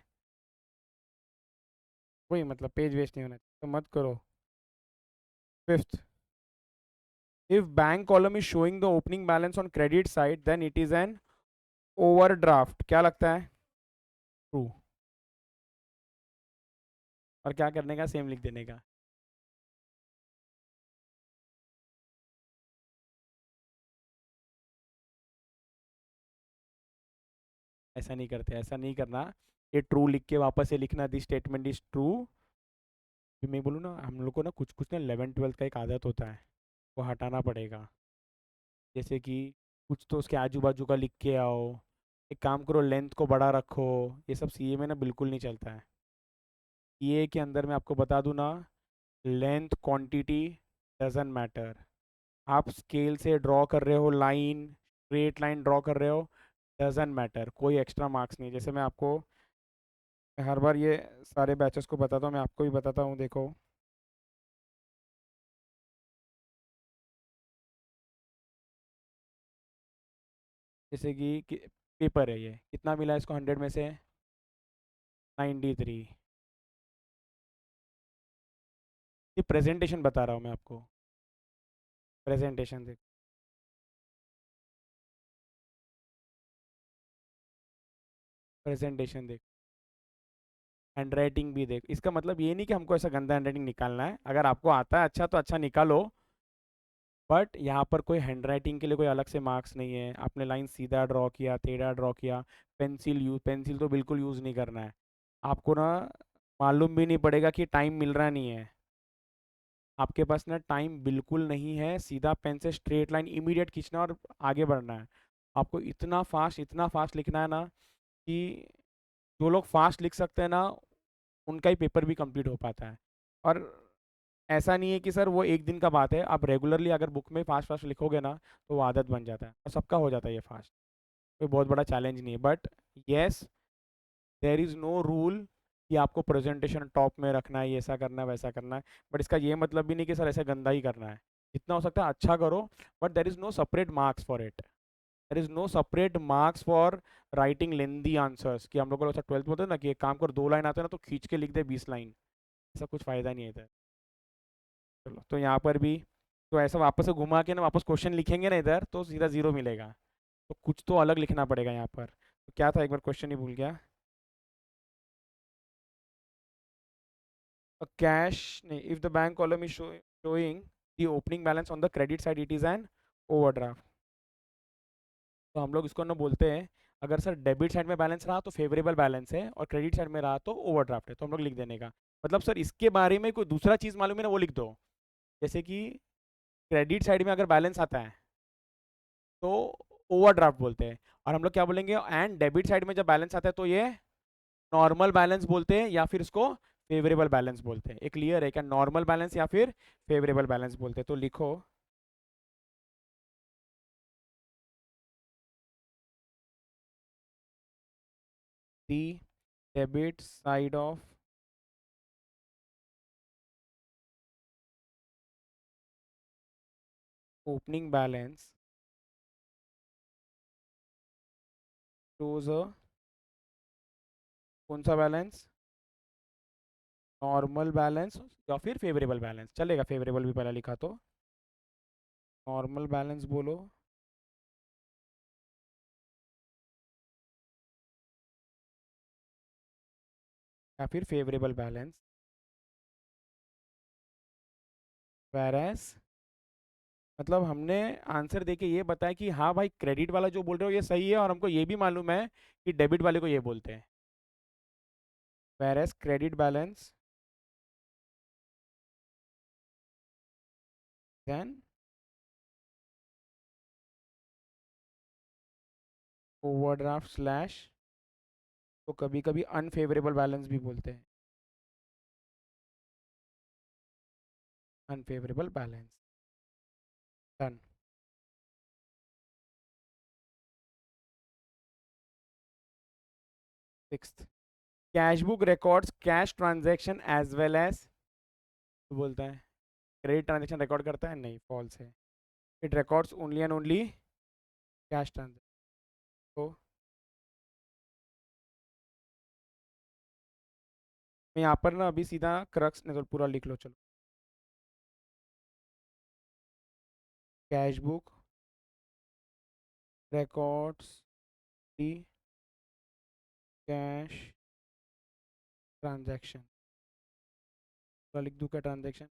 वही मतलब पेज वेस्ट नहीं होना चाहिए तो मत करो। Fifth, if bank column is showing the opening balance on credit side then it is an overdraft। क्या लगता है। ट्रू। और क्या करने का सेम लिख देने का। ऐसा नहीं करते ऐसा नहीं करना। ये ट्रू लिख के वापस से लिखना दिस स्टेटमेंट इज ट्रू। मैं बोलूँ ना हम लोग को ना कुछ कुछ ना 11th 12th का एक आदत होता है वो हटाना पड़ेगा। जैसे कि कुछ तो उसके आजू बाजू का लिख के आओ। एक काम करो लेंथ को बड़ा रखो। ये सब सीए में ना बिल्कुल नहीं चलता है। सीए के अंदर मैं आपको बता दूँ ना लेंथ क्वांटिटी डजंट मैटर। आप स्केल से ड्रॉ कर रहे हो लाइन स्ट्रेट लाइन ड्रॉ कर रहे हो डजंट मैटर कोई एक्स्ट्रा मार्क्स नहीं। जैसे मैं आपको हर बार ये सारे बैचेस को बताता हूँ मैं आपको भी बताता हूँ देखो। जैसे कि पेपर है ये कितना मिला इसको 100 में से 93। ये प्रेजेंटेशन बता रहा हूँ मैं आपको। प्रेजेंटेशन देख प्रेजेंटेशन देख हैंड राइटिंग भी देख। इसका मतलब ये नहीं कि हमको ऐसा गंदा हैंड राइटिंग निकालना है। अगर आपको आता है अच्छा तो अच्छा निकालो। बट यहाँ पर कोई हैंड राइटिंग के लिए कोई अलग से मार्क्स नहीं है। आपने लाइन सीधा ड्रॉ किया टेढ़ा ड्रॉ किया पेंसिल तो बिल्कुल यूज़ नहीं करना है। आपको ना मालूम भी नहीं पड़ेगा कि टाइम मिल रहा नहीं है। आपके पास ना टाइम बिल्कुल नहीं है। सीधा पेन से स्ट्रेट लाइन इमीडिएट खींचना और आगे बढ़ना है। आपको इतना फास्ट लिखना है ना कि जो लोग फास्ट लिख सकते हैं ना उनका ही पेपर भी कंप्लीट हो पाता है। और ऐसा नहीं है कि सर वो एक दिन का बात है। आप रेगुलरली अगर बुक में फास्ट फास्ट लिखोगे ना तो वो आदत बन जाता है और सबका हो जाता है ये फास्ट। कोई बहुत बड़ा चैलेंज नहीं है। But yes there is no rule कि आपको प्रेजेंटेशन टॉप में रखना है ये ऐसा करना है वैसा करना है। बट इसका ये मतलब भी नहीं कि सर ऐसा गंदा ही करना है। जितना हो सकता है अच्छा करो। But there is no separate marks for it. There is no separate marks for writing lengthy answers कि हम लोग को 12th में होता है ना कि एक काम कर 2 लाइन आते हैं ना तो खींच के लिख दे 20 लाइन। ऐसा कुछ फ़ायदा नहीं है इधर। चलो तो यहाँ पर भी तो ऐसा वापस से घुमा के ना वापस क्वेश्चन लिखेंगे ना इधर तो सीधा 0 मिलेगा। तो कुछ तो अलग लिखना पड़ेगा यहाँ पर। तो क्या था एक बार क्वेश्चन ही भूल गया। A cash if the bank column is showing the opening balance on the credit side it is an overdraft। तो हम लोग इसको ना बोलते हैं अगर सर डेबिट साइड में बैलेंस रहा तो फेवरेबल बैलेंस है और क्रेडिट साइड में रहा तो ओवरड्राफ्ट है। तो हम लोग लिख देने का मतलब सर इसके बारे में कोई दूसरा चीज़ मालूम है ना वो लिख दो। जैसे कि क्रेडिट साइड में अगर बैलेंस आता है तो ओवरड्राफ्ट बोलते हैं, और हम लोग क्या बोलेंगे, एंड डेबिट साइड में जब बैलेंस आता है तो ये नॉर्मल बैलेंस बोलते हैं या फिर इसको फेवरेबल बैलेंस बोलते हैं। ये क्लियर है क्या? नॉर्मल बैलेंस या फिर फेवरेबल बैलेंस बोलते हैं। तो लिखो दी debit side of opening balance shows अ कौन सा बैलेंस, नॉर्मल बैलेंस या फिर फेवरेबल बैलेंस, चलेगा फेवरेबल भी पहले लिखा तो, नॉर्मल बैलेंस बोलो या फिर फेवरेबल बैलेंस। वेरएस मतलब हमने आंसर देके ये बताया कि हाँ भाई क्रेडिट वाला जो बोल रहे हो ये सही है, और हमको ये भी मालूम है कि डेबिट वाले को ये बोलते हैं। Whereas credit balance then overdraft slash, तो कभी कभी अनफेवरेबल बैलेंस भी बोलते हैं, unfavourable balance. Done. Sixth, cash book records cash transaction as well as, बोलता है क्रेडिट ट्रांजैक्शन रिकॉर्ड करता है, नहीं फॉल्स है। It records only and only cash transaction. तो मैं यहाँ पर ना अभी सीधा क्रक्स नहीं तो पूरा लिख लो चलो। कैश बुक रिकॉर्ड्स दी कैश ट्रांजैक्शन, पूरा लिख दूँ क्या transaction?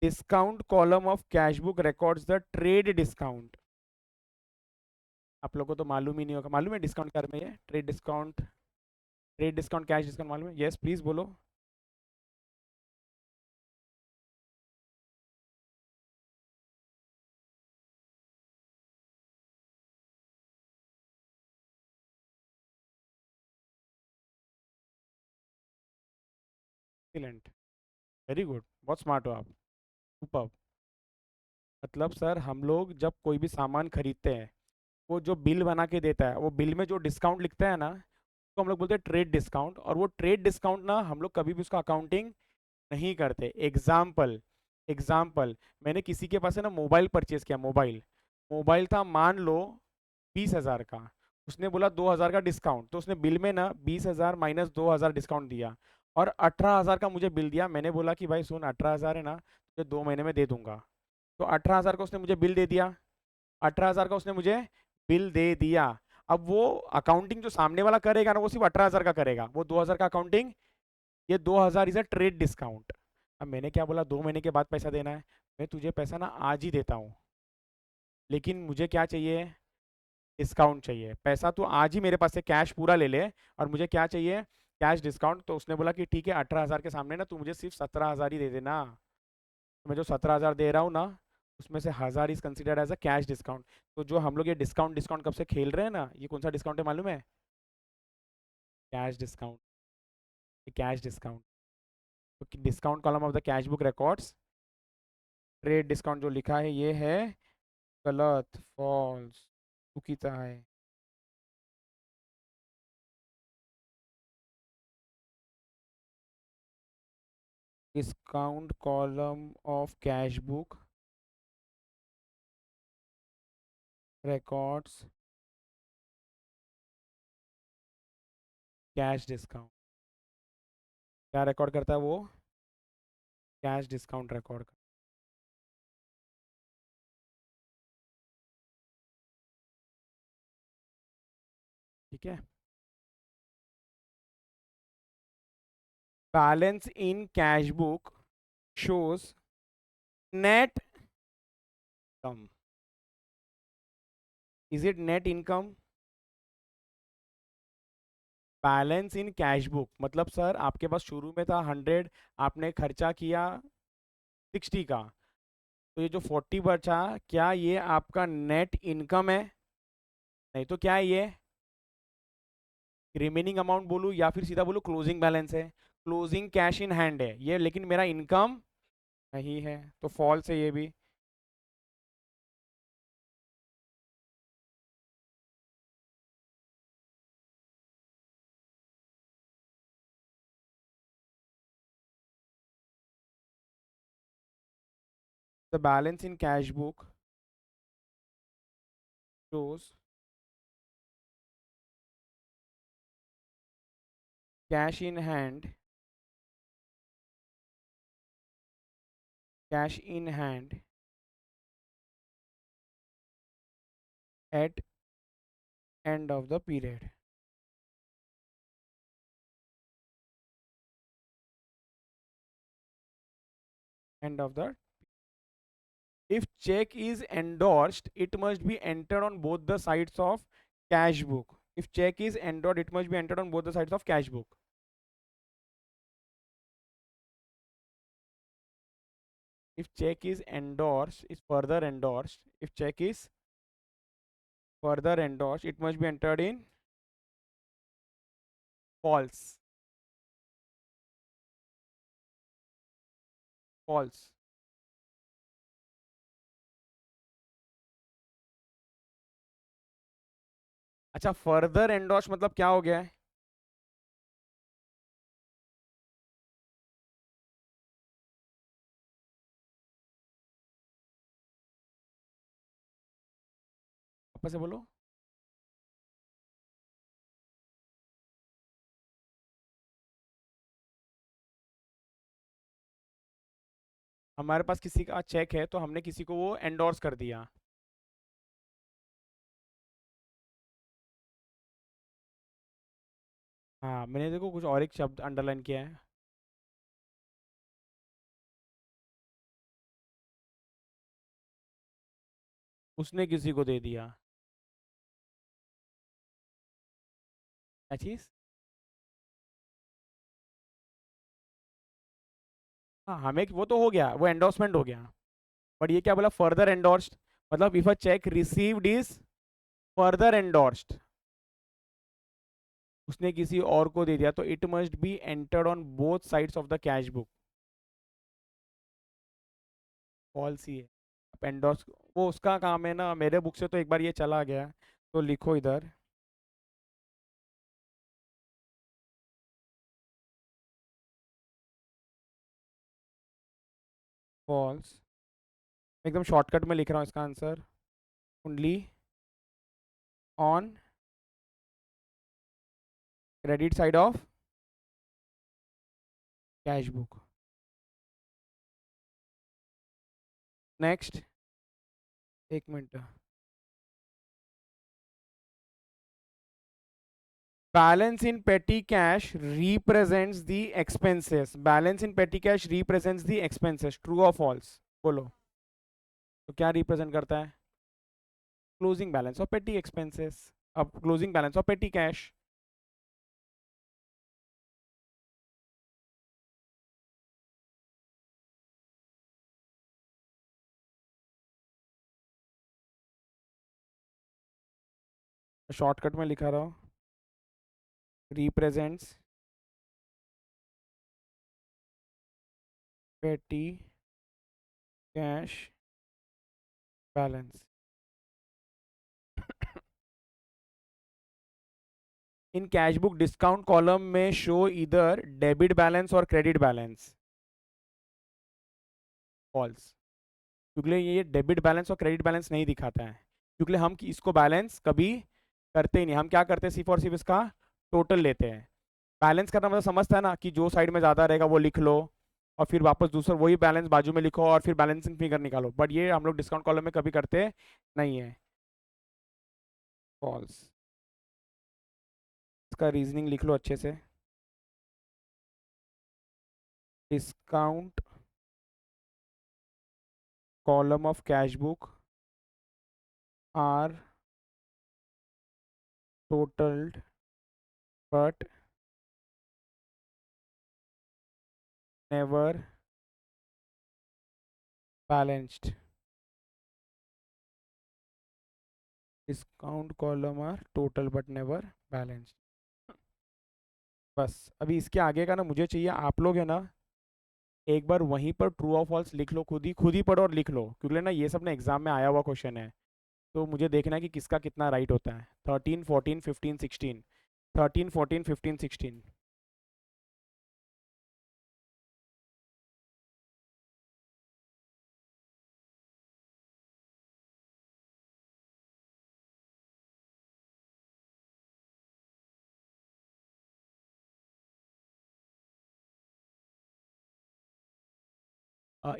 Discount column of cash book records the trade discount. आप लोगों को तो मालूम ही नहीं होगा, मालूम है डिस्काउंट कर में, ये ट्रेड डिस्काउंट कैश डिस्काउंट मालूम है? यस प्लीज बोलो। एक्सीलेंट, वेरी गुड, बहुत स्मार्ट हो आप, सुपर। मतलब सर हम लोग जब कोई भी सामान खरीदते हैं, वो जो बिल बना के देता है, वो बिल में जो डिस्काउंट लिखता है ना, तो हम लोग बोलते हैं ट्रेड डिस्काउंट, और वो ट्रेड डिस्काउंट ना हम लोग कभी भी उसका अकाउंटिंग नहीं करते। एग्जाम्पल, एग्जाम्पल, मैंने किसी के पास है ना मोबाइल परचेज किया, मोबाइल, मोबाइल था मान लो 20,000 का, उसने बोला 2,000 का डिस्काउंट, तो उसने बिल में ना 20,000 माइनस 2,000 डिस्काउंट दिया, और 18,000 का मुझे बिल दिया। मैंने बोला कि भाई सुन 18,000 है ना, तो 2 महीने में दे दूंगा। तो 18,000 का उसने मुझे बिल दे दिया, 18,000 का उसने मुझे बिल दे दिया। अब वो अकाउंटिंग जो सामने वाला करेगा ना, वो सिर्फ 18,000 का करेगा, वो 2,000 का अकाउंटिंग, ये 2,000 इज अ ट्रेड डिस्काउंट। अब मैंने क्या बोला, 2 महीने के बाद पैसा देना है, मैं तुझे पैसा ना आज ही देता हूँ, लेकिन मुझे क्या चाहिए, डिस्काउंट चाहिए। पैसा तो आज ही मेरे पास से कैश पूरा ले ले, और मुझे क्या चाहिए, कैश डिस्काउंट। तो उसने बोला कि ठीक है 18,000 के सामने ना तू मुझे सिर्फ 17,000 ही दे देना। तो मैं जो 17,000 दे रहा हूँ ना, उसमें से 1,000 is considered as a cash discount. तो जो हम लोग ये डिस्काउंट डिस्काउंट कब से खेल रहे हैं ना, ये कौन सा डिस्काउंट है मालूम है? Cash discount, cash discount. तो discount column of the cash book records trade discount जो लिखा है ये है गलत, फॉल्स, चुकीचा है। Discount column of cash book records cash discount, क्या रिकॉर्ड करता है वो? कैश डिस्काउंट रिकॉर्ड कर, ठीक है। Balance in cash book shows net come, is it net income? Balance in cash book मतलब सर आपके पास शुरू में था 100, आपने खर्चा किया 60 का, तो ये जो 40 बचा, क्या ये आपका नेट इनकम है? नहीं तो क्या है ये? रिमेनिंग अमाउंट बोलूँ या फिर सीधा बोलूँ क्लोजिंग बैलेंस है? क्लोजिंग कैश इन हैंड है ये, लेकिन मेरा इनकम नहीं है, तो फॉल्स है ये भी। The balance in cash book shows cash in hand, cash in hand at end of the period, end of the. If check is endorsed, it must be entered on both the sides of cash book. If check is endorsed, it must be entered on both the sides of cash book. If check is endorsed, is further endorsed. If check is further endorsed, it must be entered in false. False. अच्छा, फर्दर एंडोर्स मतलब क्या हो गया है? वापस से बोलो। हमारे पास किसी का चेक है तो हमने किसी को वो एंडोर्स कर दिया। हाँ, मैंने देखो कुछ और एक शब्द अंडरलाइन किया है। उसने किसी को दे दिया। क्या चीज? हाँ, हमें वो तो हो गया, वो एंडोर्समेंट हो गया। बट ये क्या बोला, फर्दर एंडोर्स्ड? मतलब if a cheque received is further endorsed, उसने किसी और को दे दिया, तो it must be entered on both sides of the cash book. False ही है। अब एंडोर्स वो उसका काम है ना, मेरे बुक से तो एक बार ये चला गया, तो लिखो इधर फॉल्स। एकदम शॉर्टकट में लिख रहा हूँ इसका answer. Only on credit side of cash book. Next. एक minute. Balance in petty cash represents the expenses. Balance in petty cash represents the expenses, true और फॉल्स? बोलो। तो क्या रिप्रेजेंट करता है? क्लोजिंग बैलेंस और पेटी एक्सपेंसेस। अब क्लोजिंग बैलेंस और पेटी कैश। शॉर्टकट में लिखा रहा हूँ, रिप्रेजेंट्स पेटी cash balance. In cash book discount column में शो इधर डेबिट बैलेंस और क्रेडिट बैलेंस। फॉल्स। क्योंकि ये डेबिट बैलेंस और क्रेडिट बैलेंस नहीं दिखाता है, क्योंकि हम इसको बैलेंस कभी करते ही नहीं। हम क्या करते हैं, सिर्फ और सिर्फ इसका टोटल लेते हैं। बैलेंस करना मतलब समझता है ना, कि जो साइड में ज़्यादा रहेगा वो लिख लो, और फिर वापस दूसरा वही बैलेंस बाजू में लिखो, और फिर बैलेंसिंग फिगर निकालो। बट ये हम लोग डिस्काउंट कॉलम में कभी करते नहीं है। फॉल्स। इसका रीजनिंग लिख लो अच्छे से। Discount column of cash book are totalled but never balanced. Discount column are total but never balanced. बस अभी इसके आगे का ना मुझे चाहिए, आप लोग है ना एक बार वहीं पर ट्रू और फॉल्स लिख लो, खुद ही पढ़ो और लिख लो, क्योंकि ना ये सब ना एग्जाम में आया हुआ क्वेश्चन है। तो मुझे देखना है कि किसका कितना राइट होता है। 13, 14, 15, 16। 13, 14, 15, 16।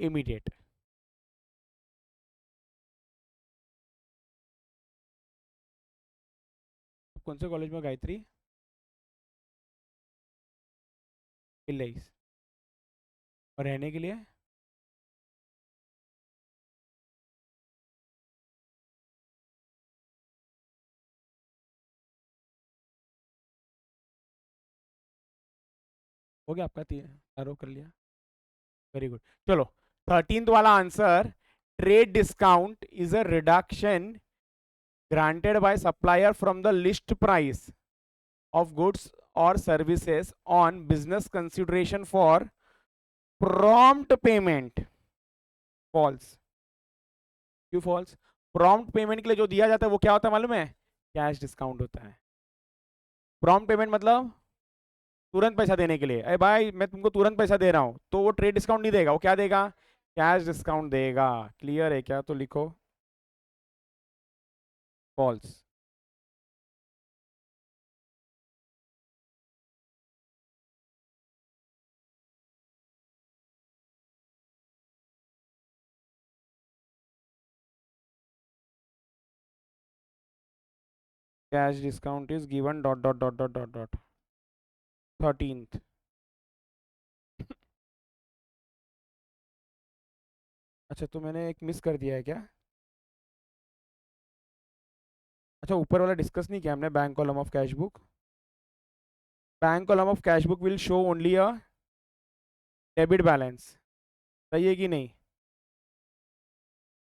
इमीडिएट। कौन से कॉलेज में गायत्री? इलेस। और रहने के लिए? हो गया आपका? आरो कर लिया। Very good. चलो 13th वाला answer, trade discount is a reduction granted by supplier from the list price of goods or services on business consideration for prompt payment। False. क्यों फॉल्स? प्रॉम्प्ट पेमेंट के लिए जो दिया जाता है वो क्या होता है मालूम है? कैश डिस्काउंट होता है। प्रॉम्प्ट पेमेंट मतलब तुरंत पैसा देने के लिए। अरे भाई मैं तुमको तुरंत पैसा दे रहा हूं, तो वो ट्रेड डिस्काउंट नहीं देगा, वो क्या देगा? कैश डिस्काउंट देगा। क्लियर है क्या? तो लिखो false. Cash discount is given dot dot dot dot dot dot 13th। अच्छा तो मैंने एक मिस कर दिया है क्या? अच्छा ऊपर वाला डिस्कस नहीं किया हमने, bank column of cash book. Bank column of cash book will show only a debit balance. सही है कि नहीं?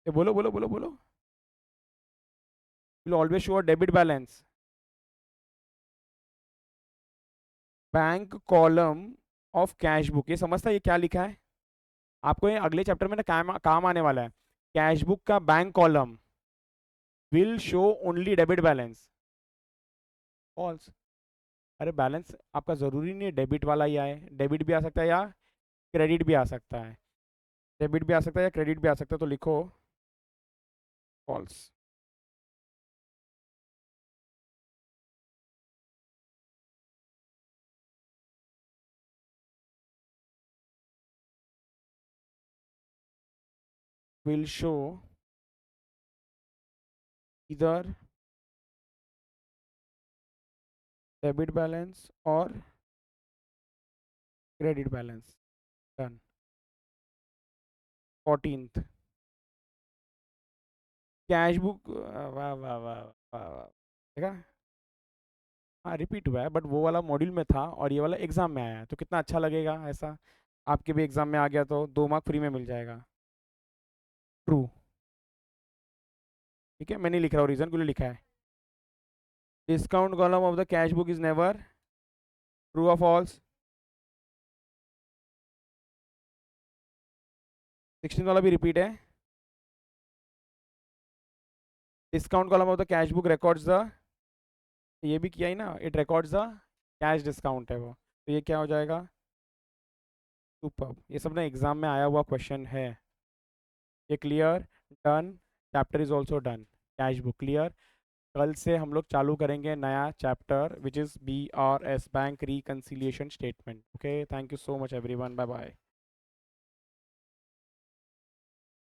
ये बोलो बोलो बोलो बोलो। Will always show a debit balance. Bank column of cash book, ये समझता है ये क्या लिखा है? आपको ये अगले चैप्टर में ना काम आने वाला है। कैश बुक का bank column will show only debit balance. False. अरे बैलेंस आपका जरूरी नहीं है डेबिट वाला ही आए, डेबिट भी आ सकता है या क्रेडिट भी आ सकता है। डेबिट भी आ सकता है या क्रेडिट भी आ सकता है, तो लिखो फॉल्स। विल शो इधर डेबिट बैलेंस और credit balance. Done. 14th cash book. वाह वाह वाह वाह वाह। देखा? हाँ रिपीट हुआ है, बट वो वाला मॉड्यूल में था और ये वाला एग्जाम में आया है, तो कितना अच्छा लगेगा ऐसा। आपके भी एग्जाम में आ गया तो 2 मार्क फ्री में मिल जाएगा। ट्रू। ठीक है, मैं नहीं लिख रहा हूँ रीजन, के लिए लिखा है discount column of the cash book is never true और फॉल्स। 16 वाला भी रिपीट है। Discount column of the cash book records the, ये भी किया ही ना, it records the cash discount है वो, तो ये क्या हो जाएगा? सुपर। ये सब ना एग्जाम में आया हुआ क्वेश्चन है। ये clear? Done. Chapter is also done. Cash book clear. कल से हम लोग चालू करेंगे नया chapter which is BRS bank reconciliation statement. Okay, thank you so much everyone, bye bye.